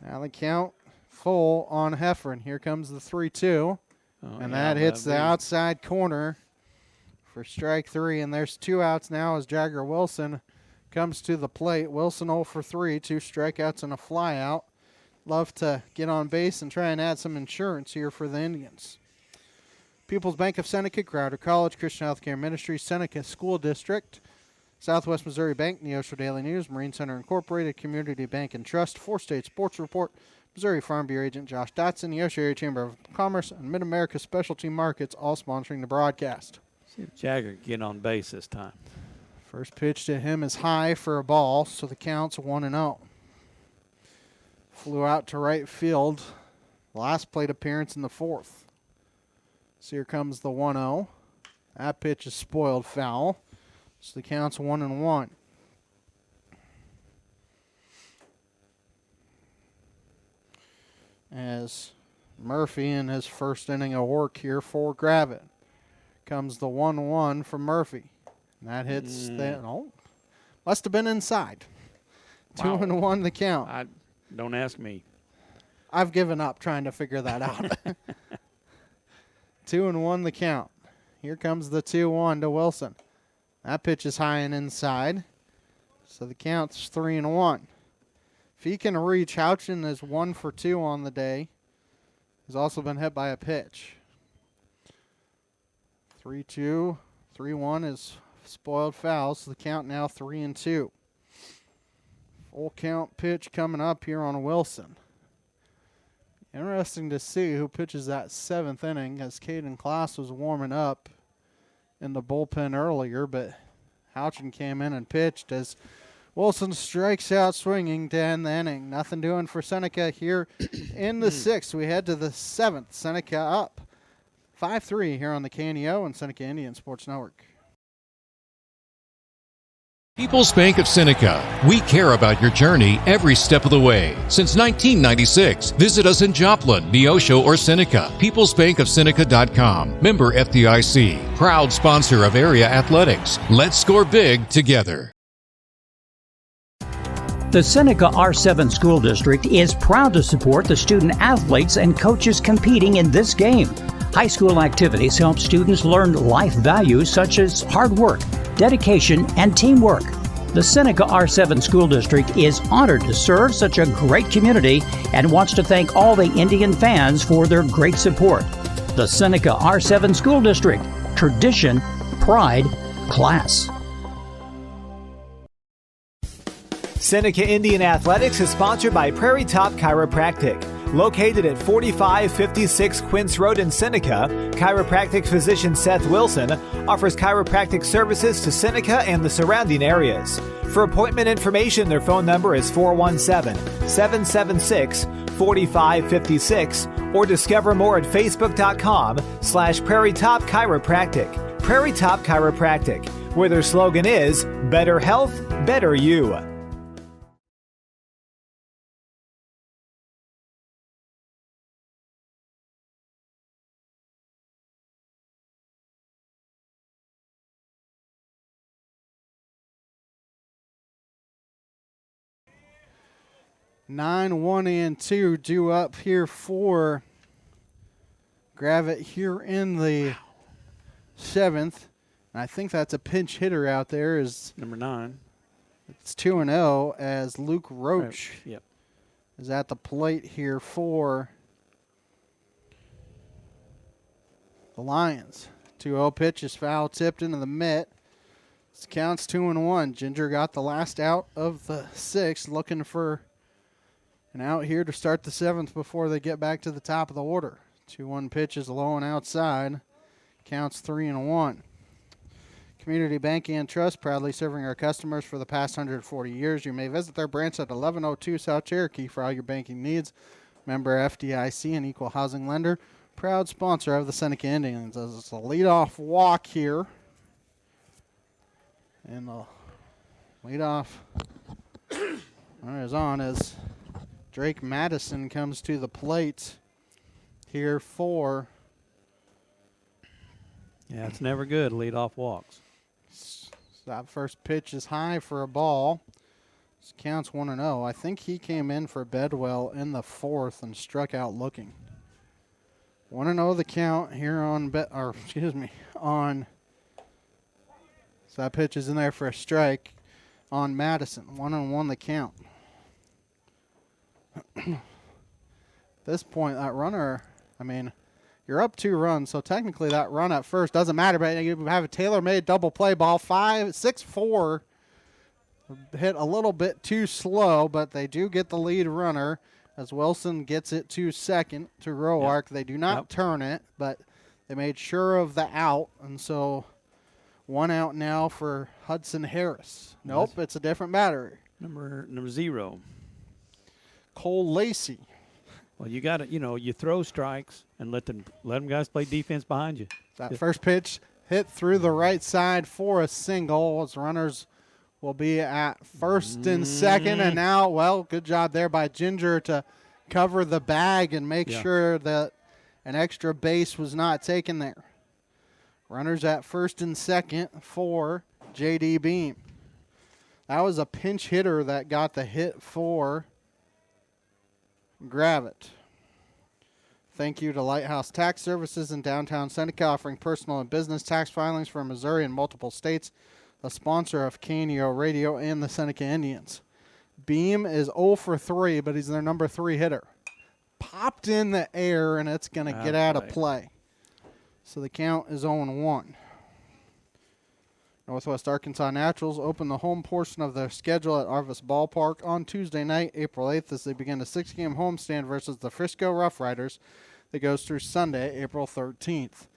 Now the count full on Heffron. Here comes the 3-2. That hits the outside corner for strike 3. And there's 2 outs now as Jagger Wilson comes to the plate. Wilson 0 for 3, 2 strikeouts and a fly out. Love to get on base and try and add some insurance here for the Indians. People's Bank of Seneca, Crowder College, Christian Healthcare Ministry, Seneca School District, Southwest Missouri Bank, Neosho Daily News, Marine Center Incorporated, Community Bank and Trust, 4-State Sports Report, Missouri Farm Bureau Agent Josh Dotson, Neosho Area Chamber of Commerce, and Mid-America Specialty Markets, all sponsoring the broadcast. See if Jagger can get on base this time. First pitch to him is high for a ball, so the count's 1-0. Flew out to right field. Last plate appearance in the 4th. So here comes the 1-0. That pitch is spoiled foul. So the count's 1-1. As Murphy in his first inning of work here for Gravette. Comes the 1-1 from Murphy. And that hits must have been inside. Wow. 2-1 the count. Don't ask me. I've given up trying to figure that out. 2-1 the count. Here comes the 2-1 to Wilson. That pitch is high and inside. So the count's 3-1. If he can reach, Houchin is 1 for 2 on the day. He's also been hit by a pitch. 3-2. 3-1 is spoiled foul, so the count now 3-2. Full count pitch coming up here on Wilson. Interesting to see who pitches that 7th inning, as Caden Klaus was warming up in the bullpen earlier, but Houchin came in and pitched as Wilson strikes out swinging to end the inning. Nothing doing for Seneca here in the 6th. We head to the 7th. Seneca up 5-3 here on the KNEO and Seneca Indian Sports Network. People's Bank of Seneca. We care about your journey every step of the way. Since 1996, visit us in Joplin, Neosho, or Seneca. PeoplesBankOfSeneca.com. Member FDIC. Proud sponsor of area athletics. Let's score big together. The Seneca R7 School District is proud to support the student athletes and coaches competing in this game. High school activities help students learn life values such as hard work, dedication, and teamwork. The Seneca R7 School District is honored to serve such a great community and wants to thank all the Indian fans for their great support. The Seneca R7 School District. Tradition, pride, class. Seneca Indian Athletics is sponsored by Prairie Top Chiropractic. Located at 4556 Quince Road in Seneca, chiropractic physician Seth Wilson offers chiropractic services to Seneca and the surrounding areas. For appointment information, their phone number is 417-776-4556 or discover more at facebook.com/Prairie Top Chiropractic. Prairie Top Chiropractic, where their slogan is better health, better you. 9-1-2 due up here for Gravette here in the 7th. And I think that's a pinch hitter out there. Is number 9. It's 2-0 as Luke Roach Yep. is at the plate here for the Lions. 2-0 pitch is foul tipped into the mitt. This counts 2-1. Ginger got the last out of the 6th, looking for an out here to start the 7th before they get back to the top of the order. 2-1 pitch is low and outside. Counts 3-1. Community Banking and Trust, proudly serving our customers for the past 140 years. You may visit their branch at 1102 South Cherokee for all your banking needs. Member FDIC and equal housing lender. Proud sponsor of the Seneca Indians. As it's a leadoff walk here. And the leadoff is on as Drake Madison comes to the plate here for. Yeah, it's never good, leadoff walks. That first pitch is high for a ball. This counts 1-0. I think he came in for Bedwell in the 4th and struck out looking. 1-0 the count here on on. So that pitch is in there for a strike on Madison. 1-1 the count. At this point, that runner, you're up 2 runs, so technically that run at first doesn't matter, but you have a tailor-made double play ball. 6-4 hit a little bit too slow, but they do get the lead runner as Wilson gets it to second to Roark. Yep. They do not turn it, but they made sure of the out, and so 1 out now for Hudson Harris. Nope, it's a different batter. Number 0. Cole Lacey. Well, you got to, you throw strikes and let them guys play defense behind you. That first pitch hit through the right side for a single. As runners will be at first and second. And now, good job there by Ginger to cover the bag and make sure that an extra base was not taken there. Runners at first and second for J.D. Beam. That was a pinch hitter that got the hit for Gravette. Thank you to Lighthouse Tax Services in downtown Seneca, offering personal and business tax filings for Missouri and multiple states, the sponsor of KNEO Radio and the Seneca Indians. Beam is 0 for 3, but he's their number 3 hitter. Popped in the air, and it's going to get out of play. So the count is 0-1. Northwest Arkansas Naturals open the home portion of their schedule at Arvis Ballpark on Tuesday night, April 8th, as they begin a 6-game homestand versus the Frisco Rough Riders that goes through Sunday, April 13th.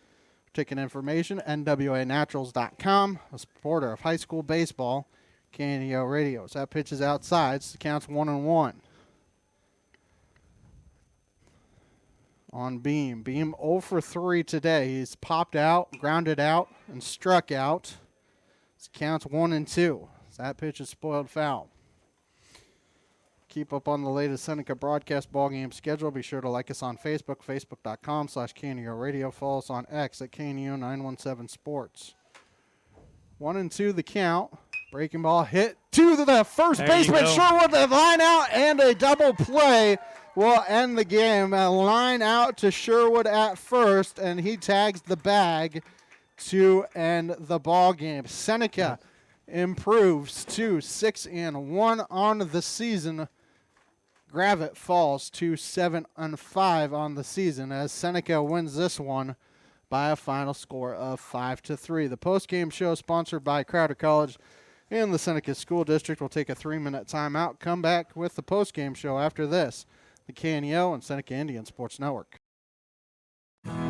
Ticket information, nwanaturals.com, a supporter of high school baseball, KNEO Radio. So that pitch is outside, so the count's 1-1. On Beam. Beam 0 for 3 today. He's popped out, grounded out, and struck out. This counts 1-2. So that pitch is spoiled foul. Keep up on the latest Seneca broadcast ball game schedule. Be sure to like us on Facebook, facebook.com/KNEO Radio. Follow us on X at KNEO 917 Sports. 1-2 the count. Breaking ball hit to the first baseman. Sherwood, the line out, and a double play will end the game. A line out to Sherwood at first, and he tags the bag to end the ball game. Seneca improves to 6-1 on the season. Gravette falls to 7-5 on the season as Seneca wins this one by a final score of 5-3. The postgame show sponsored by Crowder College and the Seneca School District. Will take a 3-minute timeout. Come back with the postgame show after this. The KNEO and Seneca Indian Sports Network.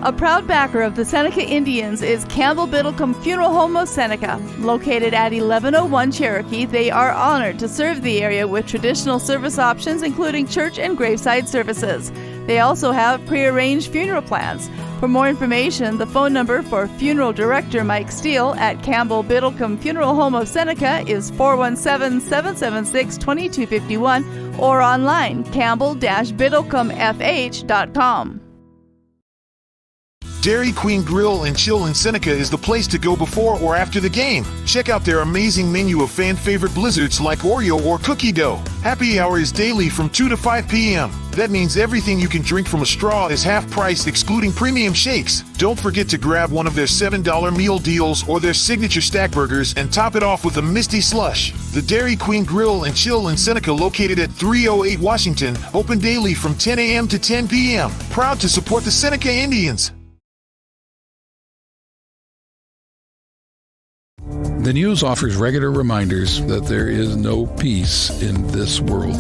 A proud backer of the Seneca Indians is Campbell Biddlecombe Funeral Home of Seneca. Located at 1101 Cherokee, they are honored to serve the area with traditional service options including church and graveside services. They also have prearranged funeral plans. For more information, the phone number for Funeral Director Mike Steele at Campbell Biddlecombe Funeral Home of Seneca is 417-776-2251 or online campbell-biddlecomefh.com. Dairy Queen Grill and Chill in Seneca is the place to go before or after the game. Check out their amazing menu of fan-favorite blizzards like Oreo or cookie dough. Happy hour is daily from 2 to 5 p.m. That means everything you can drink from a straw is half price, excluding premium shakes. Don't forget to grab one of their $7 meal deals or their signature stack burgers and top it off with a Misty Slush. The Dairy Queen Grill and Chill in Seneca, located at 308 Washington, open daily from 10 a.m. to 10 p.m. Proud to support the Seneca Indians. The news offers regular reminders that there is no peace in this world.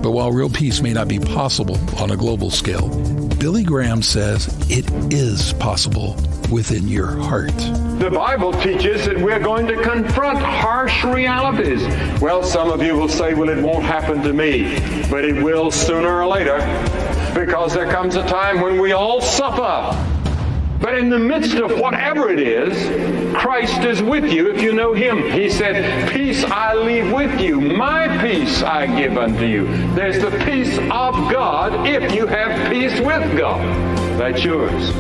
But while real peace may not be possible on a global scale, Billy Graham says it is possible within your heart. The Bible teaches that we're going to confront harsh realities. Well, some of you will say, well, it won't happen to me, but it will sooner or later, because there comes a time when we all suffer. But in the midst of whatever it is, Christ is with you if you know Him. He said, peace I leave with you, my peace I give unto you. There's the peace of God if you have peace with God. That's yours.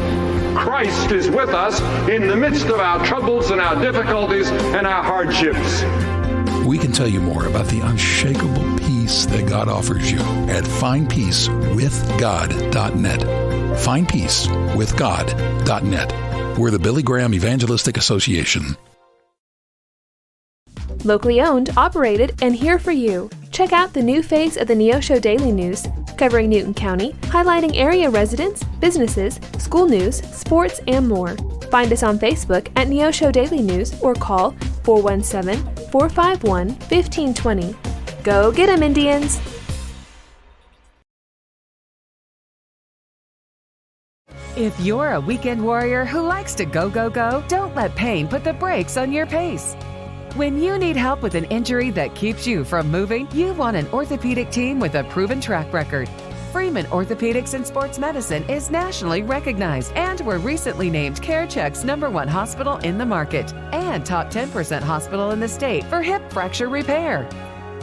Christ is with us in the midst of our troubles and our difficulties and our hardships. We can tell you more about the unshakable peace that God offers you at findpeacewithgod.net. findpeacewithgod.net. We're the Billy Graham Evangelistic Association. Locally owned, operated, and here for you. Check out the new face of the Neosho Daily News, covering Newton County, highlighting area residents, businesses, school news, sports, and more. Find us on Facebook at Neosho Daily News or call 417-451-1520. Go get 'em, Indians! If you're a weekend warrior who likes to go, go, go, don't let pain put the brakes on your pace. When you need help with an injury that keeps you from moving, you want an orthopedic team with a proven track record. Freeman Orthopedics and Sports Medicine is nationally recognized, and were recently named CareCheck's #1 hospital in the market and top 10% hospital in the state for hip fracture repair.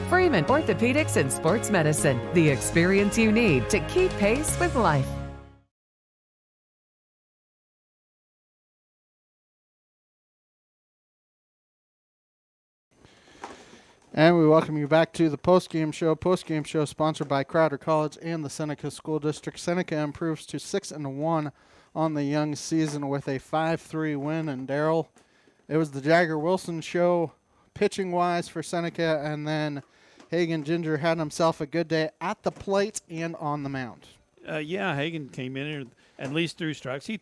Freeman Orthopedics and Sports Medicine, the experience you need to keep pace with life. And we welcome you back to the postgame show. Postgame show sponsored by Crowder College and the Seneca School District. Seneca improves to 6-1 on the young season with a 5-3 win. And Daryl, it was the Jagger Wilson show pitching-wise for Seneca, and then Hagen Ginger had himself a good day at the plate and on the mound. Yeah, Hagen came in and at least threw strikes. He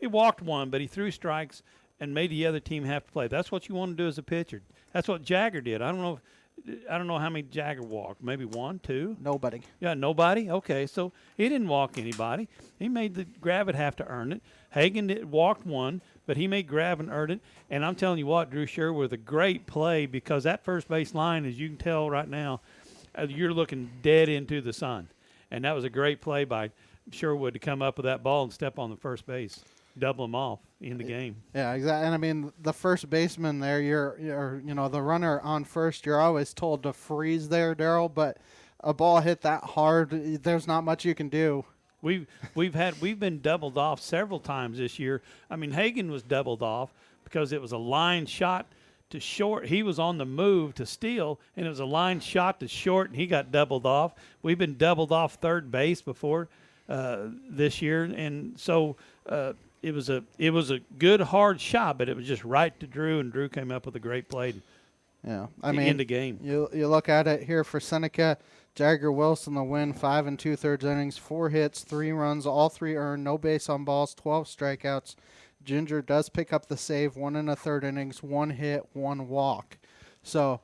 walked one, but he threw strikes and made the other team have to play. That's what you want to do as a pitcher. That's what Jagger did. I don't know how many Jagger walked. Maybe 1, 2? Nobody. Yeah, nobody? Okay, so he didn't walk anybody. He made the Gravette have to earn it. Hagen walked one, but he made Gravette earn it. And I'm telling you what, Drew Sherwood with a great play, because that first base line, as you can tell right now, you're looking dead into the sun. And that was a great play by Sherwood to come up with that ball and step on the first base, double him off in the game. Yeah, exactly. And I mean, the first baseman there, you're the runner on first, you're always told to freeze there, Daryl, but a ball hit that hard, there's not much you can do. We've been doubled off several times this year. I mean, Hagen was doubled off because it was a line shot to short. He was on the move to steal, and it was a line shot to short, and he got doubled off. We've been doubled off third base before this year, and so it was a good hard shot, but it was just right to Drew, and Drew came up with a great play. Yeah, I mean, end the game. You look at it here for Seneca. Jagger Wilson the win, 5 2/3 innings, 4 hits, 3 runs, all 3 earned, no base on balls, 12 strikeouts. Ginger does pick up the save, 1 1/3 innings, 1 hit, 1 walk. So,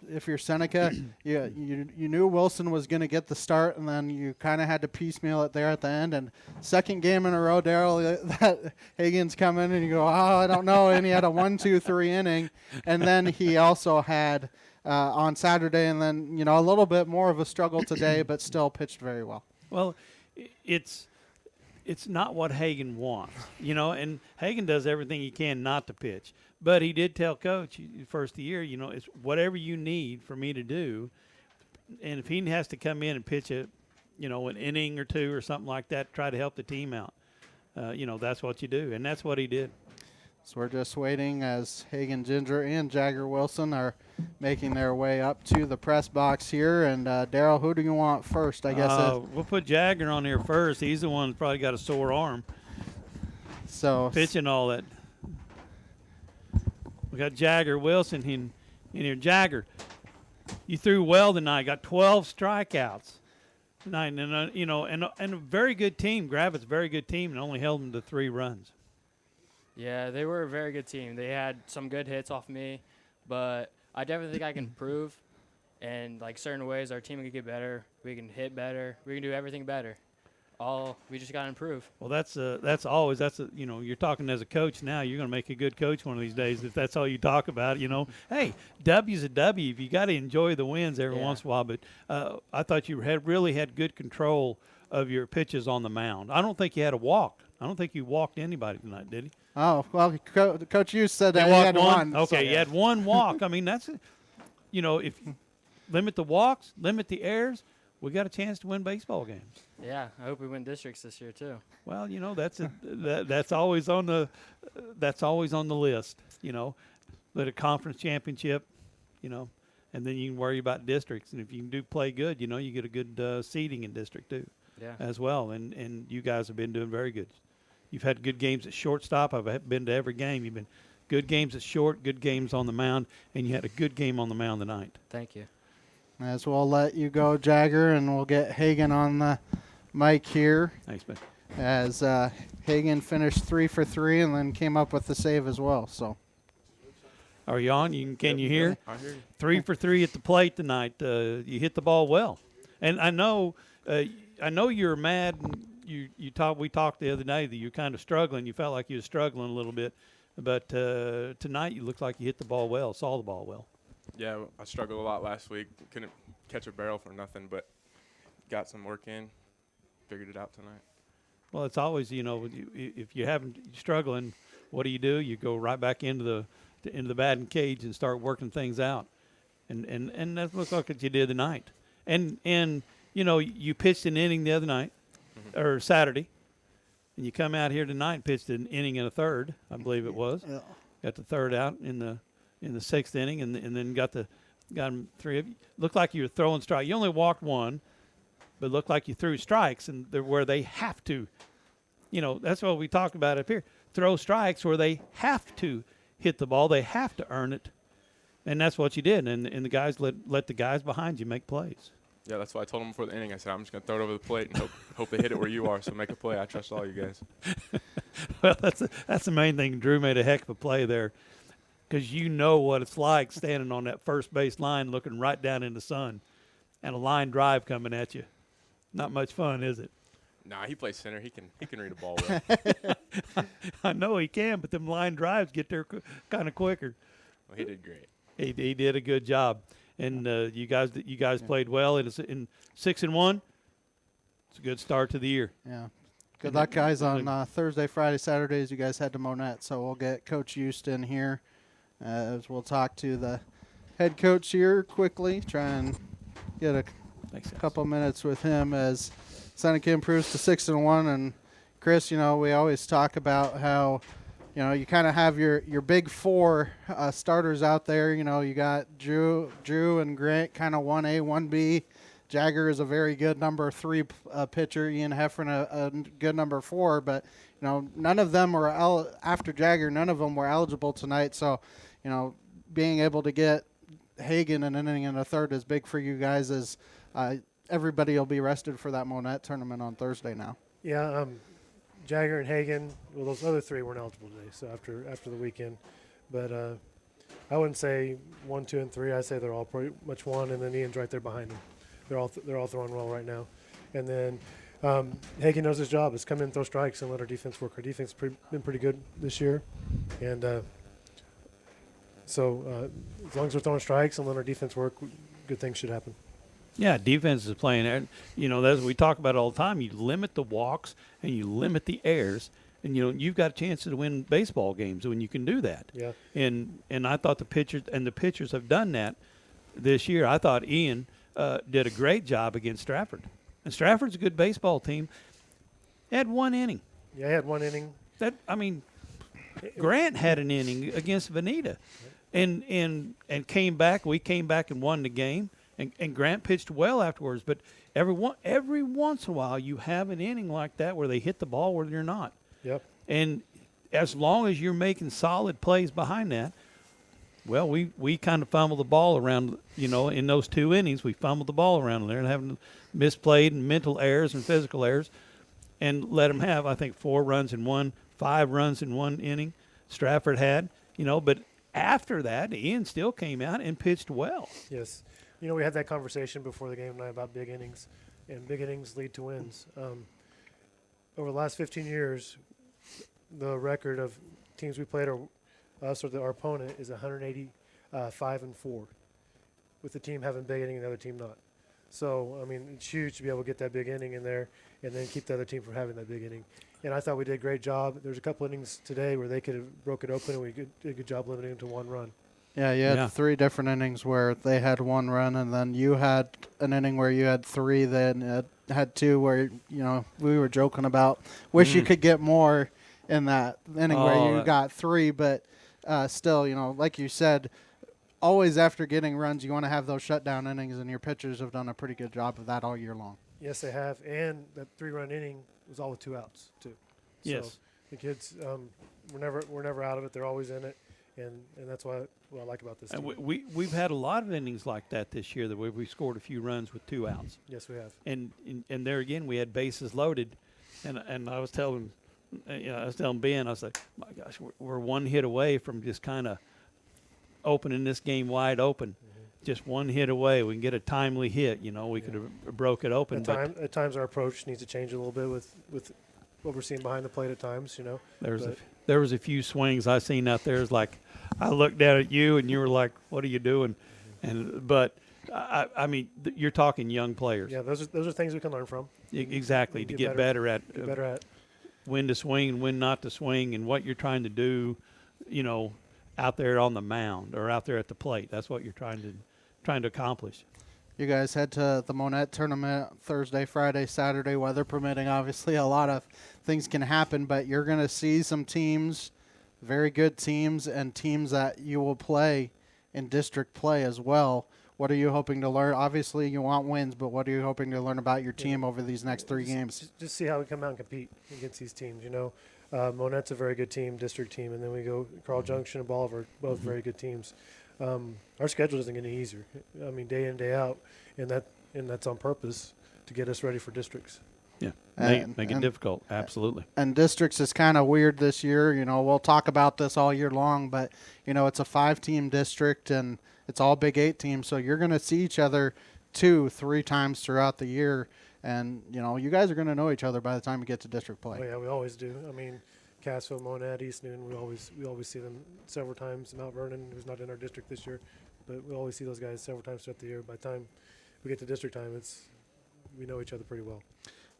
if you're Seneca, you knew Wilson was going to get the start, and then you kind of had to piecemeal it there at the end. And second game in a row, Daryl, that Hagen's come in, and you go, I don't know. And he had a 1, 2, 3 inning. And then he also had on Saturday, and then, a little bit more of a struggle today, but still pitched very well. Well, it's not what Hagen wants, and Hagen does everything he can not to pitch. But he did tell Coach first of the year, it's whatever you need for me to do. And if he has to come in and pitch an inning or two or something like that, try to help the team out. that's what you do, and that's what he did. So we're just waiting as Hagen Ginger and Jagger Wilson are making their way up to the press box here. And Daryl, who do you want first? I guess we'll put Jagger on here first. He's the one that's probably got a sore arm. So pitching all that. We got Jagger Wilson in here. Jagger, you threw well tonight. Got 12 strikeouts tonight, and and a very good team. Gravette's a very good team, and only held them to 3 runs. Yeah, they were a very good team. They had some good hits off me, but I definitely think I can improve. And like certain ways, our team can get better. We can hit better. We can do everything better. We just got to improve. Well, you're talking as a coach now. You're going to make a good coach one of these days if that's all you talk about. Hey, W's a W. You got to enjoy the wins every once in a while. But I thought you really had good control of your pitches on the mound. I don't think you had a walk. I don't think you walked anybody tonight, did he? Oh, well, Coach Hughes said that he had one. Okay, you had one walk. I mean, that's, if you limit the walks, limit the errors, we got a chance to win baseball games. Yeah, I hope we win districts this year too. Well, that's always on the list. Let a conference championship, and then you can worry about districts. And if you can play good, you get a good seeding in district too. Yeah. As well, and you guys have been doing very good. You've had good games at shortstop. I've been to every game. You've been good games at short, good games on the mound, and you had a good game on the mound tonight. Thank you. As we'll let you go, Jagger, and we'll get Hagen on the mic here. Thanks, man. As Hagen finished 3 for 3 and then came up with the save as well. So, are you on? Can you hear? I hear you. 3 for 3 at the plate tonight. You hit the ball well, and I know you're mad. And we talked the other day that you're kind of struggling. You felt like you were struggling a little bit, but tonight you looked like you hit the ball well, saw the ball well. Yeah, I struggled a lot last week. Couldn't catch a barrel for nothing, but got some work in. Figured it out tonight. Well, it's always, if you're struggling, what do? You go right back into the batting cage and start working things out, and that looks like what you did tonight. And you pitched an inning the other night, or Saturday, and you come out here tonight and pitched an inning and a third, I believe it was. Yeah. Got the third out in the 6th inning, and then got them 3 of you. Looked like you were throwing strikes. You only walked 1, but looked like you threw strikes, and where they have to. That's what we talked about up here. Throw strikes where they have to hit the ball. They have to earn it, and that's what you did. And the guys let the guys behind you make plays. Yeah, that's why I told them before the inning. I said, I'm just going to throw it over the plate and hope they hit it where you are, so make a play. I trust all you guys. Well, that's the main thing. Drew made a heck of a play there because you know what it's like standing on that first base line looking right down in the sun and a line drive coming at you. Not much fun, is it? Nah, he plays center. He can read a ball well. I know he can, but them line drives get there kind of quicker. Well, he did great. He did a good job. And you guys played well in 6-1. It's a good start to the year. Yeah. Good luck, guys, on Thursday, Friday, Saturdays. You guys head to Monette, so we'll get Coach Houston here as we'll talk to the head coach here quickly, try and get a couple minutes with him as Seneca improves to 6-1. And Chris, we always talk about how you kind of have your big 4 starters out there. You got Drew and Grant, kind of 1A, 1B. Jagger is a very good number 3 pitcher. Ian Heffron, a good number 4. But, none of them were after Jagger. None of them were eligible tonight. So, being able to get Hagen an inning and a third is big for you guys. As everybody will be rested for that Monette tournament on Thursday now. Yeah. Jagger and Hagen, well, those other 3 weren't eligible today, so after the weekend. But I wouldn't say 1, 2, and 3. I'd say they're all pretty much 1, and then Ian's right there behind them. They're all throwing well right now. And then Hagen knows his job is come in, throw strikes, and let our defense work. Our defense has been pretty good this year. And so as long as we're throwing strikes and letting our defense work, good things should happen. Yeah, defense is playing. That's we talk about it all the time. You limit the walks and you limit the errors, and you've got a chance to win baseball games when you can do that. Yeah. And I thought the pitchers have done that this year. I thought Ian did a great job against Stratford, and Stratford's a good baseball team. They had 1 inning. Yeah, he had one inning. Grant had an inning against Veneta, and came back. We came back and won the game, and Grant pitched well afterwards. But every once in a while, you have an inning like that where they hit the ball where you're not. Yep. And as long as you're making solid plays behind that, well, we kind of fumbled the ball around. In those 2 innings, we fumbled the ball around there and having misplayed and mental errors and physical errors, and let them have, I think, 4 runs in 5 runs in 1 inning. Stratford had, but after that, Ian still came out and pitched well. Yes. We had that conversation before the game tonight about big innings, and big innings lead to wins. Over the last 15 years, the record of teams we played, us or our opponent, is 185-4, with the team having big inning and the other team not. So, it's huge to be able to get that big inning in there and then keep the other team from having that big inning. And I thought we did a great job. There's a couple innings today where they could have broke it open, and we did a good job limiting them to 1 run. Yeah, you had 3 different innings where they had 1 run, and then you had an inning where you had 3, then had 2 where, we were joking about. Wish you could get more in that inning where you got 3, but still, like you said, always after getting runs, you want to have those shutdown innings, and your pitchers have done a pretty good job of that all year long. Yes, they have, and that 3-run inning was all with 2 outs too. Yes, so the kids we're never out of it. They're always in it, and that's what I like about this. And team. we've had a lot of innings like that this year, that we scored a few runs with 2 outs. Yes, we have. And there again, we had bases loaded, and I was telling Ben, I was like, my gosh, we're 1 hit away from just kind of opening this game wide open. Just 1 hit away. We can get a timely hit. We could have broke it open. At times our approach needs to change a little bit with what we're seeing behind the plate at times. There was a few swings I seen out there. It's like I looked down at you and you were like, "What are you doing?" But you're talking young players. Yeah, those are things we can learn from. Exactly, to get better at when to swing and when not to swing, and what you're trying to do. Out there on the mound or out there at the plate. That's what you're trying to accomplish. You guys head to the Monette tournament Thursday, Friday, Saturday, weather permitting. Obviously, a lot of things can happen, but you're going to see some teams, very good teams, and teams that you will play in district play as well. What are you hoping to learn? Obviously, you want wins, but what are you hoping to learn about your team over these next 3 games? Just see how we come out and compete against these teams, Monette's a very good team, district team, and then we go Carl Junction and Bolivar, both very good teams. Our schedule doesn't get any easier. Day in, day out, and that's on purpose to get us ready for districts. Yeah, make it difficult. Absolutely. And districts is kind of weird this year. We'll talk about this all year long, but it's a 5-team district and it's all Big 8 teams, so you're going to see each other 2-3 times throughout the year. And, you guys are going to know each other by the time you get to district play. Oh, yeah, we always do. Cassville, Monette, East Newton, we always see them several times. Mount Vernon, who's not in our district this year, but we always see those guys several times throughout the year. By the time we get to district time, we know each other pretty well.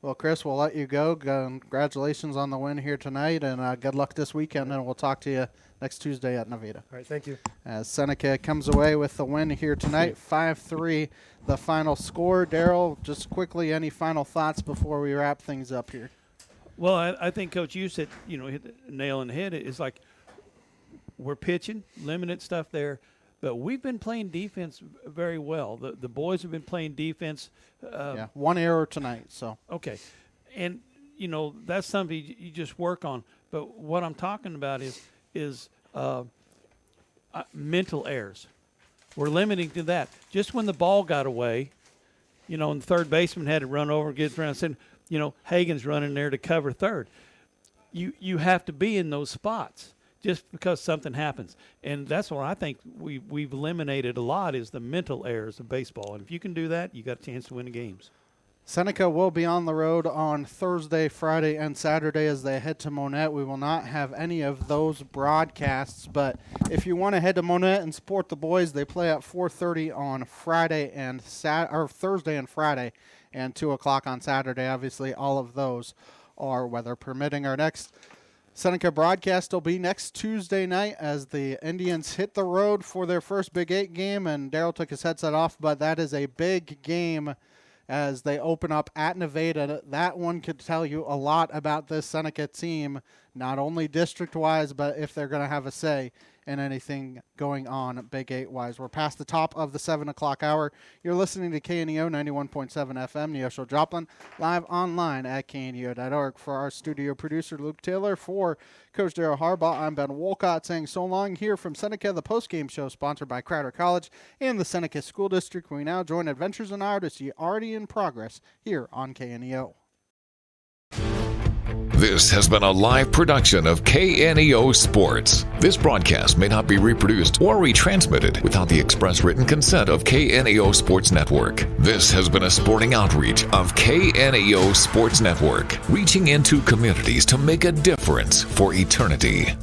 Well, Chris, we'll let you go. Congratulations on the win here tonight, and good luck this weekend, and we'll talk to you next Tuesday at Nevada. All right, thank you. As Seneca comes away with the win here tonight, 5-3, the final score. Daryl, just quickly, any final thoughts before we wrap things up here? Well, I think, Coach, you said, hit the nail on the head. It's like we're pitching, limited stuff there, but we've been playing defense very well. The boys have been playing defense. 1 error tonight. So okay, and that's something you just work on. But what I'm talking about is mental errors. We're limiting to that. Just when the ball got away, and the third baseman had to run over and get around, said, Hagen's running there to cover third. You have to be in those spots just because something happens. And that's what I think we've eliminated a lot is the mental errors of baseball. And if you can do that, you got a chance to win the games. Seneca will be on the road on Thursday, Friday, and Saturday as they head to Monette. We will not have any of those broadcasts, but if you want to head to Monette and support the boys, they play at 4:30 on Friday and Thursday and Friday, and 2 o'clock on Saturday. Obviously, all of those are weather permitting. Our next Seneca broadcast will be next Tuesday night as the Indians hit the road for their first Big 8 game, and Daryl took his headset off, but that is a big game as they open up at Nevada. That one could tell you a lot about this Seneca team, not only district-wise, but if they're going to have a say in anything going on Big 8-wise. We're past the top of the 7 o'clock hour. You're listening to KNEO 91.7 FM, Neosho Joplin, live online at kneo.org. For our studio producer, Luke Taylor, for Coach Darryl Harbaugh, I'm Ben Wolcott saying so long here from Seneca, the postgame show sponsored by Crowder College and the Seneca School District. We now join Adventures in Odyssey, already in progress here on KNEO. This has been a live production of KNEO Sports. This broadcast may not be reproduced or retransmitted without the express written consent of KNEO Sports Network. This has been a sporting outreach of KNEO Sports Network, reaching into communities to make a difference for eternity.